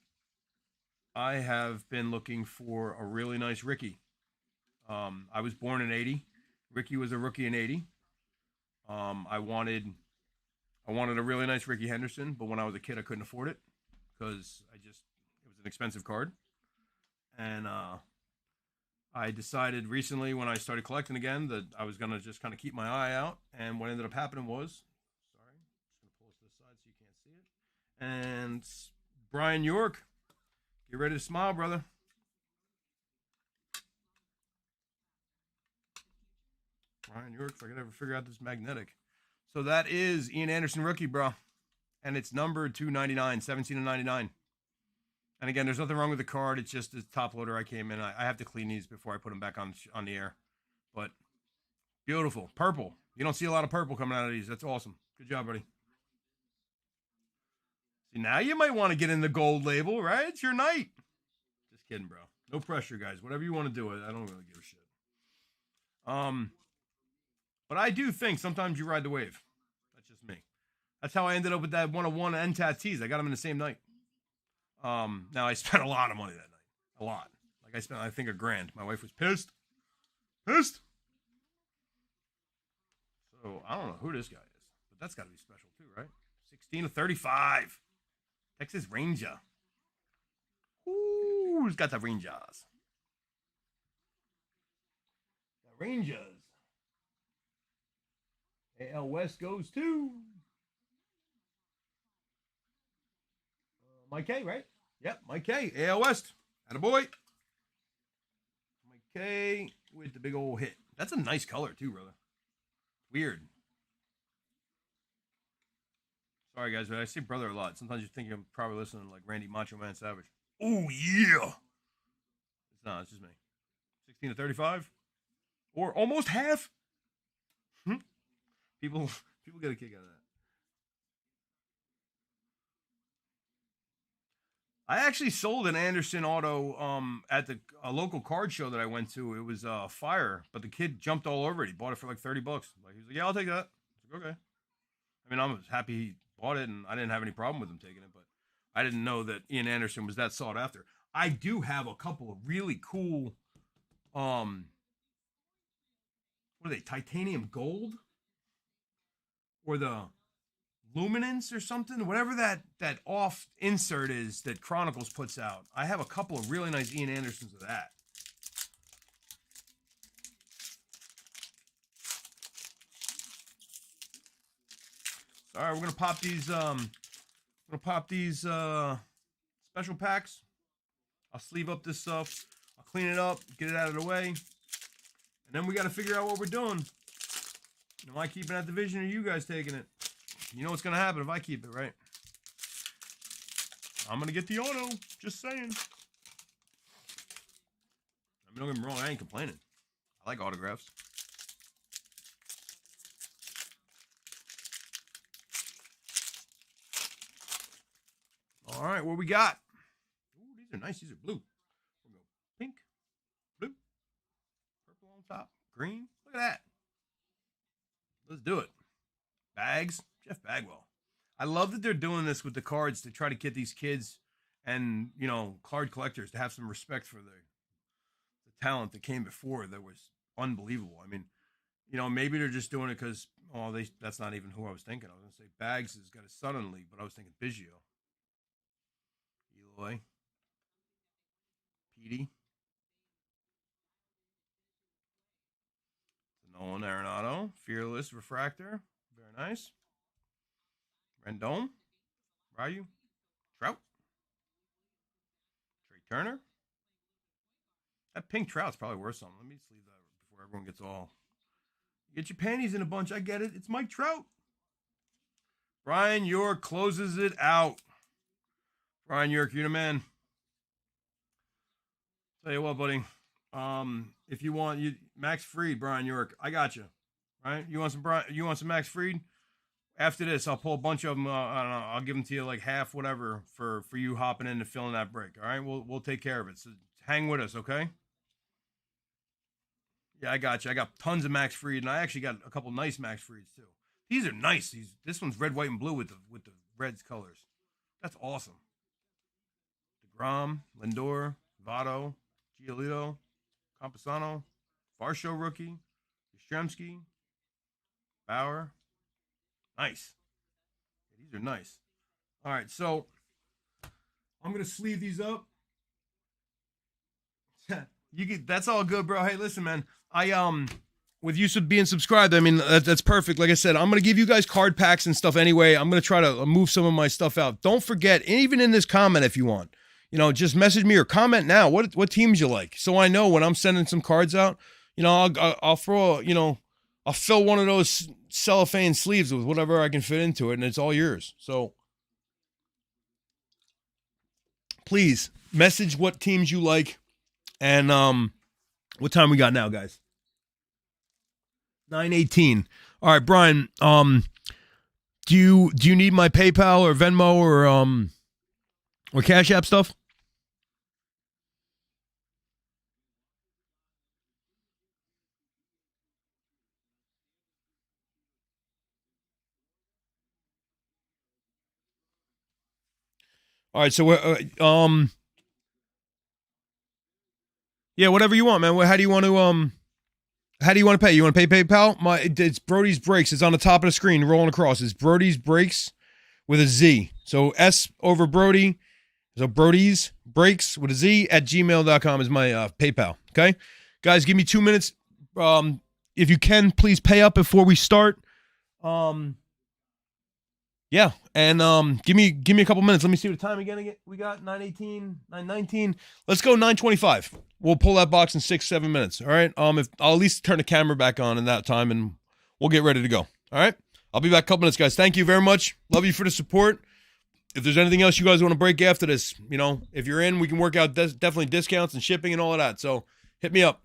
I have been looking for a really nice Ricky. I was born in 80. Ricky was a rookie in 80. I wanted a really nice Ricky Henderson, but when I was a kid, I couldn't afford it because it was an expensive card. And I decided recently when I started collecting again that I was going to just kind of keep my eye out. And what ended up happening was, sorry, I'm just going to pull this to the side so you can't see it. And Brian York, get ready to smile, brother. Brian York, if I could ever figure out this magnetic. So that is Ian Anderson rookie, bro. And it's numbered 299, 17/99. And again, there's nothing wrong with the card. It's just the top loader I came in. I have to clean these before I put them back on the air. But beautiful. Purple. You don't see a lot of purple coming out of these. That's awesome. Good job, buddy. See, now you might want to get in the gold label, right? It's your night. Just kidding, bro. No pressure, guys. Whatever you want to do, I don't really give a shit. But I do think sometimes you ride the wave. That's just me. That's how I ended up with that 101 and Tatis. I got them in the same night. Now I spent a lot of money that night. A lot. Like I spent, I think, $1,000. My wife was pissed. Pissed. So I don't know who this guy is, but that's got to be special too, right? 16/35. Texas Ranger. Ooh, who's got the Rangers? The Rangers. AL West goes to Mike K, right? Yep, Mike K. AL West. Attaboy. Mike K with the big old hit. That's a nice color too, brother. Weird. Sorry, guys, but I say brother a lot. Sometimes you think I'm probably listening to like Randy Macho Man Savage. Oh, yeah. It's not. It's just me. 16/35. Or almost half. People get a kick out of that. I actually sold an Anderson auto at a local card show that I went to. It was fire, but the kid jumped all over it. He bought it for like $30. Like, he was like, "Yeah, I'll take that." I was like, "Okay." I was happy he bought it, and I didn't have any problem with him taking it, but I didn't know that Ian Anderson was that sought after. I do have a couple of really cool, what are they, titanium gold? Or the luminance or something? Whatever that off insert is that Chronicles puts out. I have a couple of really nice Ian Andersons of that. All right, we're gonna pop these special packs. I'll sleeve up this stuff. I'll clean it up, get it out of the way, and then we got to figure out what we're doing. Am I keeping that division or you guys taking it? You know what's gonna happen if I keep it, right? I'm gonna get the auto. Just saying. I mean, don't get me wrong, I ain't complaining. I like autographs. All right, what we got? Ooh, these are nice. These are blue. We'll go pink, blue, purple on top, green. Look at that. Let's do it. Bags, Jeff Bagwell. I love that they're doing this with the cards to try to get these kids and, you know, card collectors to have some respect for the talent that came before that was unbelievable. I mean, you know, maybe they're just doing it because, oh, that's not even who I was thinking. I was going to say Bags has got a son in the league, but I was thinking Biggio. Eloy. Petey. Nolan Arenado. Fearless Refractor. Very nice. Rendon. Ryu. Trout. Trey Turner. That pink Trout's probably worth something. Let me sleeve that before everyone gets all. Get your panties in a bunch. I get it. It's Mike Trout. Brian York closes it out. Brian York, you're the man. Tell you what, buddy. If you want Max Fried, Brian York, I got you. Right? You want some Max Fried? After this, I'll pull a bunch of them. I don't know. I'll give them to you like half, whatever, for you hopping in and filling that break. All right, we'll take care of it. So hang with us, okay? Yeah, I got you. I got tons of Max Fried, and I actually got a couple nice Max Frieds too. These are nice. This one's red, white, and blue with the Reds colors. That's awesome. DeGrom, Lindor, Votto, Giolito, Campusano, Varsho rookie, Yastrzemski, Bauer. Nice. These are nice. All right, so I'm gonna sleeve these up. That's all good, bro. Hey, listen, man. With you being subscribed, I mean that's perfect. Like I said, I'm gonna give you guys card packs and stuff anyway. I'm gonna try to move some of my stuff out. Don't forget, even in this comment, if you want, you know, just message me or comment now. What teams you like, so I know when I'm sending some cards out. You know, I'll throw, you know, I'll fill one of those cellophane sleeves with whatever I can fit into it, and it's all yours. So please message what teams you like, and what time we got now, guys? 9:18. All right, Brian. Do you need my PayPal or Venmo or Cash App stuff? All right, so yeah, whatever you want, man. How do you want to pay? You want to pay PayPal? It's Brody's Breakz. It's on the top of the screen, rolling across. It's Brody's Breakz with a Z. So S over Brody. So Brody's Breakz with a Z at gmail.com is my PayPal. Okay, guys, give me 2 minutes. If you can, please pay up before we start. Yeah, and give me a couple minutes. Let me see what time again. We got 9:18, 9:19. Let's go 9:25. We'll pull that box in 6-7 minutes. All right. If I'll at least turn the camera back on in that time, and we'll get ready to go. All right. I'll be back a couple minutes, guys. Thank you very much. Love you for the support. If there's anything else you guys want to break after this, you know, if you're in, we can work out definitely discounts and shipping and all of that. So hit me up.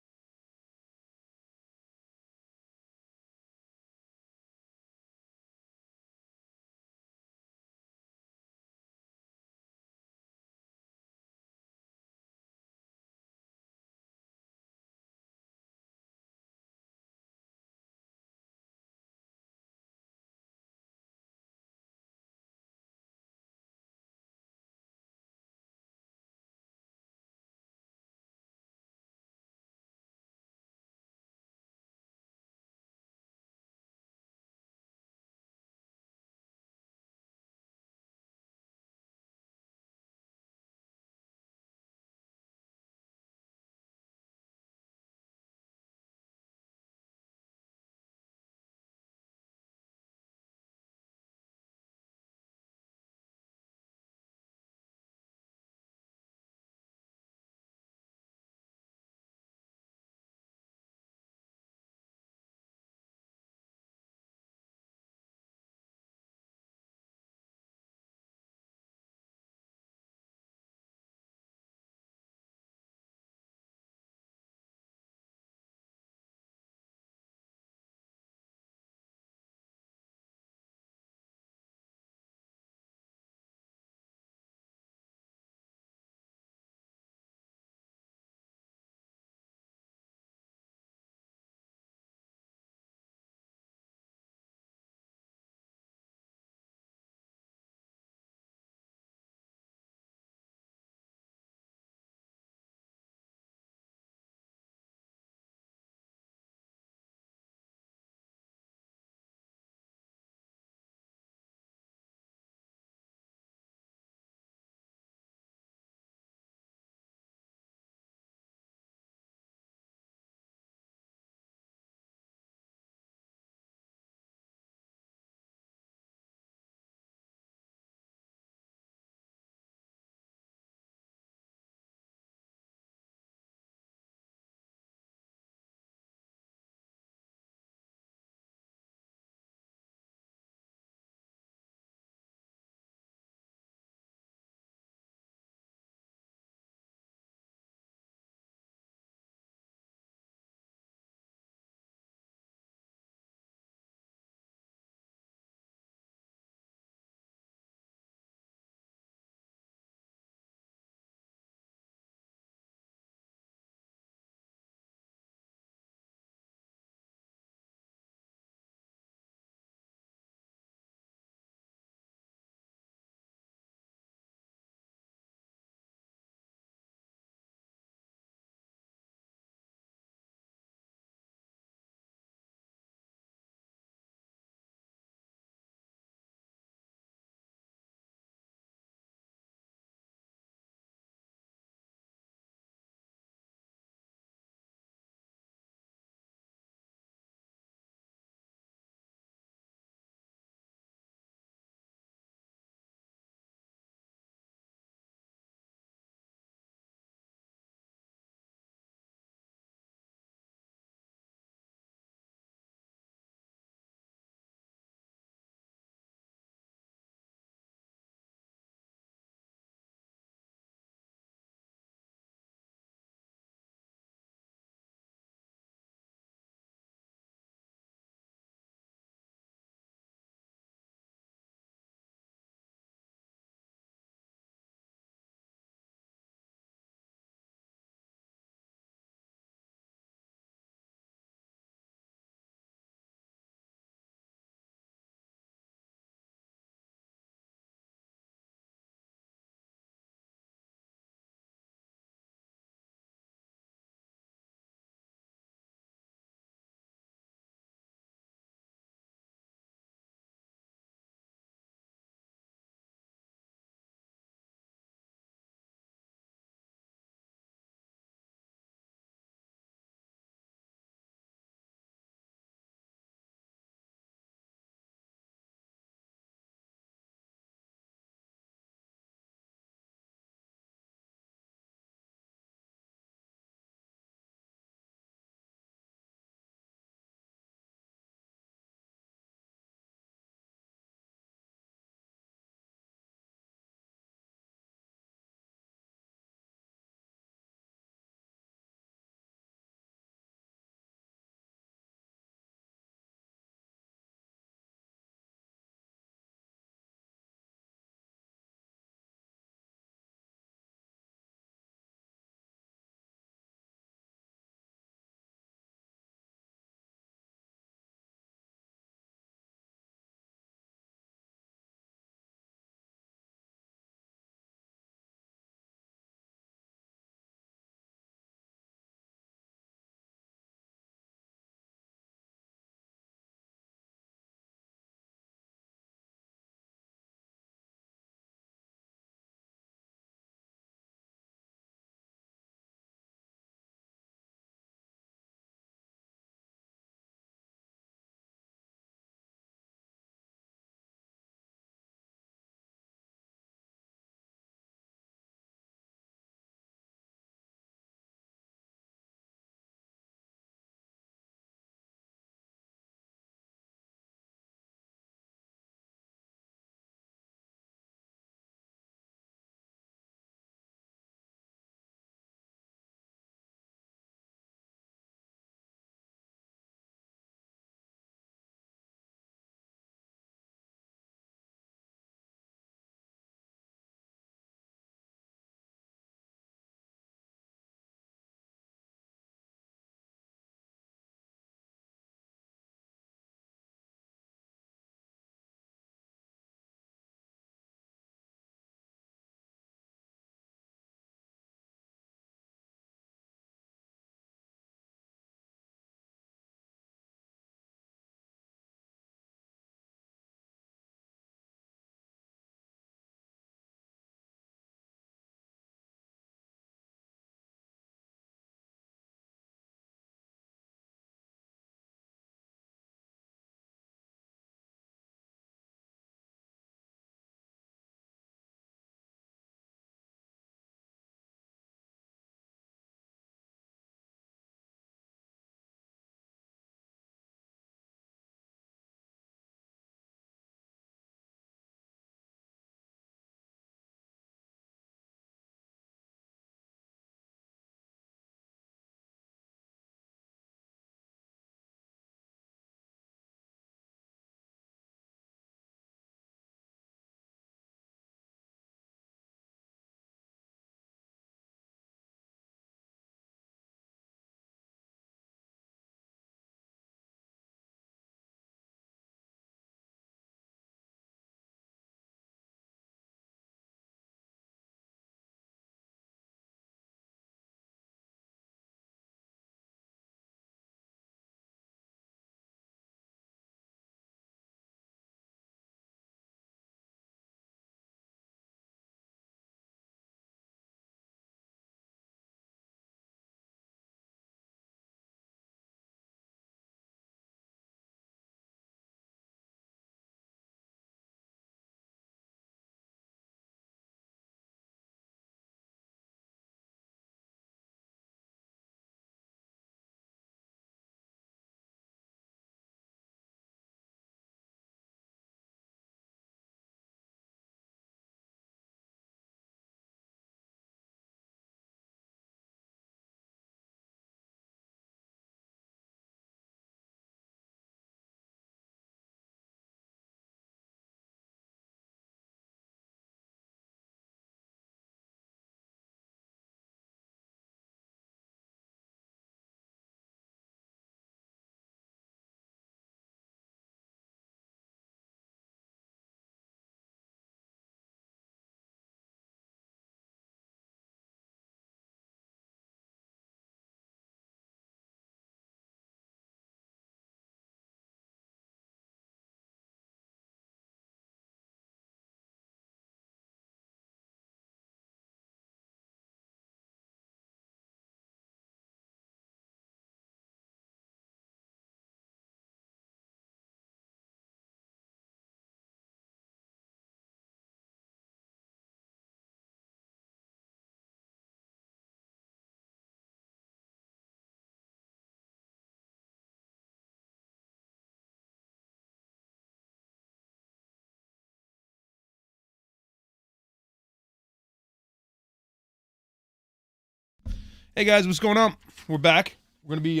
Hey guys, what's going on? We're back. We're gonna be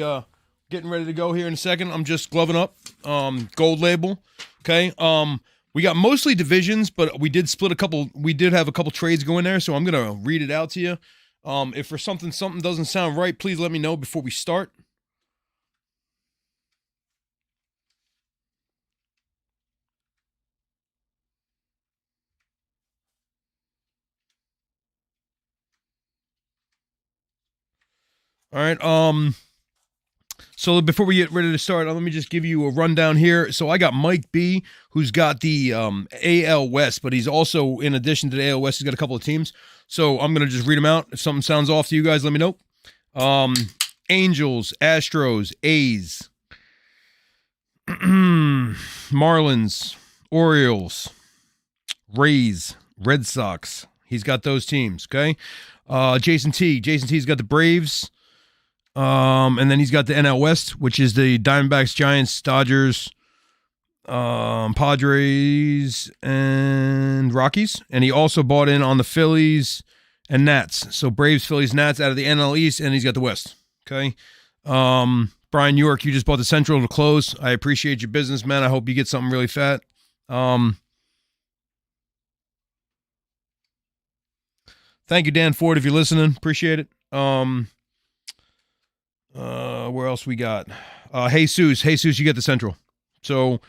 getting ready to go here in a second. I'm just gloving up. Gold label. Okay. We got mostly divisions, but we did split a couple. We did have a couple trades going there, so I'm gonna read it out to you. If for something doesn't sound right, please let me know before we start. All right. So before we get ready to start, let me just give you a rundown here. So I got Mike B, who's got the AL West, but he's also, in addition to the AL West, he's got a couple of teams. So I'm gonna just read them out. If something sounds off to you guys, let me know. Angels, Astros, A's, Marlins, Orioles, Rays, Red Sox. He's got those teams. Okay. Jason T's got the Braves. And then he's got the NL West, which is the Diamondbacks, Giants, Dodgers, Padres, and Rockies. And he also bought in on the Phillies and Nats. So Braves, Phillies, Nats out of the NL East, and he's got the West. Okay. Brian York, you just bought the Central to close. I appreciate your business, man. I hope you get something really fat. Thank you, Dan Ford, if you're listening. Appreciate it. Where else we got? Jesus, you get the Central. So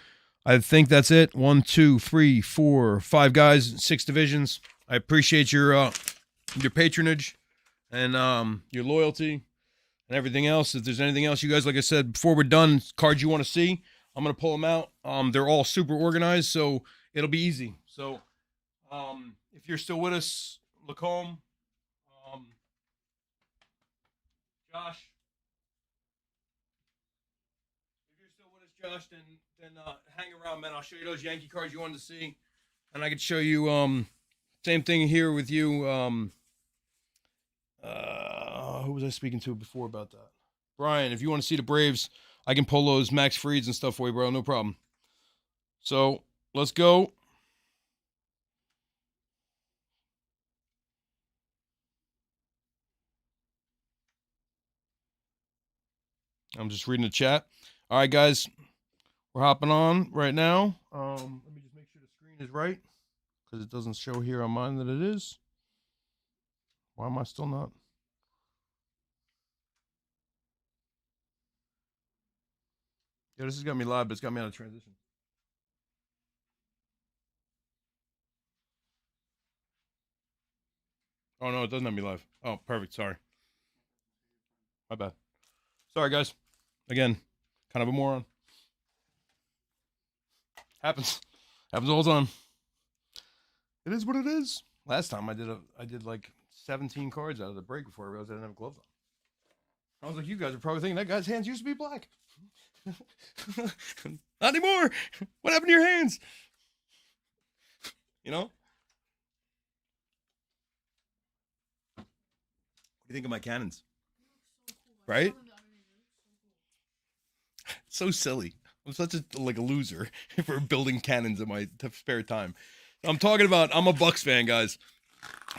I think that's it. 1, 2, 3, 4, 5 guys, 6 divisions. I appreciate your patronage and your loyalty and everything else. If there's anything else, you guys, like I said, before we're done, cards you want to see, I'm gonna pull them out. They're all super organized, so it'll be easy. So if you're still with us, Lacombe, Josh. Josh, then hang around, man. I'll show you those Yankee cards you wanted to see, and I could show you same thing here with you. Who was I speaking to before about that? Brian, if you want to see the Braves, I can pull those Max Frieds and stuff for you, bro. No problem. So let's go. I'm just reading the chat. All right, guys. We're hopping on right now. Let me just make sure the screen is right because it doesn't show here on mine that it is. Why am I still not? Yeah, this has got me live, but it's got me out of transition. Oh, no, it doesn't have me live. Oh, perfect. Sorry. My bad. Sorry, guys. Again, kind of a moron. Happens all the time. It is what it is. Last time I did like 17 cards out of the break before I realized I didn't have gloves on. I was like, you guys are probably thinking that guy's hands used to be black. Not anymore. What happened to your hands? You know? What do you think of my cannons? Right? So silly. I'm such a loser for building cannons in my spare time. I'm talking about, I'm a Bucks fan, guys.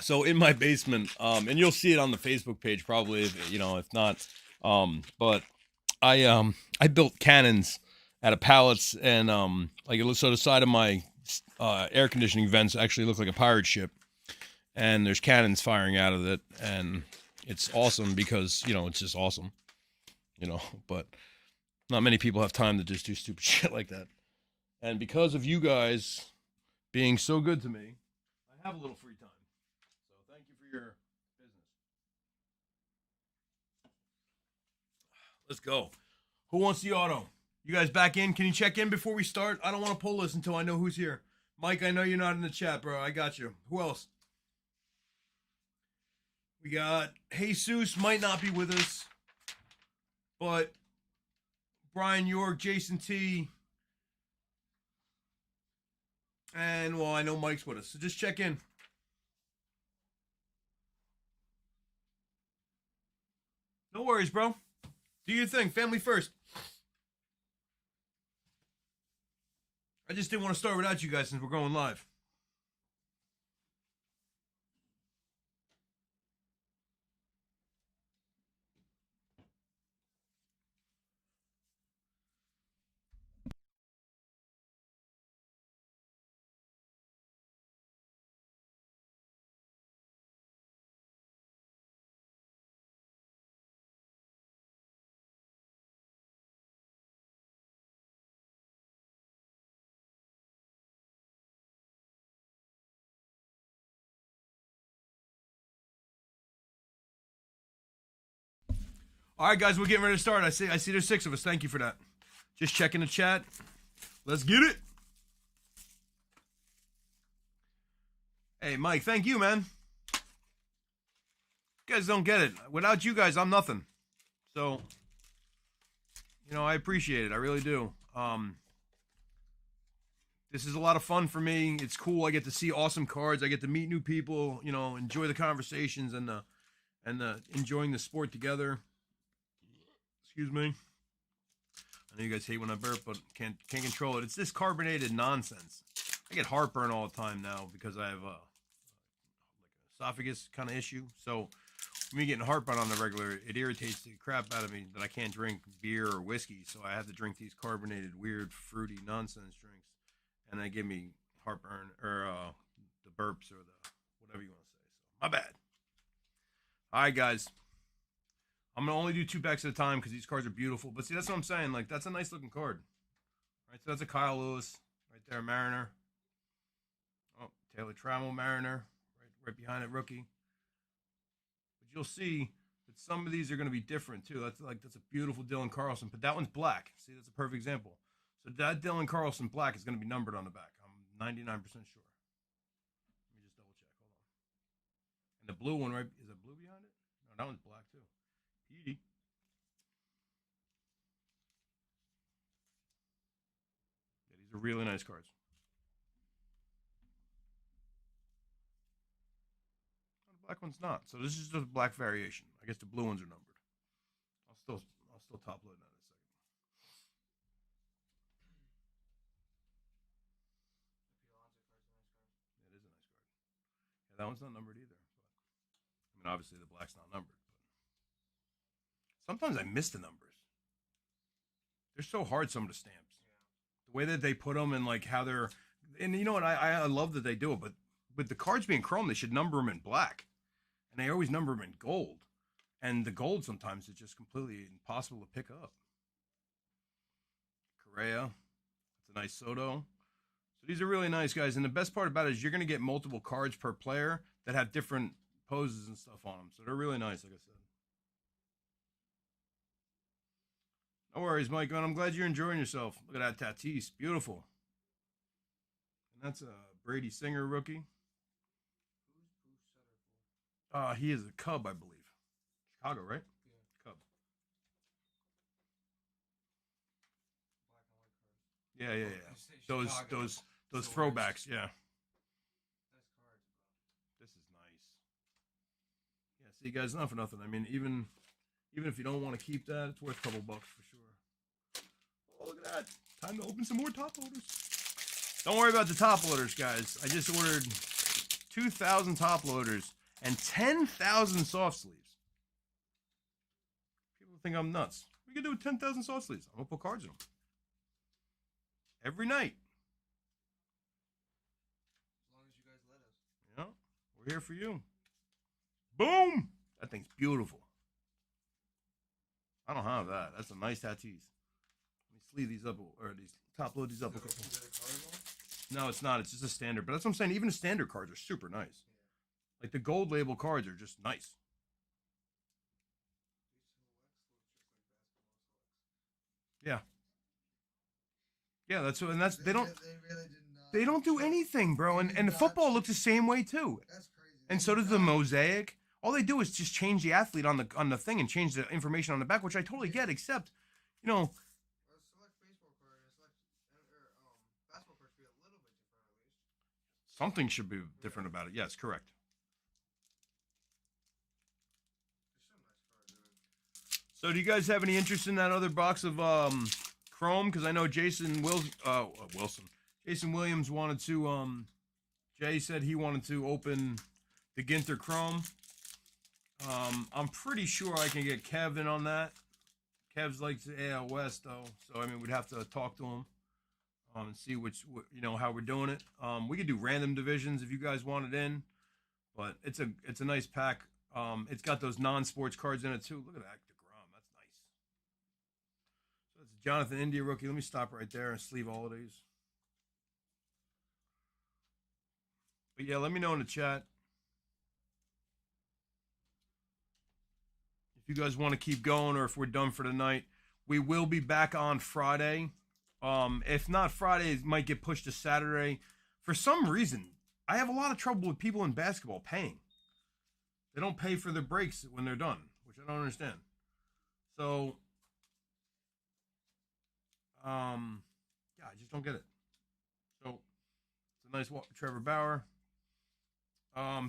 So in my basement, and you'll see it on the Facebook page probably, if not, but I built cannons out of pallets, and so the side of my air conditioning vents actually look like a pirate ship, and there's cannons firing out of it, and it's awesome because it's just awesome, but not many people have time to just do stupid shit like that. And because of you guys being so good to me, I have a little free time. So thank you for your business. Let's go. Who wants the auto? You guys back in? Can you check in before we start? I don't want to pull this until I know who's here. Mike, I know you're not in the chat, bro. I got you. Who else? We got Jesus, might not be with us, but Brian York, Jason T, and, well, I know Mike's with us, so just check in. No worries, bro. Do your thing. Family first. I just didn't want to start without you guys since we're going live. All right, guys, we're getting ready to start. I see there's 6 of us. Thank you for that. Just checking the chat. Let's get it. Hey, Mike, thank you, man. You guys don't get it. Without you guys, I'm nothing. So, you know, I appreciate it. I really do. This is a lot of fun for me. It's cool. I get to see awesome cards. I get to meet new people, you know, enjoy the conversations and the enjoying the sport together. Excuse me. I know you guys hate when I burp, but can't control it. It's this carbonated nonsense. I get heartburn all the time now because I have like an esophagus kind of issue. So me getting heartburn on the regular, it irritates the crap out of me that I can't drink beer or whiskey. So I have to drink these carbonated, weird, fruity nonsense drinks, and they give me heartburn or the burps or the whatever you want to say. So my bad. All right, guys. I'm gonna only do 2 packs at a time because these cards are beautiful. But see, that's what I'm saying. Like, that's a nice looking card. Right, so that's a Kyle Lewis right there, Mariner. Oh, Taylor Trammell, Mariner, right behind it, rookie. But you'll see that some of these are gonna be different too. That's a beautiful Dylan Carlson, but that one's black. See, that's a perfect example. So that Dylan Carlson black is gonna be numbered on the back. I'm 99% sure. Let me just double check. Hold on. And the blue one, right? Is it blue behind it? No, that one's black too. Petey. Yeah, these are really nice cards. The black one's not. So this is just a black variation. I guess the blue ones are numbered. I'll still top load that in a second. It is a nice card. Yeah, that one's not numbered either. But, I mean, obviously the black's not numbered. But sometimes I miss the numbers. They're so hard, some of the stamps. The way that they put them and like how they're, and you know what, I love that they do it, but with the cards being chrome, they should number them in black, and they always number them in gold, and the gold sometimes is just completely impossible to pick up. Correa, that's a nice Soto. So these are really nice, guys, and the best part about it is you're going to get multiple cards per player that have different poses and stuff on them, so they're really nice, like I said. No worries, Mike, man. I'm glad you're enjoying yourself. Look at that Tatis. Beautiful. And that's a Brady Singer rookie. He is a Cub, I believe. Chicago, right? Yeah. Cub. Yeah. Those throwbacks, yeah. This is nice. Yeah, see, guys, not for nothing. I mean, even if you don't want to keep that, it's worth a couple bucks for sure. Oh, look at that. Time to open some more top loaders. Don't worry about the top loaders, guys. I just ordered 2,000 top loaders and 10,000 soft sleeves. People think I'm nuts. We can do 10,000 soft sleeves. I'm going to put cards in them. Every night. As long as you guys let us. Yeah, we're here for you. Boom! That thing's beautiful. I don't have that. That's a nice Tatis. Let me sleeve these up, or these top load these up. Okay. No, it's not. It's just a standard. But that's what I'm saying. Even the standard cards are super nice. Yeah. Like the gold label cards are just nice. Yeah. Yeah, that's what, and that's they don't. They really did not. They don't do anything, bro. And the football looks the same way too. That's crazy. And so does the Mosaic. All they do is just change the athlete on the thing and change the information on the back, which I totally get. Except, you know, Select baseball card and select basketball cards be a little bit different at least. something should be different about it. Yes, correct. So, do you guys have any interest in that other box of Chrome? Because I know Jason Williams wanted to. Jay said he wanted to open the Ginter Chrome. I'm pretty sure I can get Kevin on that. Kev's likes the AL West though, so I mean we'd have to talk to him and see how we're doing it. We could do random divisions if you guys want it in, but it's a nice pack. It's got those non-sports cards in it too. Look at that DeGrom, that's nice. So it's Jonathan India rookie. Let me stop right there and sleeve all of these. But yeah, let me know in the chat. If you guys want to keep going or if we're done for the night. We will be back on Friday. If not Friday, it might get pushed to Saturday. For some reason, I have a lot of trouble with people in basketball paying. They don't pay for their breaks when they're done, which I don't understand. So, yeah, I just don't get it. So, it's a nice walk, Trevor Bauer.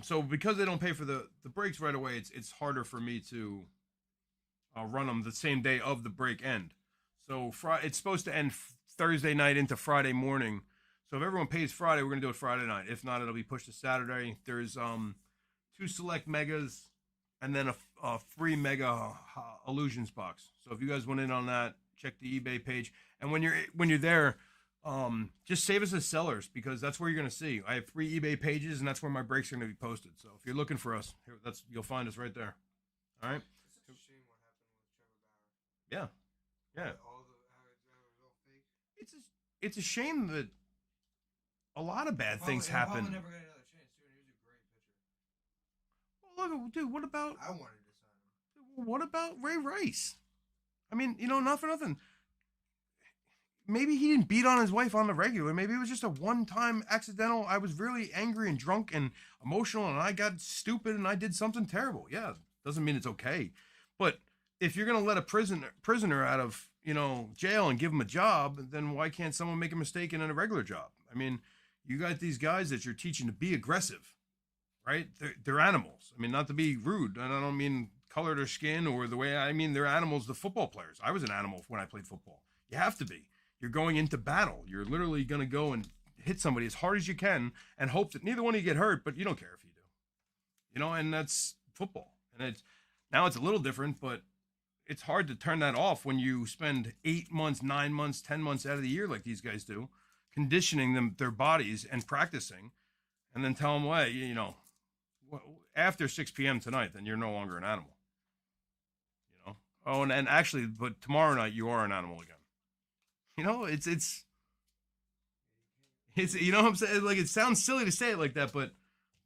So because they don't pay for the breaks right away, it's harder for me to run them the same day of the break end. So it's supposed to end Thursday night into Friday morning. So if everyone pays Friday, we're gonna do it Friday night. If not, it'll be pushed to Saturday. There's 2 select megas and then a free mega illusions box. So if you guys went in on that, check the eBay page. And when you're there, just save us as sellers because that's where you're gonna see. I have 3 eBay pages, and that's where my breaks are gonna be posted. So if you're looking for us, here, you'll find us right there. All right. It's such a shame what happened with Trevor Bauer. Yeah, yeah. All the how it was all fake. It's a shame that a lot of bad things He'll happen. probably never get another chance too, and he was a great pitcher. Well, look, dude. What about I wanted to sign him. what about Ray Rice? I mean, not for nothing. Maybe he didn't beat on his wife on the regular. Maybe it was just a one-time accidental. I was really angry and drunk and emotional, and I got stupid and I did something terrible. Yeah, doesn't mean it's okay. But if you're gonna let a prisoner out of jail and give him a job, then why can't someone make a mistake in a regular job? I mean, you got these guys that you're teaching to be aggressive, right? They're animals. I mean, not to be rude, and I don't mean color their skin or the way I mean they're animals. The football players. I was an animal when I played football. You have to be. You're going into battle. You're literally going to go and hit somebody as hard as you can and hope that neither one of you get hurt, but you don't care if you do. And that's football. And now it's a little different, but it's hard to turn that off when you spend 8 months, 9 months, 10 months out of the year like these guys do, conditioning their bodies and practicing, and then tell them, well, after 6 p.m. tonight, then you're no longer an animal. Oh, and actually, but tomorrow night you are an animal again. It's you know what I'm saying? Like, it sounds silly to say it like that, but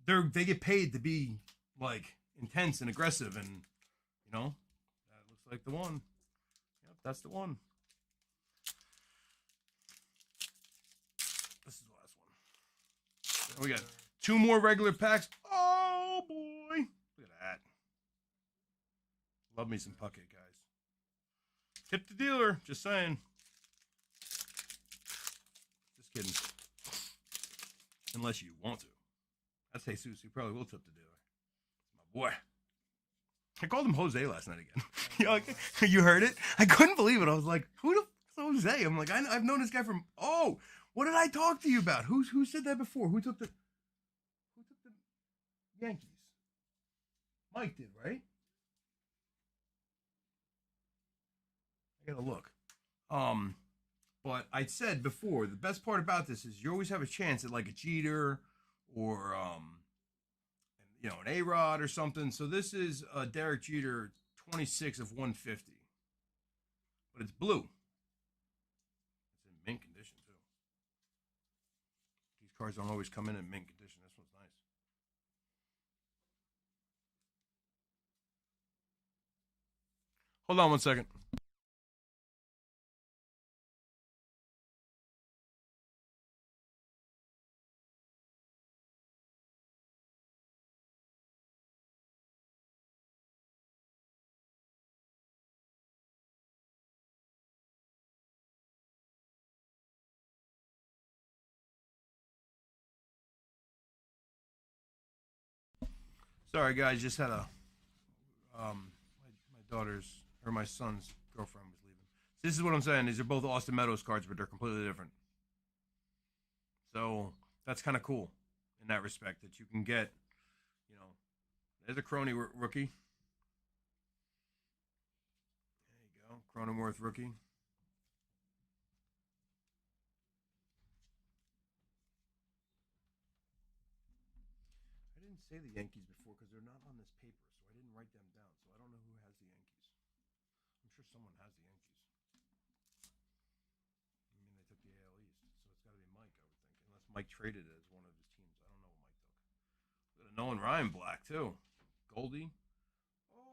they get paid to be like intense and aggressive, and that looks like the one. Yep, that's the one. This is the last one. And we got 2 more regular packs. Oh boy, look at that. Love me some Puckett, guys. Tip the dealer. Just saying. Just kidding. Unless you want to. That's Jesus. You probably will tip the dealer. My boy. I called him Jose last night again. You heard it? I couldn't believe it. I was like, who the fuck's Jose? I'm like, I've known this guy from. Oh, what did I talk to you about? Who said that before? Who took the Yankees? Mike did, right? I gotta look. But I said before, the best part about this is you always have a chance at like a Jeter or an A-Rod or something. So this is a Derek Jeter 26 of 150. But it's blue. It's in mint condition too. These cards don't always come in mint condition. This one's nice. Hold on one second. Sorry, guys. Just had my daughter's or my son's girlfriend was leaving. This is what I'm saying. These are both Austin Meadows cards, but they're completely different. So that's kind of cool in that respect that you can get. There's a Cronenworth rookie. There you go, Cronenworth rookie. I didn't say the Yankees before because they're not on this paper, so I didn't write them down. So I don't know who has the Yankees. I'm sure someone has the Yankees. I mean, they took the AL East, so it's got to be Mike, I would think, unless Mike traded it as one of his teams. I don't know what Mike took. Got a Nolan Ryan black too. Goldie.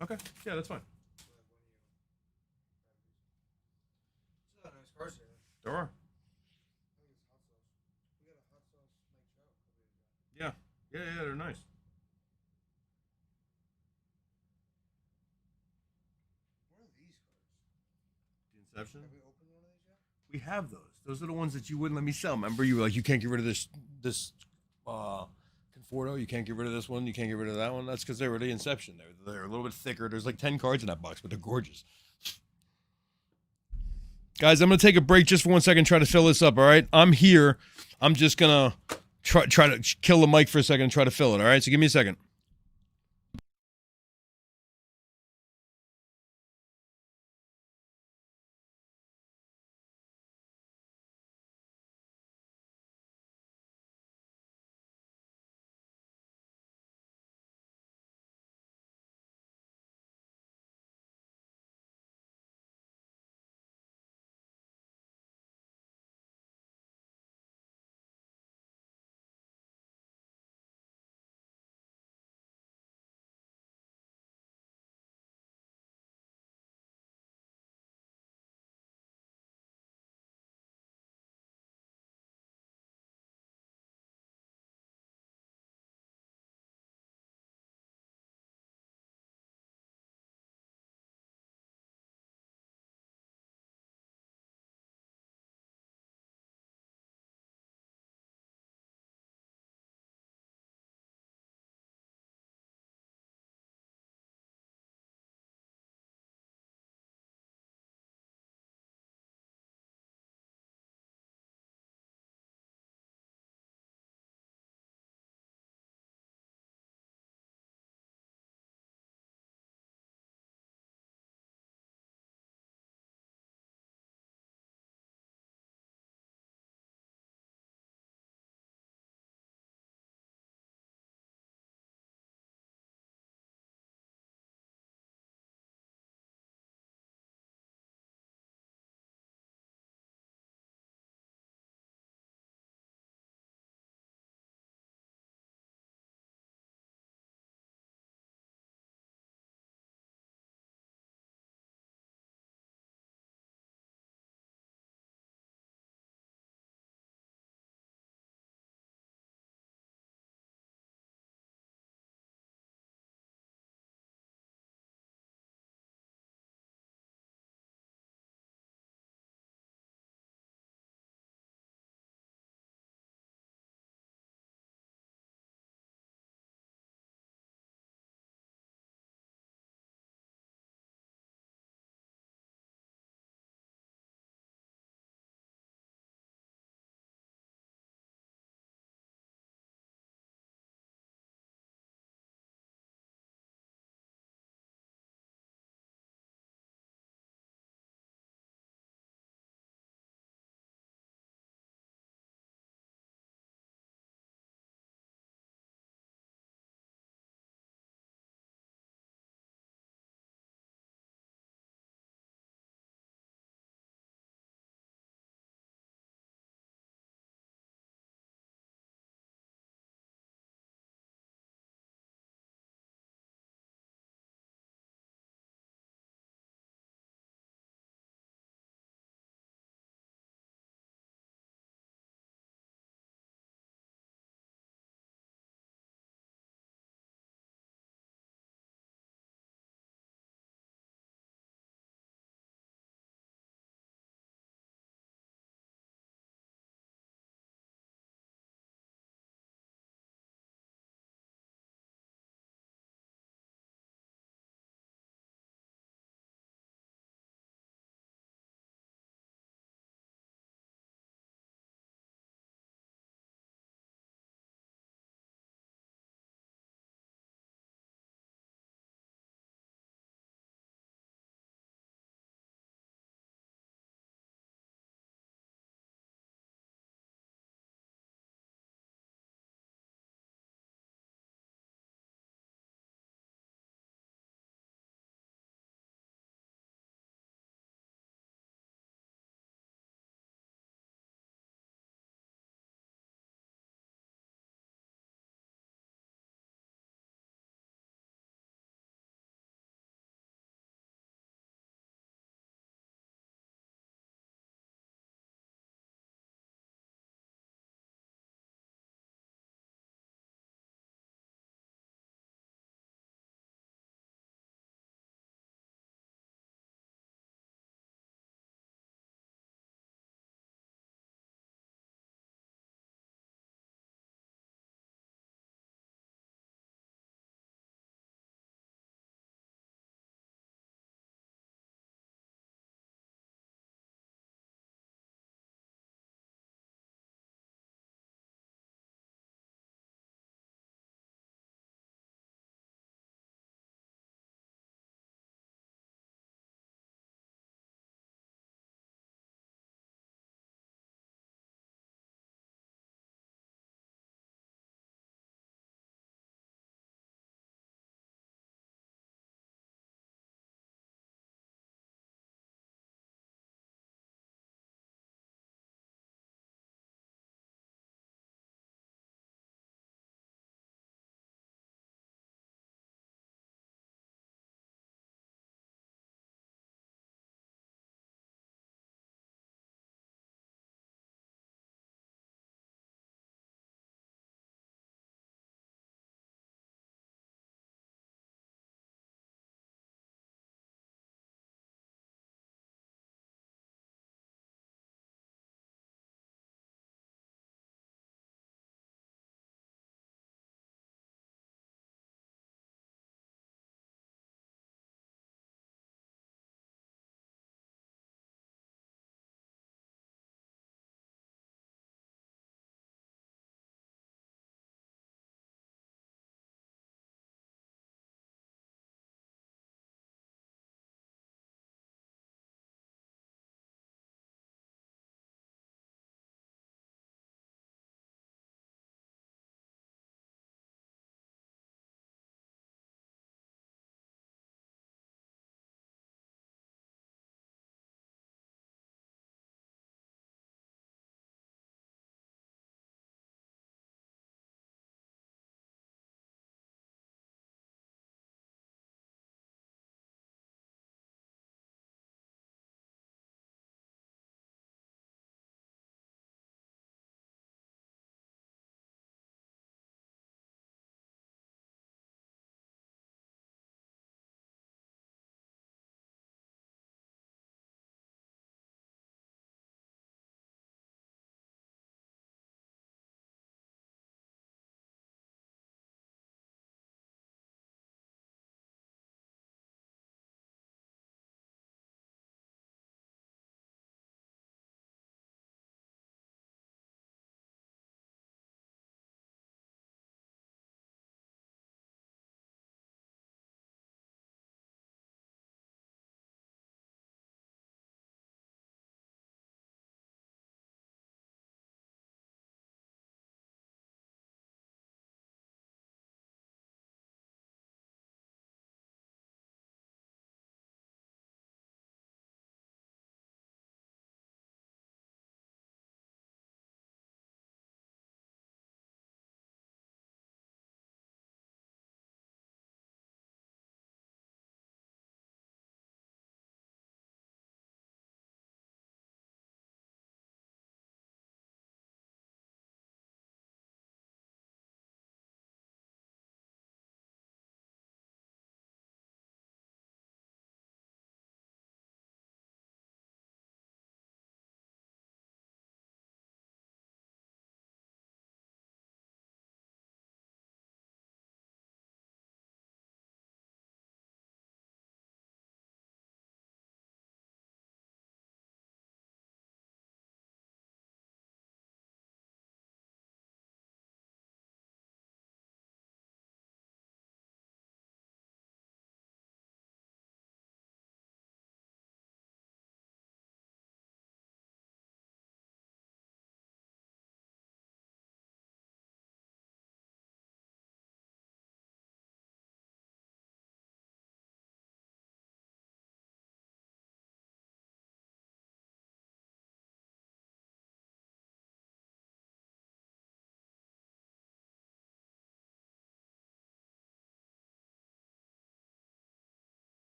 Okay. Yeah, that's fine. So like when you still got nice cars here. There are. I think it's hot sauce. We got a hot sauce Mike Trout a couple years ago. Yeah. Yeah, they're nice. What are these cars? The Inception. Have we opened one of these yet? We have those. Those are the ones that you wouldn't let me sell. Remember, you were like, you can't get rid of this Conforto. You can't get rid of this one. You can't get rid of that one. That's because they were the Inception. They're a little bit thicker. There's like 10 cards in that box, but they're gorgeous. Guys, I'm gonna take a break just for 1 second. Try to fill this up. All right, I'm here. I'm just gonna try to kill the mic for a second and try to fill it. All right, so give me a second.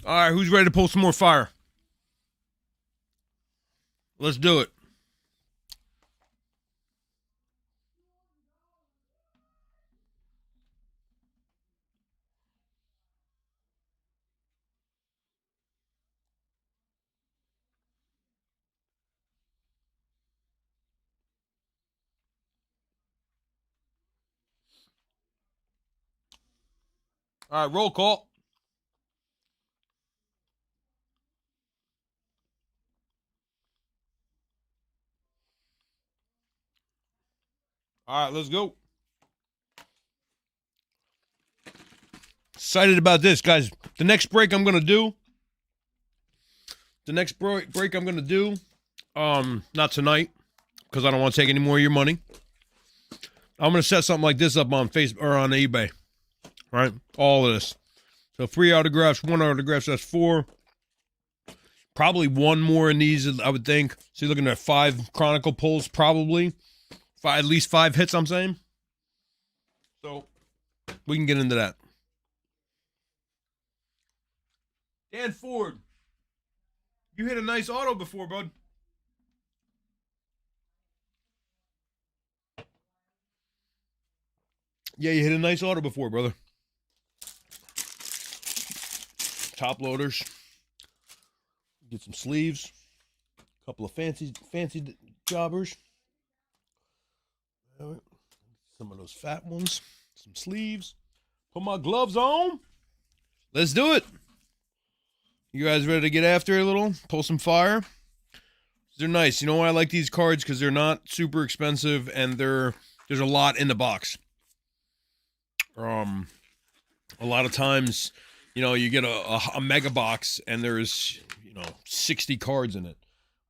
All right, who's ready to pull some more fire? Let's do it. All right, roll call. All right, let's go. Excited about this, guys. The next break I'm gonna do. Not tonight, because I don't want to take any more of your money. I'm gonna set something like this up on Facebook or on eBay. Right? All of this. So 3 autographs, 1 autograph, so that's 4. Probably 1 more in these, I would think. So you're looking at 5 Chronicle pulls, probably. At least 5 hits, I'm saying. So we can get into that. Dan Ford, you hit a nice auto before, bud. Yeah, you hit a nice auto before, brother. Top loaders. Get some sleeves. A couple of fancy jobbers. Some of those fat ones. Some sleeves. Put my gloves on. Let's do it. You guys ready to get after it a little? Pull some fire? They're nice. You know why I like these cards? Because they're not super expensive and there's a lot in the box. A lot of times, you know, you get a mega box and there's, 60 cards in it.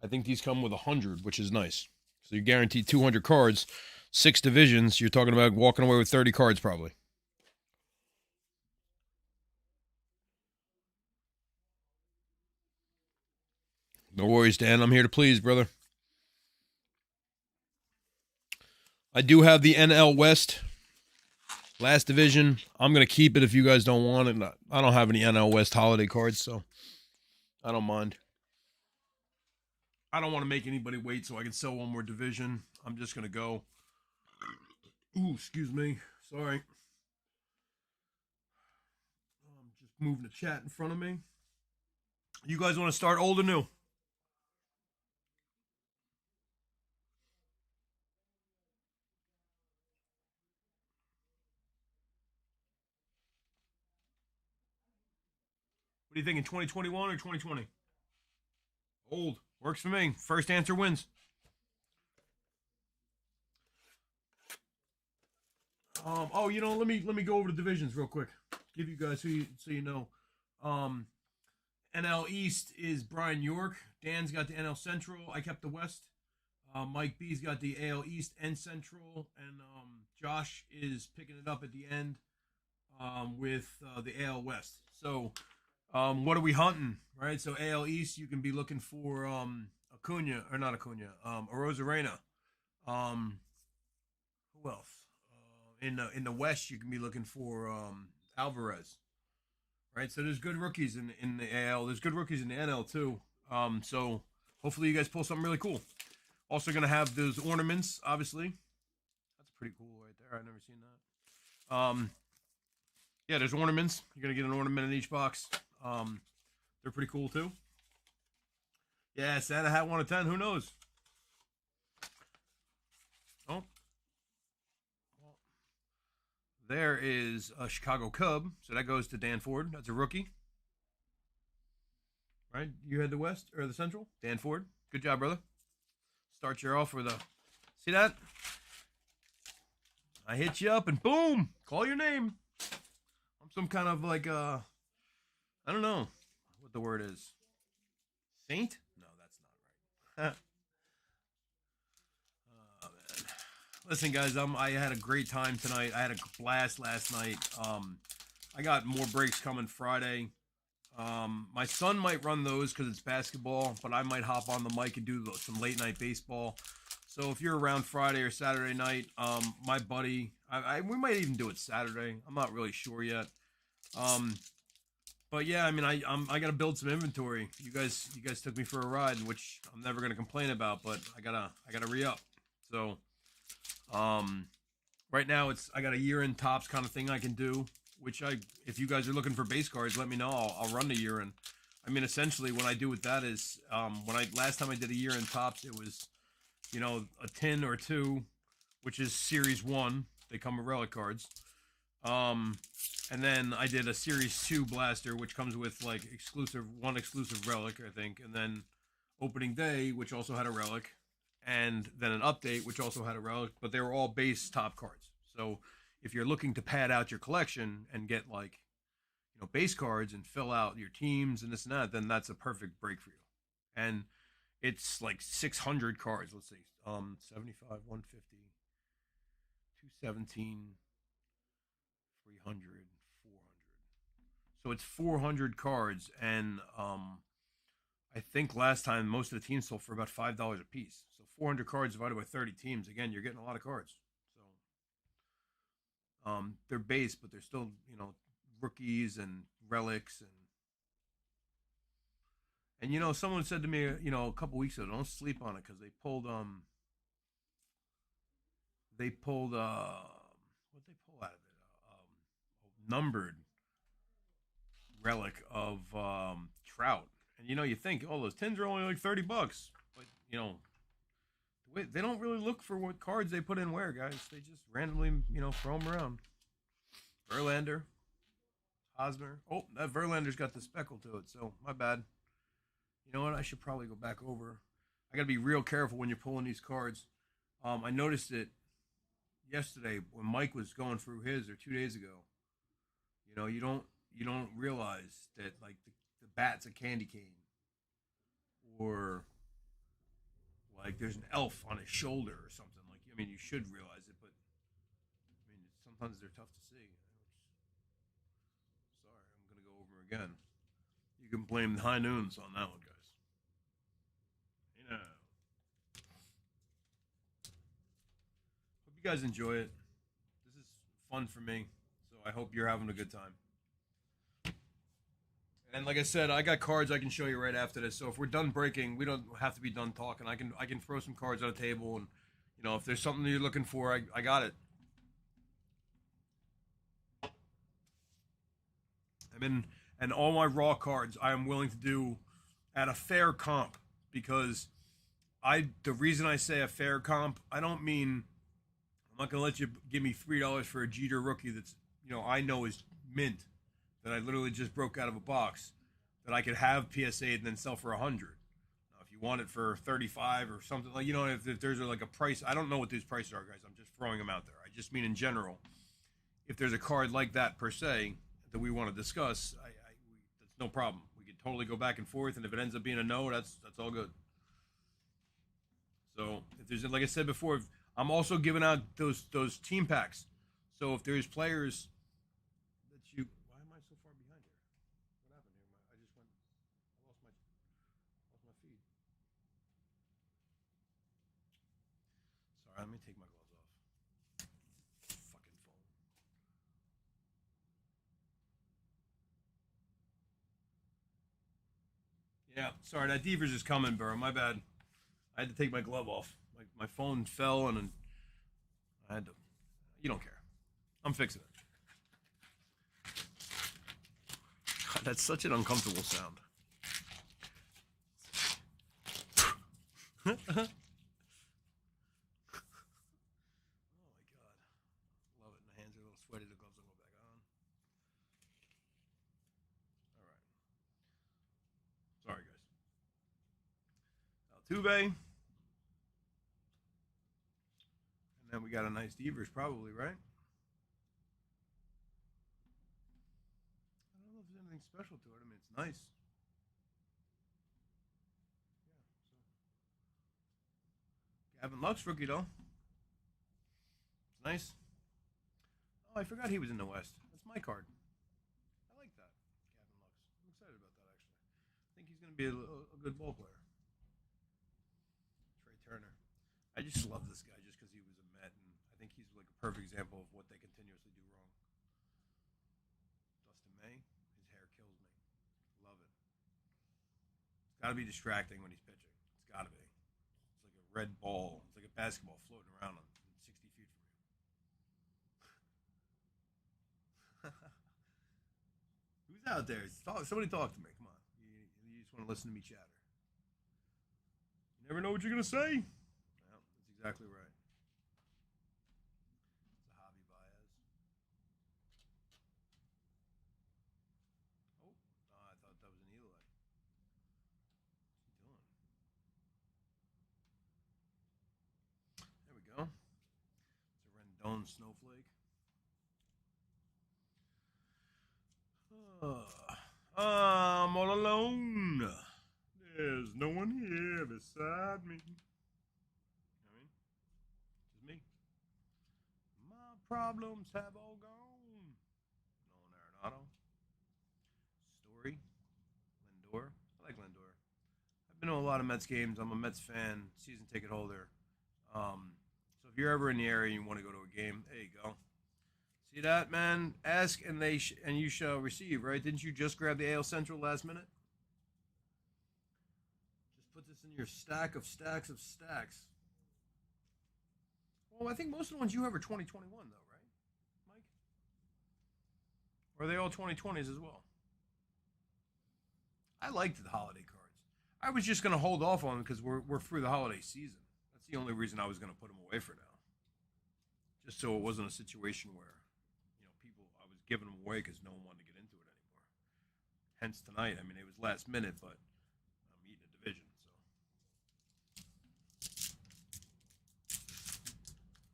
I think these come with 100, which is nice. So you're guaranteed 200 cards, 6 divisions. You're talking about walking away with 30 cards probably. No worries, Dan. I'm here to please, brother. I do have the NL West. Last division. I'm going to keep it if you guys don't want it. I don't have any NL West holiday cards, so I don't mind. I don't want to make anybody wait so I can sell 1 more division. I'm just going to go. Ooh, excuse me. Sorry. I'm just moving the chat in front of me. You guys want to start old or new? What do you think, in 2021 or 2020? Old. Works for me. First answer wins. Let me go over the divisions real quick. Give you guys so you know. NL East is Brian York. Dan's got the NL Central. I kept the West. Mike B's got the AL East and Central, and Josh is picking it up at the end with the AL West. So, what are we hunting, right? So AL East, you can be looking for Acuna, or not Acuna, Arozarena. Who else? In the West, you can be looking for Alvarez, right? So there's good rookies in the AL. There's good rookies in the NL too. So hopefully you guys pull something really cool. Also going to have those ornaments, obviously. That's pretty cool right there. I've never seen that. Yeah, there's ornaments. You're going to get an ornament in each box. They're pretty cool too. Yeah, Santa hat 1 of 10. Who knows? Oh. There is a Chicago Cub. So that goes to Dan Ford. That's a rookie. Right? You had the West or the Central? Dan Ford. Good job, brother. Start you off with a. See that? I hit you up and boom! Call your name. I'm some kind of like I don't know what the word is. Saint? No, that's not right. Oh man. Listen, guys, I had a great time tonight. I had a blast last night. I got more breaks coming Friday. My son might run those because it's basketball, but I might hop on the mic and do some late night baseball. So if you're around Friday or Saturday night, my buddy, we might even do it Saturday. I'm not really sure yet. But yeah, I mean, I gotta build some inventory. You guys took me for a ride, which I'm never gonna complain about. But I gotta re up. So um, right now I got a year in tops kind of thing I can do. Which if you guys are looking for base cards, let me know. I'll run the year in. I mean, essentially, what I do with that is when I last time I did a year in tops, it was a tin or two, which is series one. They come with relic cards. Um, and then I did a series two blaster, which comes with like one exclusive relic, I think, and then opening day, which also had a relic, and then an update, which also had a relic, but they were all base top cards. So if you're looking to pad out your collection and get like base cards and fill out your teams and this and that, then that's a perfect break for you. And it's like 600 cards. Let's see, 75, 150, 217, 300, 400. So it's 400 cards, and I think last time most of the teams sold for about $5 a piece. So 400 cards divided by 30 teams. Again, you're getting a lot of cards. So they're base, but they're still rookies and relics and someone said to me a couple weeks ago, don't sleep on it because they pulled what they pull out of it a numbered relic of Trout. And you think, oh, those tins are only like $30, but they don't really look for what cards they put in where, guys. They just randomly throw them around. Verlander, Hosmer. Oh, that Verlander's got the speckle to it, so my bad. You know what? I should probably go back over. I got to be real careful when you're pulling these cards. I noticed it yesterday when Mike was going through his, or 2 days ago. You don't realize that like the bat's a candy cane, or like there's an elf on his shoulder or something. Like, I mean, you should realize it, but I mean, sometimes they're tough to see. Sorry, I'm gonna go over 'em again. You can blame the high noons on that one, guys. Hope you guys enjoy it. This is fun for me, so I hope you're having a good time. And like I said, I got cards I can show you right after this. So if we're done breaking, we don't have to be done talking. I can throw some cards on the table, and if there's something you're looking for, I got it. I mean, and all my raw cards I am willing to do at a fair comp, because the reason I say a fair comp, I don't mean I'm not gonna let you give me $3 for a Jeter rookie that's I know is mint, that I literally just broke out of a box, that I could have PSA and then sell for 100. Now, if you want it for 35 or something, like if there's like a price, I don't know what these prices are, guys. I'm just throwing them out there. I just mean in general, if there's a card like that per se that we want to discuss, that's no problem. We could totally go back and forth, and if it ends up being a no, that's all good. So if there's, like I said before, I'm also giving out those team packs. So if there's players that you, why am I so far behind here? What happened here? I lost my feed. Sorry, let me take my gloves off. Fucking phone. Yeah, sorry, that Devers is coming, bro. My bad. I had to take my glove off. My phone fell, and I had to. You don't care. I'm fixing it. God, that's such an uncomfortable sound. Oh my god. Love it. My hands are a little sweaty. The gloves will go back on. All right. Sorry, guys. Altuve. And then we got a nice Devers, probably, right? I don't know if there's anything special to it. I mean, it's nice. Yeah, so. Gavin Lux rookie, though. It's nice. Oh, I forgot he was in the West. That's my card. I like that, Gavin Lux. I'm excited about that, actually. I think he's going to be a good ball player. Trey Turner. I just love this guy just because he was a Met, and I think he's like a perfect example of what they continuously do wrong. Dustin May, his hair kills me. got to be distracting when he's pitching. It's got to be. It's like a red ball. It's like a basketball floating around on 60 feet from you. Who's out there? Somebody talk to me. Come on. You just want to listen to me chatter. You never know what you're going to say. Well, that's exactly right. It's a hobby bias. Oh, I thought that was an Eli. What's he doing? There we go. It's a Rendon snowflake. I'm all alone. There's no one here beside me. You know what I mean? Just me. My problems have all gone. Nolan Arenado. Story. Lindor. I like Lindor. I've been to a lot of Mets games. I'm a Mets fan, season ticket holder. So if you're ever in the area and you want to go to a game, there you go. See that, man? Ask and and you shall receive, right? Didn't you just grab the AL Central last minute? Just put this in your stack of stacks of stacks. Well, I think most of the ones you have are 2021, though, right, Mike? Or are they all 2020s as well? I liked the holiday cards. I was just going to hold off on them because we're through the holiday season. That's the only reason I was going to put them away for now. Just so it wasn't a situation where I was giving them away because no one wanted to get into it anymore. Hence tonight. I mean, it was last minute, but I'm eating a division, so. I can move this box back over here now.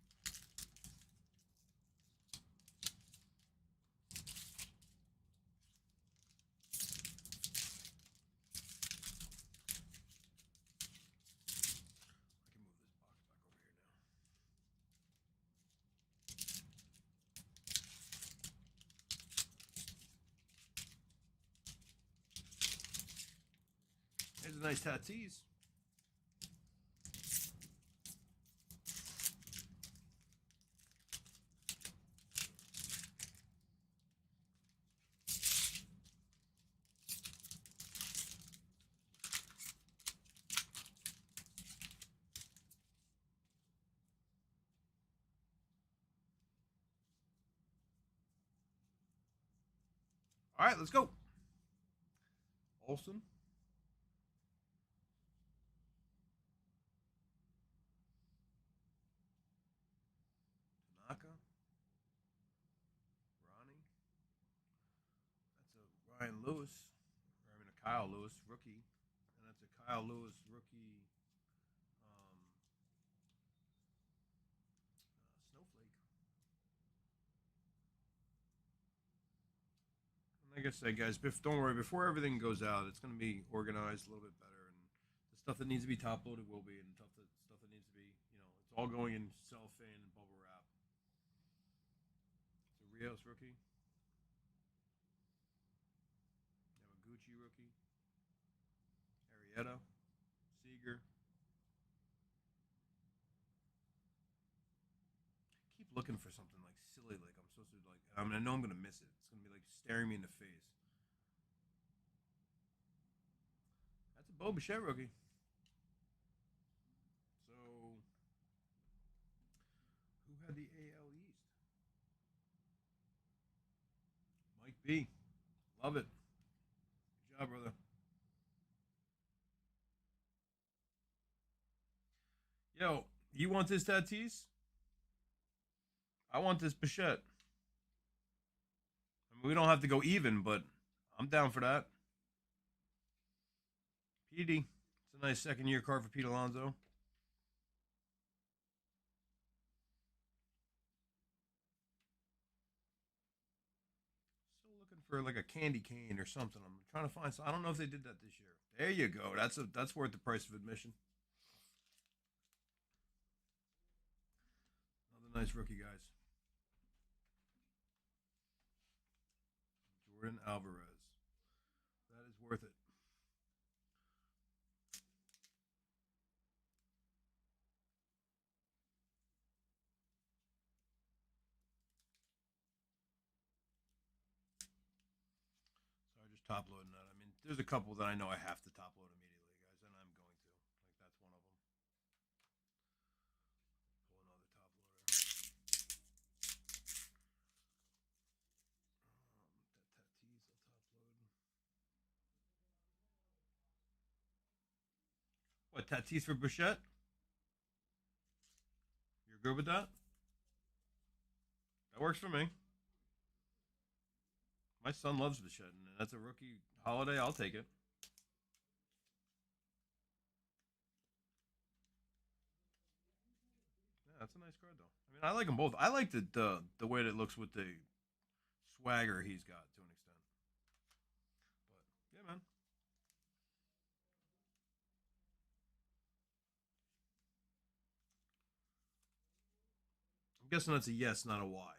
There's a nice Tatis. All right, let's go. Olsen. Tanaka. Ronnie. That's a Ryan Lewis. Or I mean a Kyle Lewis rookie. And that's a Kyle Lewis rookie snowflake. And like I said, guys, don't worry. Before everything goes out, it's going to be organized a little bit better. And the stuff that needs to be top loaded will be, and stuff that needs to be, it's all going in cellophane and bubble wrap. It's a Rios rookie. Yamaguchi rookie. Arrieta. Seager. Keep looking for something like silly, like I'm supposed to like. I mean, I know I'm gonna miss it. It's gonna be like staring me in the face. That's a Bo Bichette rookie. So, who had the AL East? Mike B. Love it. Good job, brother. Yo, you want this Tatis? I want this Bichette. I mean, we don't have to go even, but I'm down for that. PD. It's a nice second-year card for Pete Alonso. Still looking for like a candy cane or something. I'm trying to find. I don't know if they did that this year. There you go. That's worth the price of admission. Another nice rookie, guys. Jordan Alvarez. That is worth it. So I just top loading that. I mean, there's a couple that I know I have to top load immediately. What, Tatis for Bichette? You're good with that? That works for me. My son loves Bichette, and that's a rookie holiday. I'll take it. Yeah, that's a nice card, though. I mean, I like them both. I like the way that it looks with the swagger he's got to an extent. But yeah, man. I'm guessing that's a yes, not a why.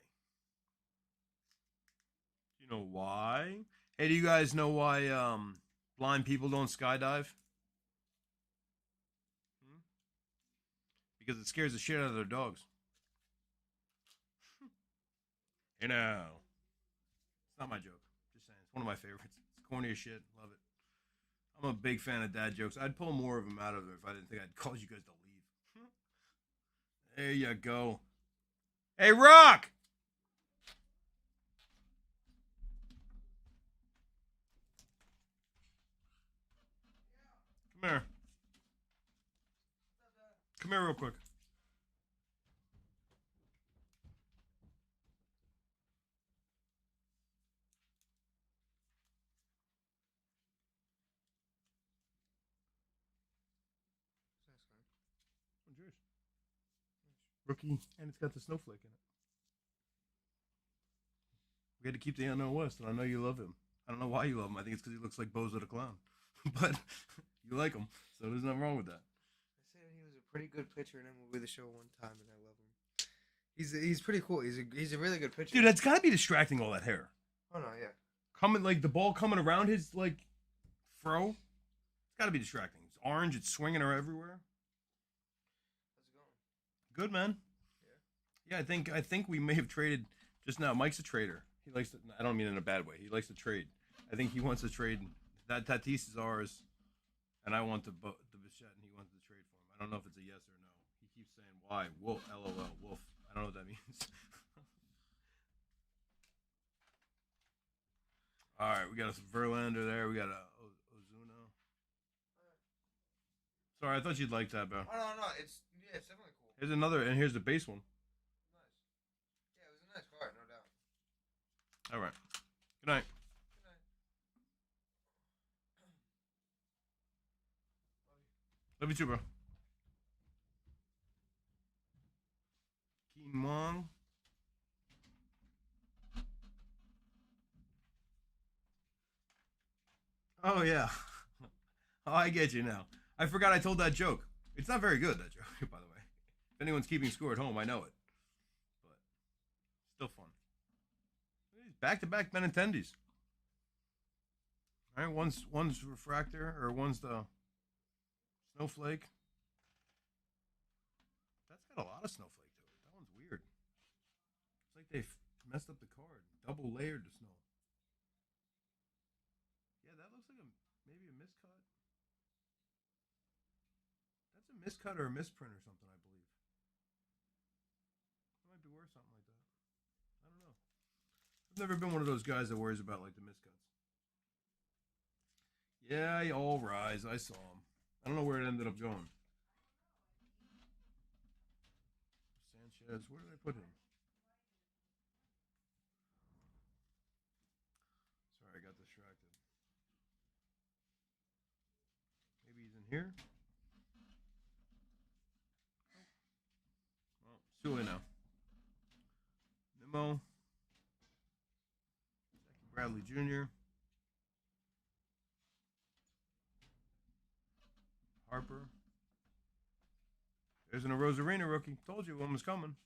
You know why? Hey, do you guys know why blind people don't skydive? Hmm? Because it scares the shit out of their dogs. You know. It's not my joke. Just saying. It's one of my favorites. It's corny as shit. Love it. I'm a big fan of dad jokes. I'd pull more of them out of it if I didn't think I'd cause you guys to leave. There you go. Hey, Rock! Come here. Come here real quick. What's yours? Rookie, and it's got the snowflake in it. We had to keep the unknown West, and I know you love him. I don't know why you love him. I think it's because he looks like Bozo the Clown. But you like him, so there's nothing wrong with that. I said he was a pretty good pitcher in MLB The Show one time, and I love him. He's pretty cool. He's a really good pitcher. Dude, that's got to be distracting, all that hair. Oh no, yeah. Coming, like, the ball coming around his, like, fro. It's got to be distracting. It's orange. It's swinging her everywhere. How's it going? Good, man. Yeah, I think we may have traded just now. Mike's a trader. He likes to, I don't mean in a bad way. He likes to trade. I think he wants to trade. That Tatis is ours, and I want the Bichette, and he wants to trade for him. I don't know if it's a yes or no. He keeps saying why. Wolf, LOL, Wolf. I don't know what that means. All right, we got a Verlander there. We got a Ozuna. Sorry, I thought you'd like that, bro. Oh no, it's definitely cool. Here's another, and here's the base one. Nice. Yeah, it was a nice card, no doubt. All right. Good night. Good night. Love you too, bro. Keen Wong. Oh, yeah. Oh, I get you now. I forgot I told that joke. It's not very good, that joke, by the way. If anyone's keeping score at home, I know it. But still fun. Back-to-back Benintendies. All right, one's refractor, or one's the snowflake. That's got a lot of snowflake to it. That one's weird. It's like they messed up the card. Double layered the snow. Yeah, that looks like maybe a miscut. That's a miscut or a misprint or something, I believe. It might be worth something like that. I don't know. I've never been one of those guys that worries about like the miscuts. Yeah, all rise. I saw him. I don't know where it ended up going. Sanchez, where did I put him? Sorry, I got distracted. Maybe he's in here? Well, Sule now. Nimmo. Jackie Bradley Jr. Harper. There's an Rosarina rookie. Told you one was coming.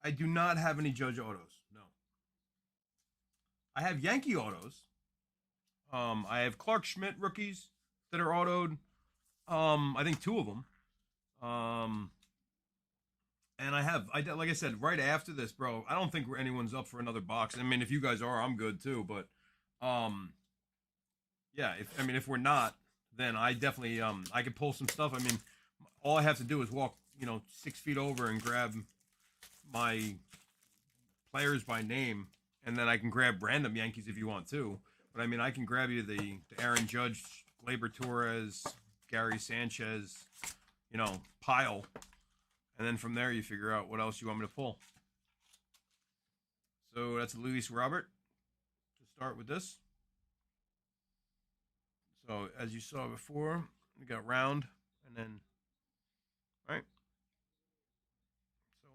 I do not have any Judge autos. No. I have Yankee autos. I have Clark Schmidt rookies that are autoed. I think 2 of them. And like I said, right after this, bro, I don't think anyone's up for another box. I mean, if you guys are, I'm good too. But, yeah, if we're not, then I definitely, I could pull some stuff. I mean, all I have to do is walk, 6 feet over and grab my players by name, and then I can grab random Yankees if you want to. But I mean, I can grab you the Aaron Judge, Gleyber Torres, Gary Sanchez, pile, and then from there you figure out what else you want me to pull. So that's Luis Robert to start with this. So as you saw before, we got round and then, right? So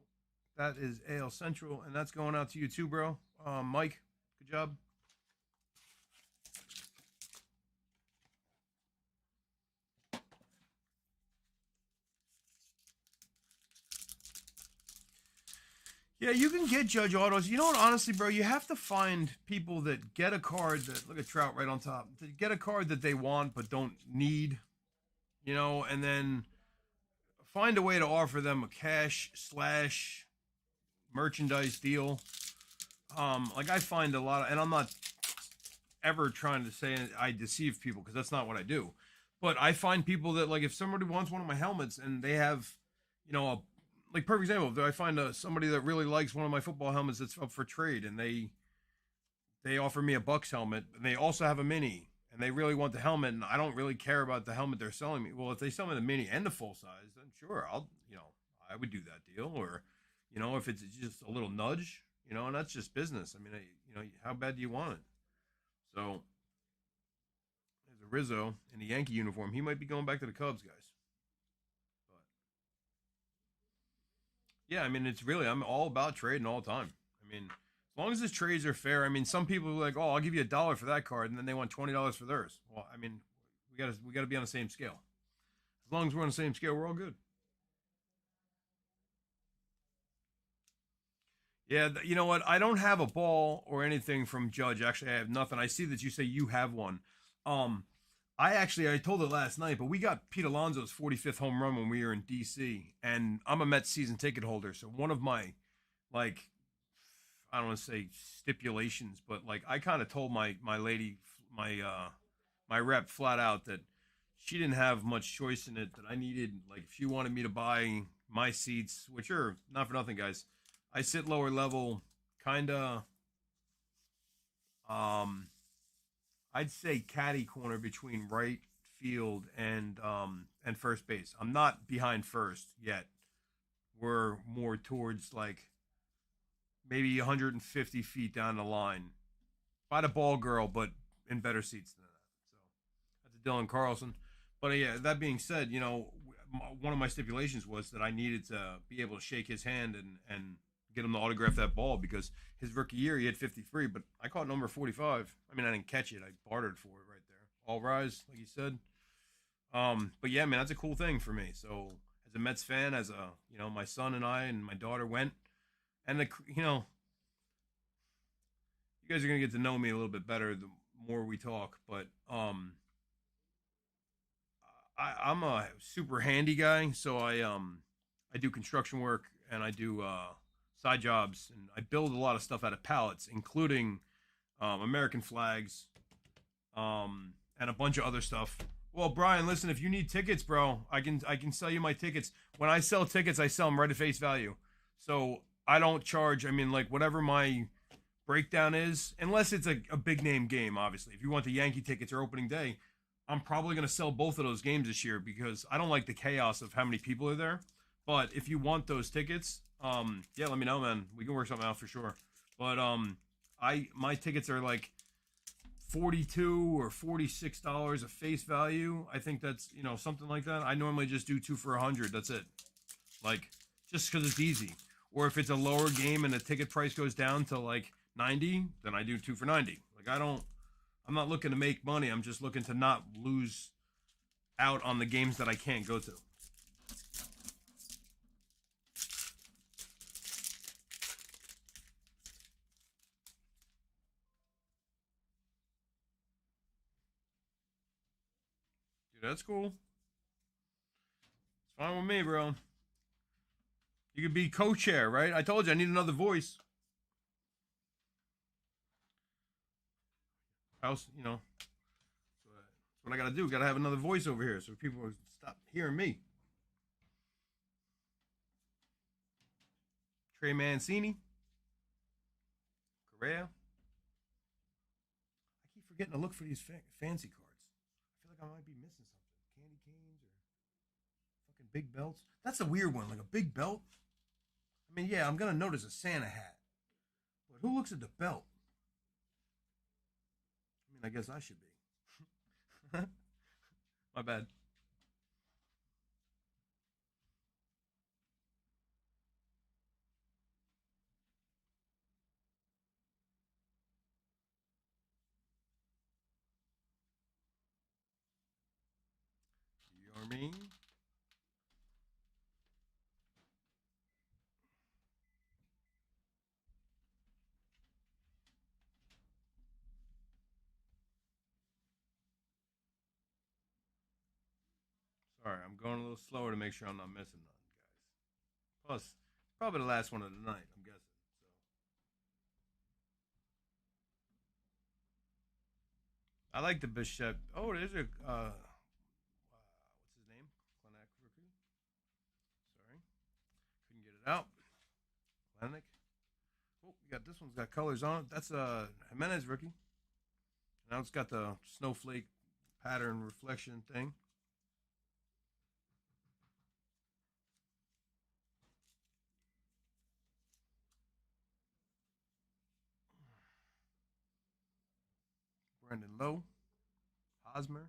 that is AL Central, and that's going out to you too, bro. Mike, good job. Yeah, you can get Judge autos. You know what? Honestly, bro, you have to find people that get a card that, look at Trout right on top, that get a card that they want but don't need, and then find a way to offer them a cash / merchandise deal. Like I find a lot of, and I'm not ever trying to say I deceive people because that's not what I do. But I find people that, like, if somebody wants one of my helmets and they have, like, perfect example, if I find somebody that really likes one of my football helmets that's up for trade, and they offer me a Bucks helmet, and they also have a mini, and they really want the helmet, and I don't really care about the helmet they're selling me. Well, if they sell me the mini and the full size, then sure, I would do that deal. Or, if it's just a little nudge, and that's just business. I mean, how bad do you want it? So there's a Rizzo in the Yankee uniform. He might be going back to the Cubs, guys. Yeah, I mean, I'm all about trading all the time. I mean, as long as the trades are fair. I mean, some people are like, oh, I'll give you $1 for that card, and then they want $20 for theirs. Well, I mean, we gotta be on the same scale. As long as we're on the same scale, we're all good. Yeah, you know what? I don't have a ball or anything from Judge. Actually, I have nothing. I see that you say you have one. Um, I told it last night, but we got Pete Alonso's 45th home run when we were in DC, and I'm a Mets season ticket holder. So one of my, like, I don't want to say stipulations, but like I kind of told my lady, my rep flat out that she didn't have much choice in it. That I needed, like, if she wanted me to buy my seats, which are not for nothing, guys. I sit lower level, kind of. I'd say caddy corner between right field and first base. I'm not behind first yet. We're more towards, like, maybe 150 feet down the line by the ball girl, but in better seats than that. So that's a Dylan Carlson. But yeah, that being said, one of my stipulations was that I needed to be able to shake his hand and get him to autograph that ball, because his rookie year he had 53, but I caught number 45. I mean, I didn't catch it. I bartered for it right there. All rise, like you said. But yeah, man, that's a cool thing for me. So as a Mets fan, my son and I and my daughter went, and you guys are gonna get to know me a little bit better the more we talk. But I'm a super handy guy, so I do construction work, and I do side jobs, and I build a lot of stuff out of pallets, including American flags, and a bunch of other stuff. Well, Brian, listen, if you need tickets, bro, I can sell you my tickets. When I sell tickets, I sell them right at face value. So I don't charge. I mean, like, whatever my breakdown is, unless it's a big name game, obviously. If you want the Yankee tickets or opening day, I'm probably going to sell both of those games this year because I don't like the chaos of how many people are there. But if you want those tickets, yeah, let me know, man. We can work something out for sure. But my tickets are like $42 or $46 a face value. I think that's, something like that. I normally just do 2 for $100. That's it. Like, just because it's easy. Or if it's a lower game and the ticket price goes down to like 90, then I do 2 for 90. Like, I'm not looking to make money. I'm just looking to not lose out on the games that I can't go to. Dude, that's cool. It's fine with me, bro. You could be co-chair, right? I told you I need another voice. House, that's what I gotta do. Gotta have another voice over here so people stop hearing me. Trey Mancini. Correa. I keep getting a look for these fancy cards. I feel like I might be missing something. Candy canes or fucking big belts. That's a weird one, like a big belt. I mean, yeah, I'm gonna notice a Santa hat, but who looks at the belt? I mean, I guess I should be. My bad. You know what I mean? Sorry, I'm going a little slower to make sure I'm not missing nothing, guys. Plus, it's probably the last one of the night, I'm guessing. So I like the Bishop. Oh, there's a what's his name? Klenek rookie. Sorry, couldn't get it out. Klenek. Oh, we got this one's got colors on it. That's a Jimenez rookie. Now it's got the snowflake pattern reflection thing. Brandon Lowe, Hosmer.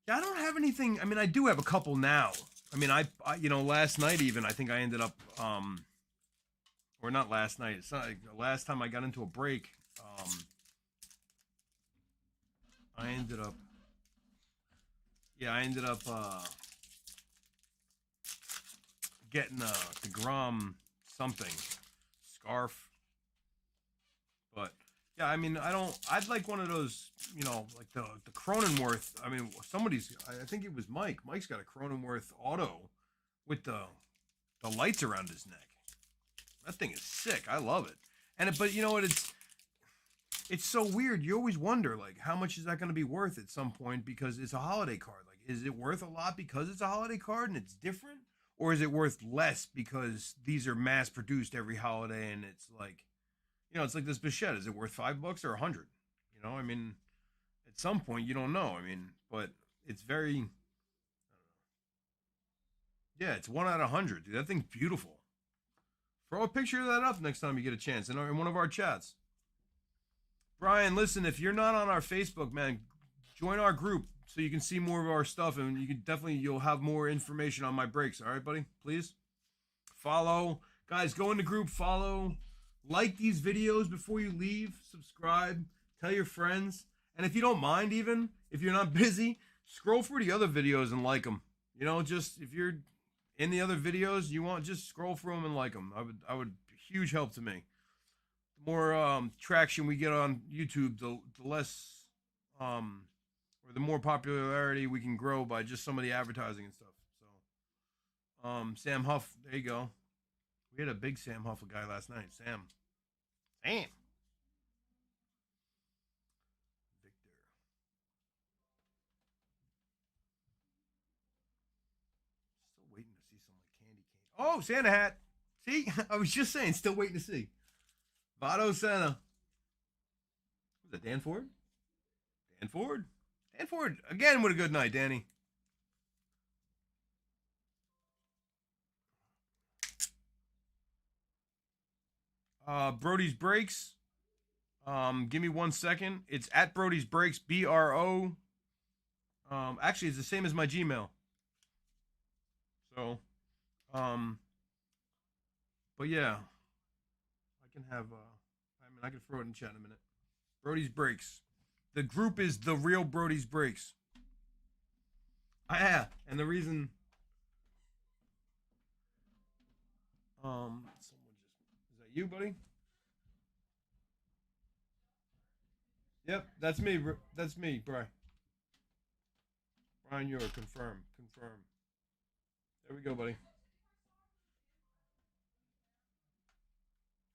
Yeah, I don't have anything. I mean, I do have a couple now. I mean, last night even, I think I ended up, or not last night. It's not like the last time I got into a break. I ended up, getting the Grom something scarf. But yeah, I mean, I'd like one of those, like the Cronenworth. I mean, I think it was Mike. Mike's got a Cronenworth auto with the lights around his neck. That thing is sick. I love it. But you know what? It's so weird. You always wonder, like, how much is that going to be worth at some point because it's a holiday card. Like, is it worth a lot because it's a holiday card and it's different, or is it worth less because these are mass produced every holiday and it's like, it's like this Bichette. Is it worth $5 or 100? I mean, at some point you don't know. I mean, but it's very, yeah, it's 1 out of 100. Dude, that thing's beautiful. Throw a picture of that up next time you get a chance in one of our chats. Brian, listen, if you're not on our Facebook, man, join our group so you can see more of our stuff, and you'll have more information on my breaks. All right, buddy? Please follow. Guys, go in the group, follow, like these videos before you leave, subscribe, tell your friends. And if you don't mind, even if you're not busy, scroll through the other videos and like them. Just if you're in the other videos, just scroll through them and like them. I would huge help to me. The more traction we get on YouTube, the less, or the more popularity we can grow by just some of the advertising and stuff. So, Sam Huff, there you go. We had a big Sam Huff guy last night. Sam. Victor. Still waiting to see some like candy cane. Oh, Santa hat. See, I was just saying, still waiting to see. Votto Santa. Was that Dan Ford? Dan Ford. Dan Ford again with a good night, Danny. Brody's Breakz. Give me 1 second. It's at Brody's Breakz, BRO. Actually, it's the same as my Gmail. So, but yeah, I can have. I can throw it in chat in a minute. Brody's Breakz. The group is The Real Brody's Breakz. Yeah, and the reason. Someone just. Is that you, buddy? Yep, that's me. That's me, Brian. Brian, you're confirmed. Confirm. There we go, buddy.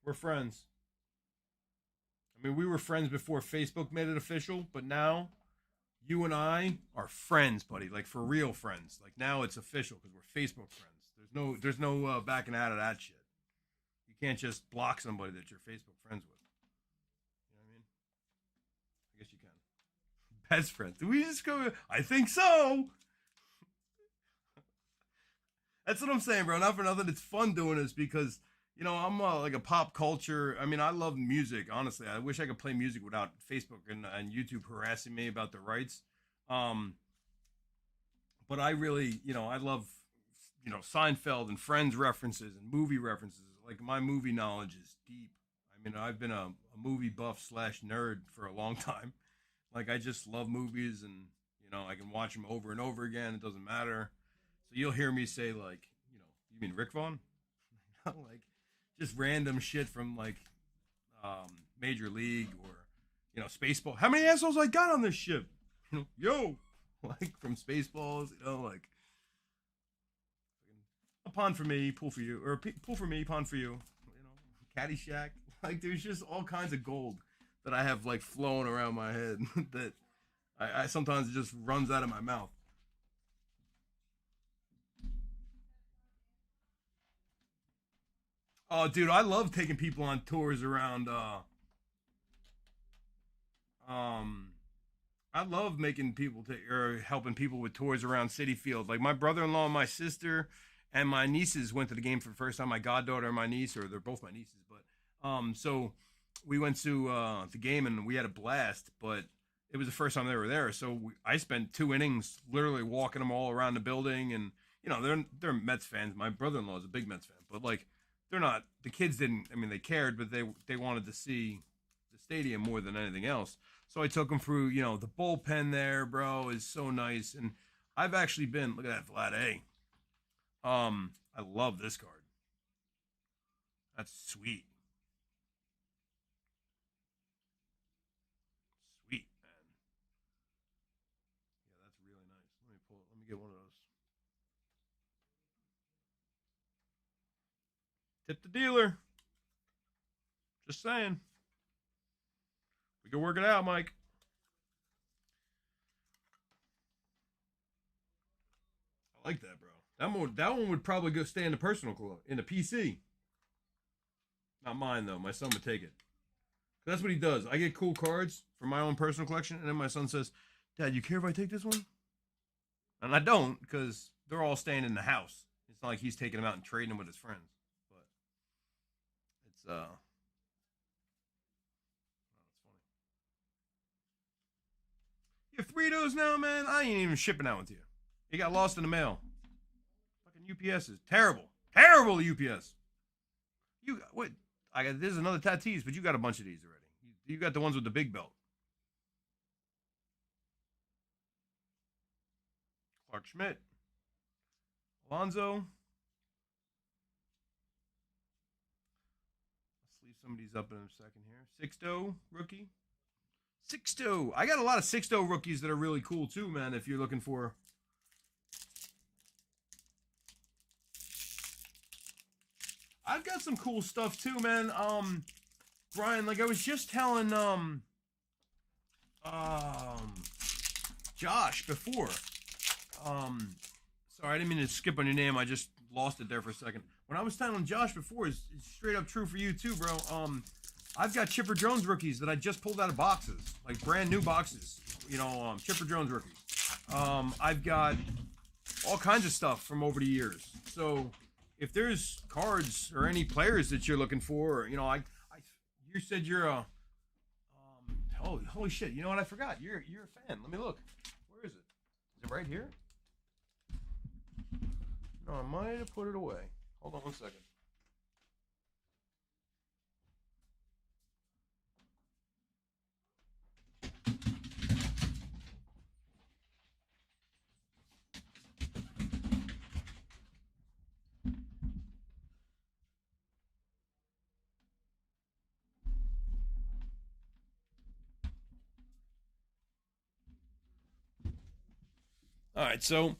We're friends. I mean, we were friends before Facebook made it official, but now you and I are friends, buddy. Like for real friends. Like now it's official because we're Facebook friends. There's no backing out of that shit. You can't just block somebody that you're Facebook friends with. You know what I mean? I guess you can. Best friends. Do we just go? I think so. That's what I'm saying, bro. Not for nothing. It's fun doing this because, you know, I'm like a pop culture. I mean, I love music, honestly. I wish I could play music without Facebook and YouTube harassing me about the rights. Um, but I really, you know, I love, you know, Seinfeld and Friends references and movie references. Like my movie knowledge is deep. I mean, I've been a movie buff slash nerd for a long time. Like I just love movies and, you know, I can watch them over and over again. It doesn't matter. So you'll hear me say like, you know, you mean Rick Vaughn? Like just random shit from like Major League or, you know, Spaceball. How many assholes I got on this ship? You know, yo, like from Spaceballs, you know, like a pond for me, pool for you, or pool for me, pond for you. You know, Caddyshack. Like there's just all kinds of gold that I have like flowing around my head that I sometimes it just runs out of my mouth. Oh, dude, I love taking people on tours around. Um, I love making people take or helping people with tours around City Field. Like my brother-in-law and my sister and my nieces went to the game for the first time. My goddaughter and my niece, or they're both my nieces, but so we went to the game and we had a blast. But it was the first time they were there, so I spent 2 innings literally walking them all around the building, and you know they're Mets fans. My brother-in-law is a big Mets fan, but like they're not. The kids didn't. I mean, they cared, but they wanted to see the stadium more than anything else. So I took them through. You know, the bullpen there, bro, is so nice, and I've actually been. Look at that Vlad A. I love this card. That's sweet. Sweet, man. Yeah, that's really nice. Let me get one of those. Tip the dealer. Just saying. We can work it out, Mike. I like that, bro. That one would probably go stay in the personal club in the PC. Not mine though. My son would take it. That's what he does. I get cool cards for my own personal collection, and then my son says, "Dad, you care if I take this one?" And I don't because they're all staying in the house. It's not like he's taking them out and trading them with his friends. But it's oh, it's funny. You have 3 of those now, man. I ain't even shipping out with you. It got lost in the mail. Fucking UPS is terrible. Terrible UPS. You what? I got there's another Tatis, but you got a bunch of these already. You got the ones with the big belt. Clark Schmidt, Alonzo. Let's leave some of these up in a second here. Sixto rookie. Sixto. I got a lot of Sixto rookies that are really cool too, man. If you're looking for. I've got some cool stuff too, man. Brian, like I was just telling Josh before. Sorry, I didn't mean to skip on your name. I just lost it there for a second. When I was telling Josh before, it's straight up true for you too, bro. I've got Chipper Jones rookies that I just pulled out of boxes, like brand new boxes. You know, Chipper Jones rookies. I've got all kinds of stuff from over the years. So if there's cards or any players that you're looking for, or, you know, you said you're a, holy shit. You know what? I forgot. You're a fan. Let me look. Where is it? Is it right here? No, I might have put it away. Hold on 1 second. All right, so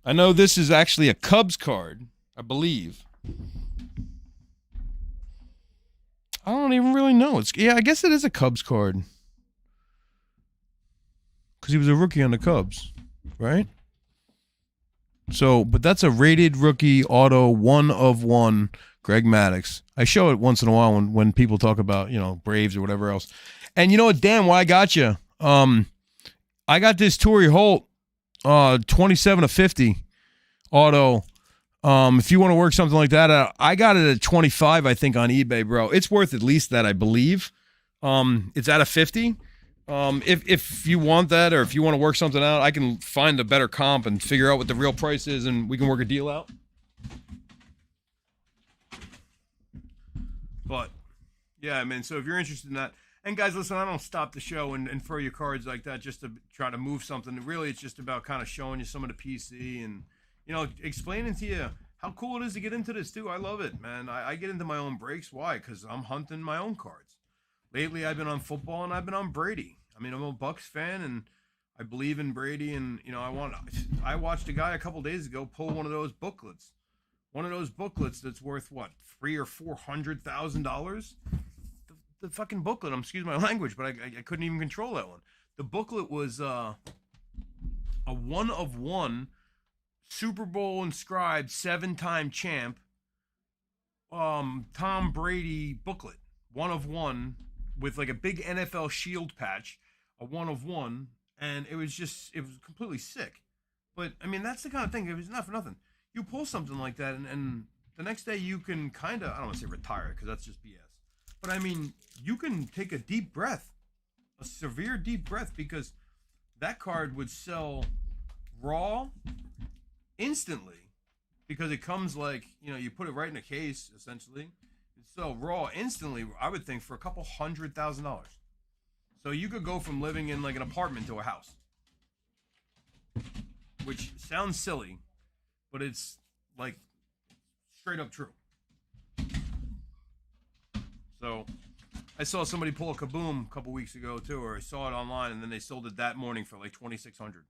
I know this is actually a Cubs card, I believe. I don't even really know. I guess it is a Cubs card. Because he was a rookie on the Cubs, right? So, but that's a rated rookie auto 1/1 Greg Maddux. I show it once in a while when people talk about, Braves or whatever else. And you know what, Dan, why I got you? I got this Torrey Holt 27/50 auto. If you want to work something like that out, I got it at 25, I think, on eBay, bro. It's worth at least that, I believe. It's at a 50. If you want that, or if you want to work something out, I can find a better comp and figure out what the real price is, and we can work a deal out. But yeah, I mean, so if you're interested in that, and guys, listen, I don't stop the show and throw you cards like that just to try to move something. Really, it's just about kind of showing you some of the PC and explaining to you how cool it is to get into this too. I love it, man. I get into my own breaks. Why? Because I'm hunting my own cards. Lately, I've been on football and I've been on Brady. I mean, I'm a Bucks fan and I believe in Brady. And I watched a guy a couple days ago pull one of those booklets. One of those booklets that's worth what, $300,000 or $400,000. The fucking booklet. Excuse my language, but I couldn't even control that one. The booklet was a 1/1 Super Bowl inscribed 7-time champ Tom Brady booklet. 1/1 with like a big NFL shield patch, a 1/1, and it was completely sick. But I mean, that's the kind of thing. It was not for nothing. You pull something like that, and the next day you can kind of, I don't want to say retire because that's just BS. But I mean, you can take a deep breath, a severe deep breath, because that card would sell raw instantly, because it comes like, you put it right in a case, essentially. It'd sell raw instantly, I would think, for a couple $100,000. So you could go from living in like an apartment to a house. Which sounds silly, but it's like straight up true. So I saw somebody pull a Kaboom a couple weeks ago too, or I saw it online, and then they sold it that morning for like $2,600.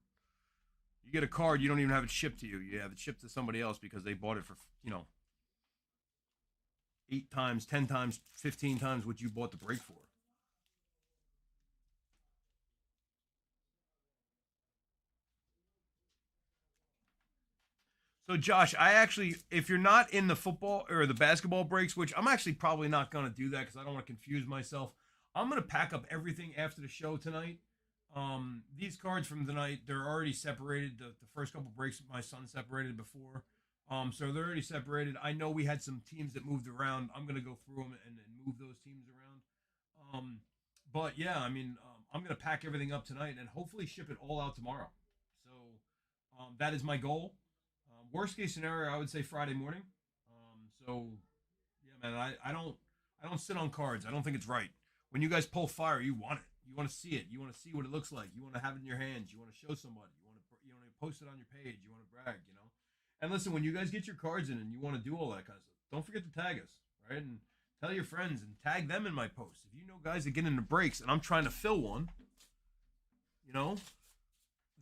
You get a card, you don't even have it shipped to you. You have it shipped to somebody else because they bought it for 8 times, 10 times, 15 times what you bought the break for. So Josh, if you're not in the football or the basketball breaks, which I'm actually probably not going to do that because I don't want to confuse myself. I'm going to pack up everything after the show tonight. These cards from tonight, they're already separated. The first couple breaks, my son separated before. So they're already separated. I know we had some teams that moved around. I'm going to go through them and move those teams around. But yeah, I mean, I'm going to pack everything up tonight and hopefully ship it all out tomorrow. So that is my goal. Worst case scenario, I would say Friday morning. So yeah, man, I don't sit on cards. I don't think it's right. When you guys pull fire, you want it. You want to see it. You want to see what it looks like. You want to have it in your hands. You want to show somebody. You want to post it on your page. You want to brag. And listen, when you guys get your cards in and you want to do all that kind of stuff, don't forget to tag us, right? And tell your friends and tag them in my posts. If you know guys that get into breaks and I'm trying to fill one,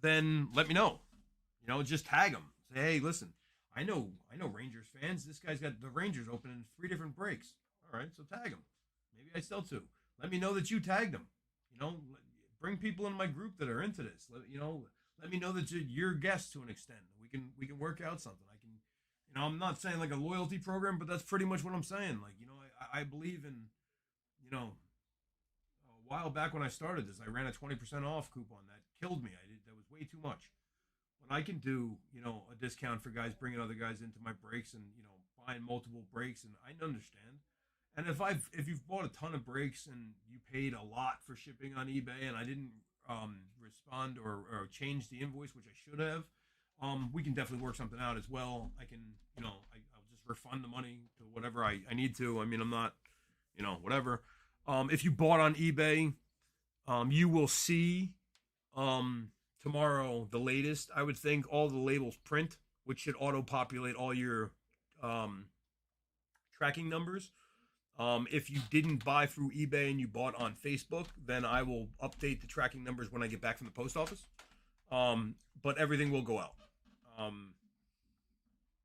then let me know. Just tag them. Say, hey, listen, I know Rangers fans. This guy's got the Rangers open in 3 different breaks. All right, so tag them. Maybe I sell 2. Let me know that you tagged them. Bring people in my group that are into this. Let me know that you're guests to an extent. We can work out something. I'm not saying like a loyalty program, but that's pretty much what I'm saying. Like, I believe in, a while back when I started this, I ran a 20% off coupon that killed me. That was way too much. When I can do, a discount for guys bringing other guys into my breaks and, buying multiple breaks, and I understand. And if you've bought a ton of breaks and you paid a lot for shipping on eBay and I didn't respond or change the invoice, which I should have, we can definitely work something out as well. I can, I'll just refund the money to whatever I need to. I mean, I'm not, whatever. If you bought on eBay, you will see tomorrow the latest. I would think all the labels print, which should auto-populate all your tracking numbers. If you didn't buy through eBay and you bought on Facebook, then I will update the tracking numbers when I get back from the post office. But everything will go out.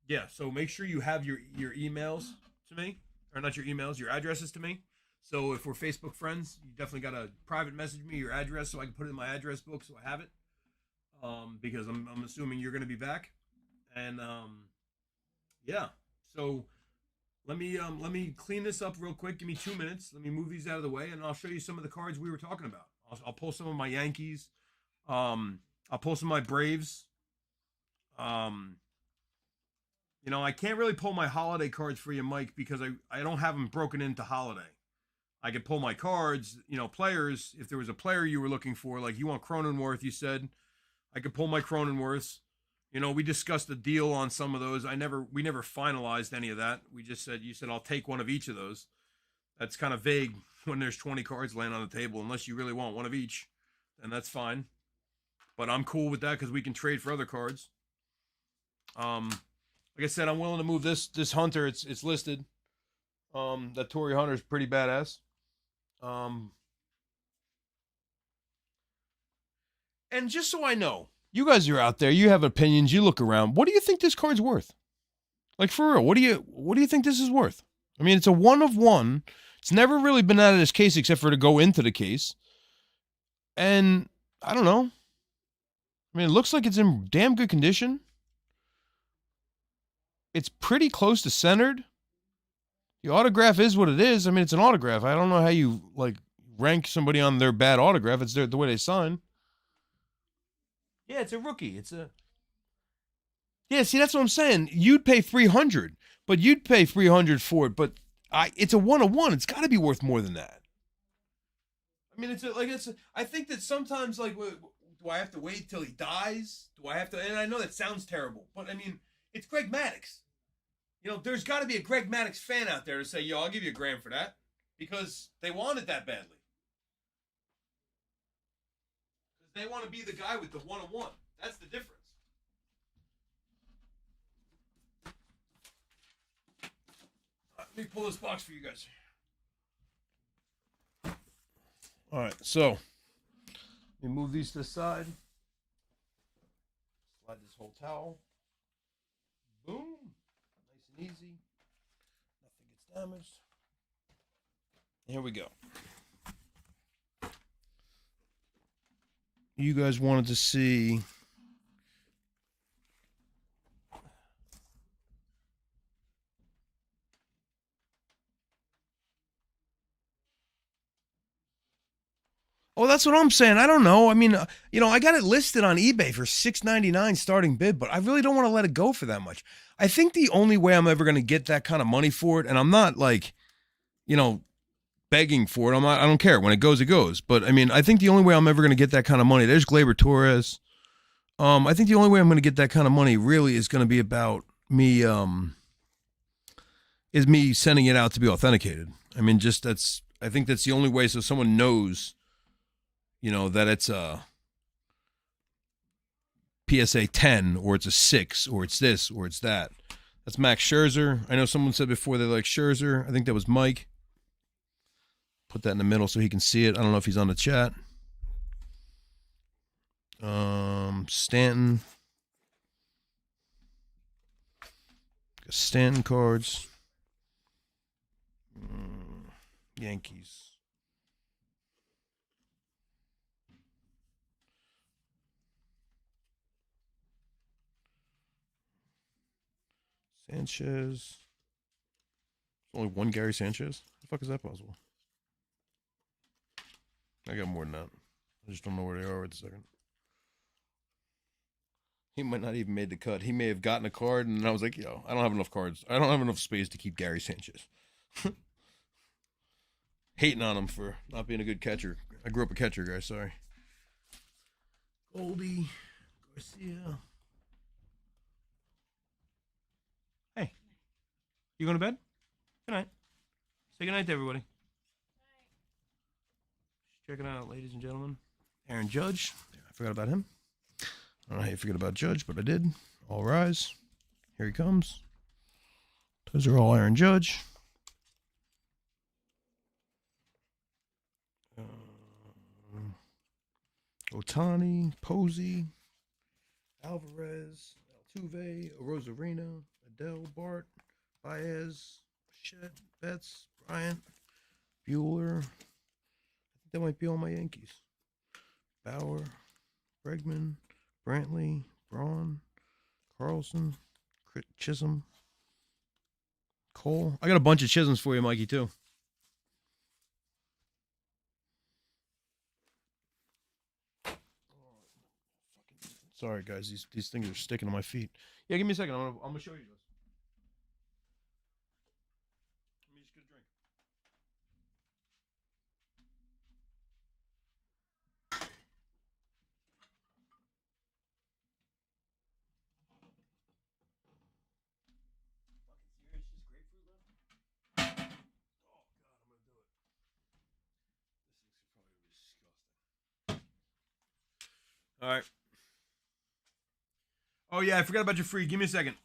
Yeah, so make sure you have your emails to me, or not your emails, your addresses to me, So if we're Facebook friends, you definitely got to private message me your address so I can put it in my address book so I have it. Because I'm assuming you're going to be back, and yeah. So let me clean this up real quick. Give me 2 minutes. Let me move these out of the way, and I'll show you some of the cards we were talking about. I'll pull some of my Yankees. I'll pull some of my Braves. Um, I can't really pull my holiday cards for you, Mike, because I don't have them broken into holiday. I could pull my cards, players. If there was a player you were looking for, like you want Cronenworth, you said, I could pull my Cronenworths. We discussed a deal on some of those. We never finalized any of that. We just said, you said, I'll take one of each of those. That's kind of vague when there's 20 cards laying on the table, unless you really want one of each, then that's fine. But I'm cool with that because we can trade for other cards. Like I said, I'm willing to move this Hunter. It's listed. That Torii Hunter is pretty badass. And just so I know, you guys are out there, you have opinions, you look around. What do you think this card's worth? Like for real, what do you think this is worth? I mean, it's a 1 of 1. It's never really been out of this case except for to go into the case. And I don't know. I mean, it looks like it's in damn good condition. It's pretty close to centered. The autograph is what it is. I mean, it's an autograph. I don't know how you rank somebody on their bad autograph. It's the way they sign. Yeah, it's a rookie. Yeah, see, that's what I'm saying. You'd pay $300, but you'd pay $300 for it. But it's a 1 of 1. It's got to be worth more than that. I mean, I think that sometimes, do I have to wait till he dies? Do I have to? And I know that sounds terrible, but I mean, it's Greg Maddux. There's got to be a Greg Maddux fan out there to say, yo, I'll give you $1,000 for that, because they want it that badly. Because they want to be the guy with the 1 of 1. That's the difference. Let me pull this box for you guys. All right, so let me move these to the side. Slide this whole towel. Boom. Nice and easy. Nothing gets damaged. Here we go. You guys wanted to see Oh, that's what I'm saying. I don't know. I mean, I got it listed on eBay for $6.99 starting bid, but I really don't want to let it go for that much. I think the only way I'm ever going to get that kind of money for it, and I'm not begging for it. I don't care. When it goes, it goes. But I mean, I think the only way I'm ever going to get that kind of money, there's Gleyber Torres. I think the only way I'm going to get that kind of money really is going to be about me, is me sending it out to be authenticated. I mean, I think that's the only way so someone knows that it's a PSA 10 or it's a 6 or it's this or it's that. That's Max Scherzer. I know someone said before they like Scherzer. I think that was Mike. Put that in the middle so he can see it. I don't know if he's on the chat. Stanton. Stanton cards. Yankees. Sanchez. Only one Gary Sanchez? How the fuck is that possible? I got more than that. I just don't know where they are at the second. He might not even made the cut. He may have gotten a card, and I was like, yo, I don't have enough cards. I don't have enough space to keep Gary Sanchez. Hating on him for not being a good catcher. I grew up a catcher, guys. Sorry. Goldie. Garcia. Hey. You going to bed? Good night. Say good night to everybody. Just checking out, ladies and gentlemen. Aaron Judge. I forgot about him. I don't know how you forget about Judge, but I did. All rise. Here he comes. Those are all Aaron Judge. Otani, Posey, Alvarez, Altuve, Rosarina, Adele, Bart, Baez, Bichette, Betts, Bryant, Bueller. I think that might be all my Yankees. Bauer, Bregman, Brantley, Braun, Carlson, Chisholm, Cole. I got a bunch of Chisholms for you, Mikey, too. Sorry, guys. These things are sticking to my feet. Yeah, give me a second. I'm gonna show you this. Let me just get a drink. All right. Oh yeah, I forgot about your Freed. Give me a second.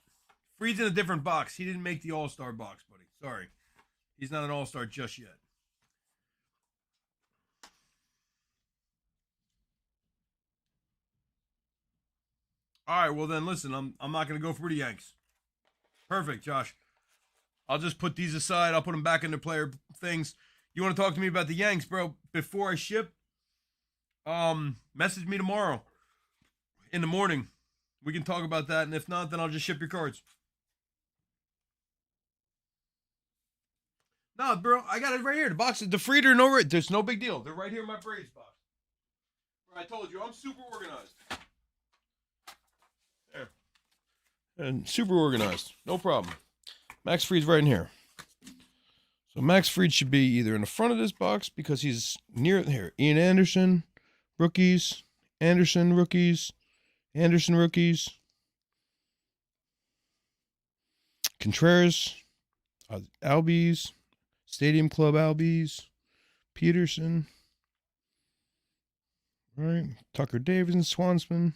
Freed's in a different box. He didn't make the All-Star box, buddy. Sorry. He's not an All-Star just yet. All right, well then listen, I'm not gonna go for the Yanks. Perfect, Josh. I'll just put these aside. I'll put them back in their player things. You want to talk to me about the Yanks, bro? Before I ship, message me tomorrow in the morning. We can talk about that, and if not, then I'll just ship your cards. No, bro, I got it right here. The box, the Freeder, no, there's no big deal. They're right here in my Breakz box. I told you, I'm super organized. There. And super organized. No problem. Max Fried's right in here. So Max Fried should be either in the front of this box because he's near here. Ian Anderson, rookies. Anderson, rookies. Anderson, rookies. Contreras, Albies, Stadium Club Albies, Peterson. All right, Tucker Davidson, Swansman.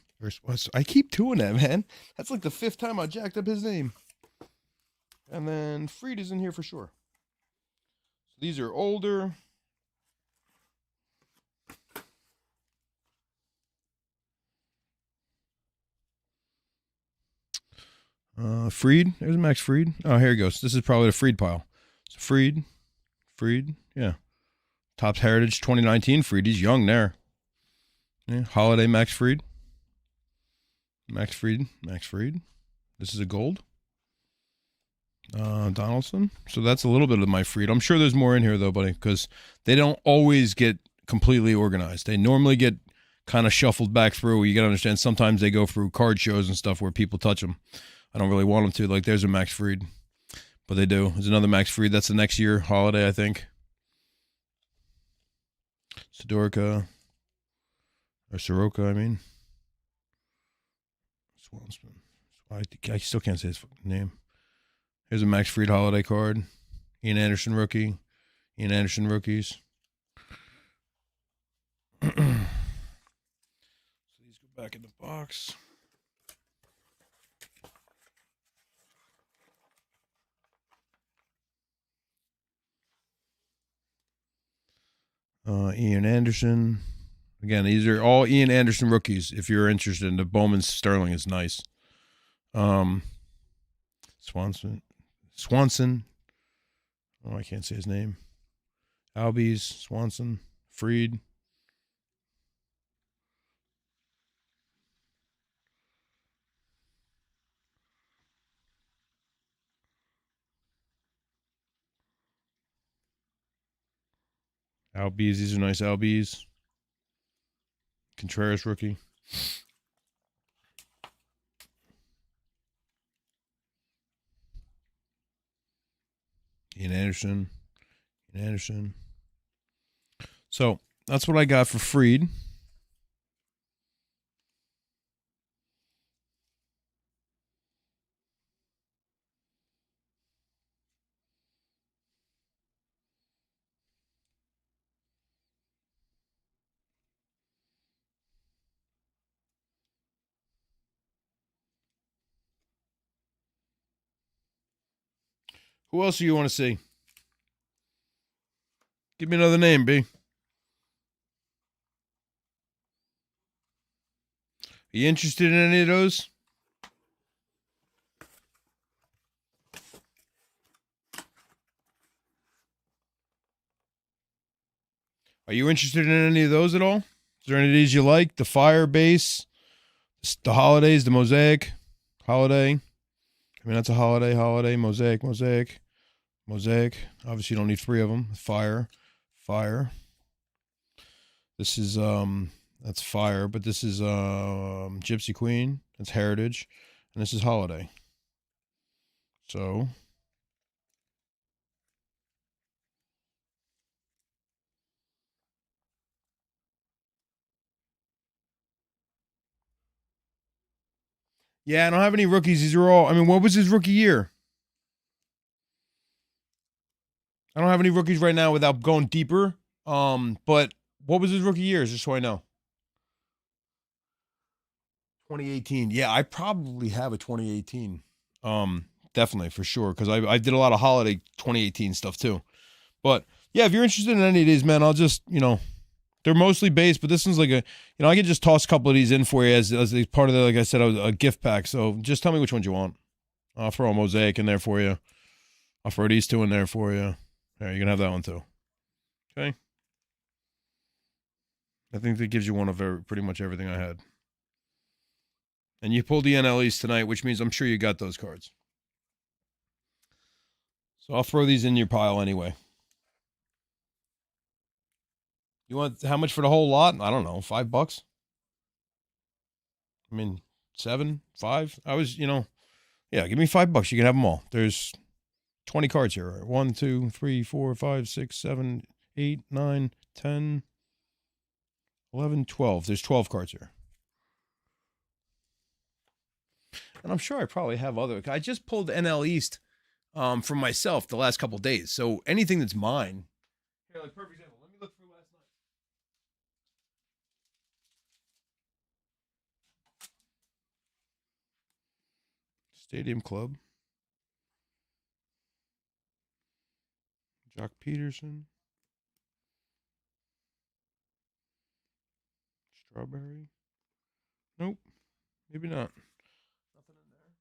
I keep doing that, man. That's like the 5th time I jacked up his name. And then Fried is in here for sure. So these are older. Fried. There's Max Fried. Oh, here he goes. This is probably the Fried pile. So Fried. Yeah. Topps Heritage 2019. Fried. He's young there. Yeah. Holiday Max Fried. Max Fried. This is a gold. Donaldson. So that's a little bit of my Fried. I'm sure there's more in here though, buddy, because they don't always get completely organized. They normally get kind of shuffled back through. You got to understand, sometimes they go through card shows and stuff where people touch them. I don't really want them to. Like, there's a Max Fried, but they do. There's another Max Fried. That's the next year holiday, I think. Soroka, I mean. Swansman. I still can't say his name. Here's a Max Fried holiday card. Ian Anderson rookie. Ian Anderson rookies. So these go back in the box. Ian Anderson. Again, these are all Ian Anderson rookies. If you're interested in the Bowman Sterling, is nice. Swanson. Oh, I can't say his name. Albies, Swanson, Fried. Albies, these are nice Albies. Contreras rookie. Ian Anderson. So that's what I got for Fried. Who else do you want to see? Give me another name, B. Are you interested in any of those? Are you interested in any of those at all? Is there any of these you like? The Fire Base, the Holidays, the Mosaic, Holiday. I mean, that's a holiday, Mosaic. Mosaic. Obviously, you don't need 3 of them. Fire. This is that's Fire, but this is Gypsy Queen. That's Heritage, and this is Holiday. So yeah, I don't have any rookies. These are all. I mean, what was his rookie year? I don't have any rookies right now without going deeper. But what was his rookie years? Just so I know. 2018. Yeah, I probably have a 2018. Definitely for sure because I did a lot of holiday 2018 stuff too. But yeah, if you're interested in any of these, man, I'll just they're mostly based, but this one's like I could just toss a couple of these in for you as part of the, like I said, a gift pack. So just tell me which ones you want. I'll throw a Mosaic in there for you. I'll throw these 2 in there for you. There, you can have that one too. Okay. I think that gives you one of pretty much everything I had. And you pulled the NLEs tonight, which means I'm sure you got those cards. So I'll throw these in your pile anyway. You want how much for the whole lot? I don't know, $5. I mean, 7, 5. I was, yeah, give me $5. You can have them all. There's 20 cards here. 1, 2, 3, 4, 5, 6, 7, 8, 9, 10, 11, 12. There's 12 cards here. And I'm sure I probably have other. I just pulled NL East from myself the last couple days. So anything that's mine. Here, like perfect example. Let me look through last night. Stadium Club. Jock Peterson. Strawberry. Nope. Maybe not. Nothing in there.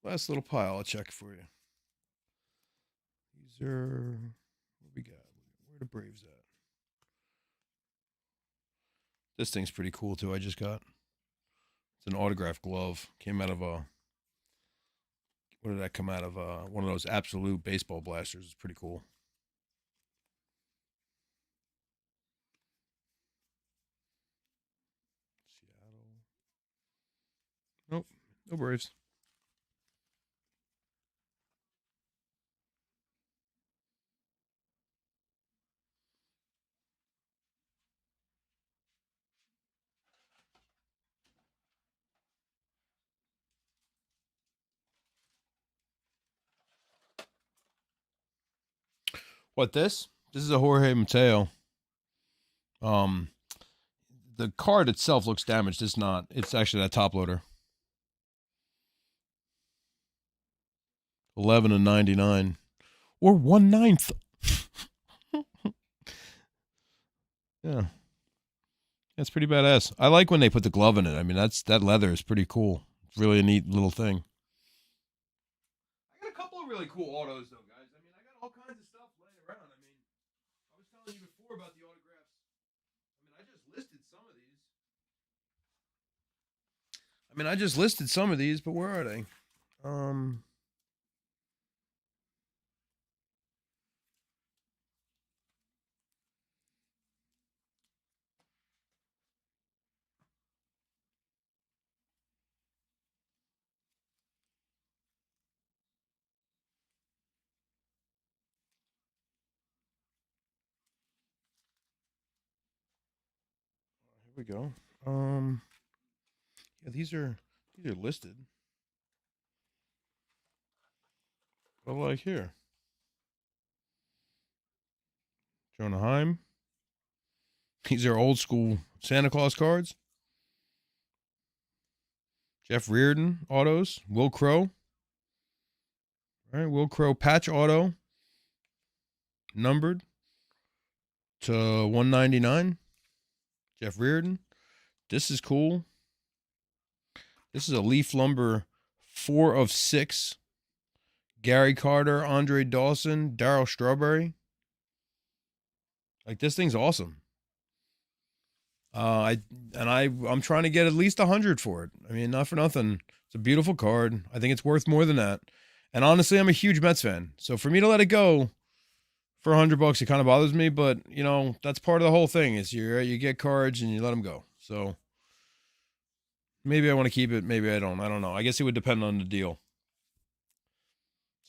Last little pile. I'll check for you. These are. What we got? Where the Braves at? This thing's pretty cool too. I just got. It's an autographed glove. Came out of a. What did that come out of? One of those absolute baseball blasters. It's pretty cool. Seattle. Nope. No Braves. What this? This is a Jorge Mateo. The card itself looks damaged. It's not. It's actually that top loader. 11/99, or 1/9. Yeah, that's pretty badass. I like when they put the glove in it. I mean, that leather is pretty cool. It's really a neat little thing. I got a couple of really cool autos though, guys. I mean, I got all kinds of stuff laying around. I mean, I was telling you before about the autographs. I mean, I just listed some of these. But where are they? Here we go. Yeah, these are listed. But like here, Jonah Heim. These are old school Santa Claus cards. Jeff Reardon autos. Will Crow. All right, Will Crow patch auto. numbered to 199. Jeff Reardon. This is cool. This is a Leaf Lumber 4 of 6. Gary Carter, Andre Dawson, Darryl Strawberry. Like, this thing's awesome. I'm trying to get at least 100 for it. I mean, not for nothing. It's a beautiful card. I think it's worth more than that. And honestly, I'm a huge Mets fan. So for me to let it go for $100, it kind of bothers me. But, you know, that's part of the whole thing is you get cards and you let them go. So maybe I want to keep it. Maybe I don't. I don't know. I guess it would depend on the deal.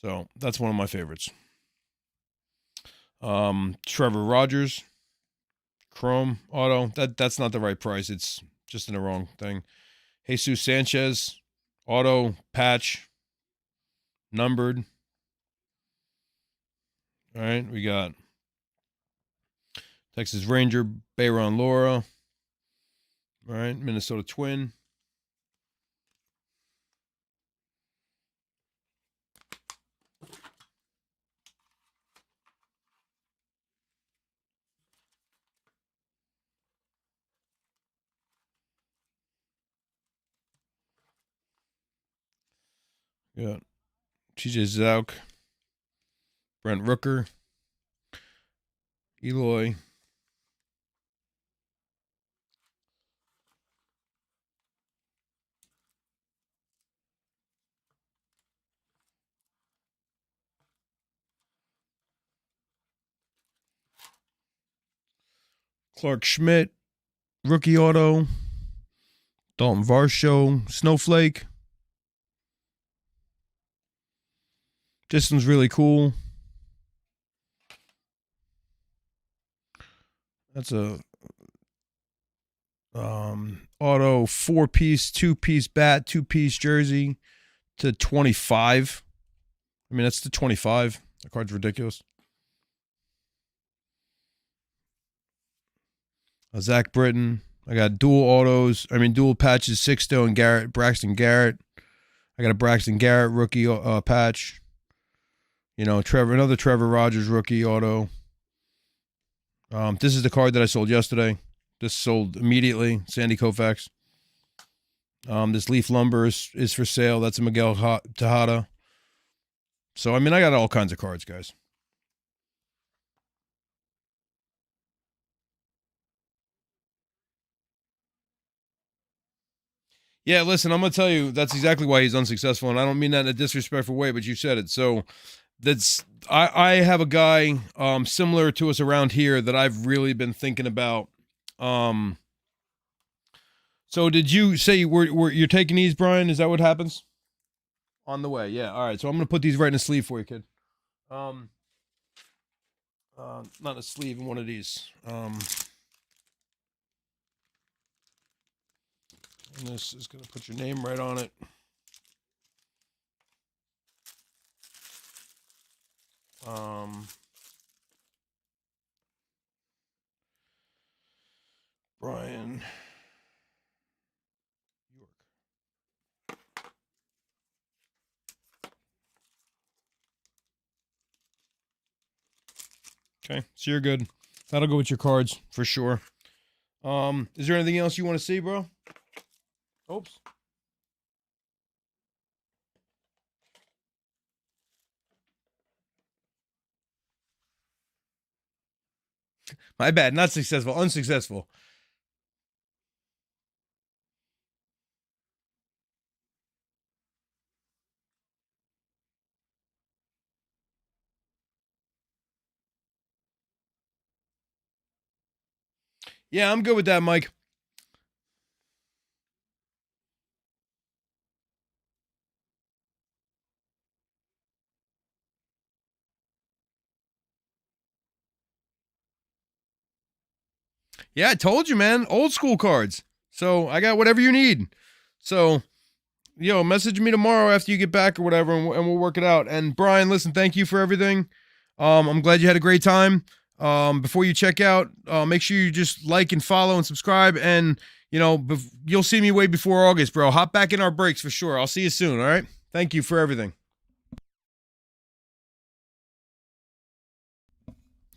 So that's one of my favorites. Trevor Rogers, Chrome Auto. That's not the right price. It's just in the wrong thing. Jesus Sanchez, Auto Patch, numbered. All right, we got Texas Ranger, Bayron Lora. All right, Minnesota Twin. Got TJ Zauk, Brent Rooker, Eloy, Clark Schmidt, Rookie Auto, Dalton Varsho, Snowflake. This one's really cool. That's a auto 4-piece, 2-piece bat, 2-piece jersey to 25. I mean, that's to 25. That card's ridiculous. Zach Britton. I got dual patches, Sixto and Garrett, Braxton Garrett. I got a Braxton Garrett rookie patch. You know, another Trevor Rogers rookie auto. This is the card that I sold yesterday. This sold immediately. Sandy Koufax. This Leaf Lumber is for sale. That's a Miguel Tejada. So, I mean, I got all kinds of cards, guys. Yeah, listen, I'm going to tell you, that's exactly why he's unsuccessful. And I don't mean that in a disrespectful way, but you said it. So, I have a guy similar to us around here that I've really been thinking about. So did you say you're taking these, Brian? Is that what happens? On the way, yeah. All right, so I'm gonna put these right in a sleeve for you, kid. Not a sleeve, in one of these. And this is gonna put your name right on it. Brian York. Okay, so you're good. That'll go with your cards for sure. Is there anything else you want to see, bro? Oops. My bad. Not successful. Unsuccessful. Yeah, I'm good with that, Mike. Yeah, I told you, man. Old school cards. So I got whatever you need. So, message me tomorrow after you get back or whatever, and we'll work it out. And Brian, listen, thank you for everything. I'm glad you had a great time. Before you check out, make sure you just like and follow and subscribe. And, you'll see me way before August, bro. Hop back in our breaks for sure. I'll see you soon, all right? Thank you for everything.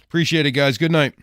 Appreciate it, guys. Good night.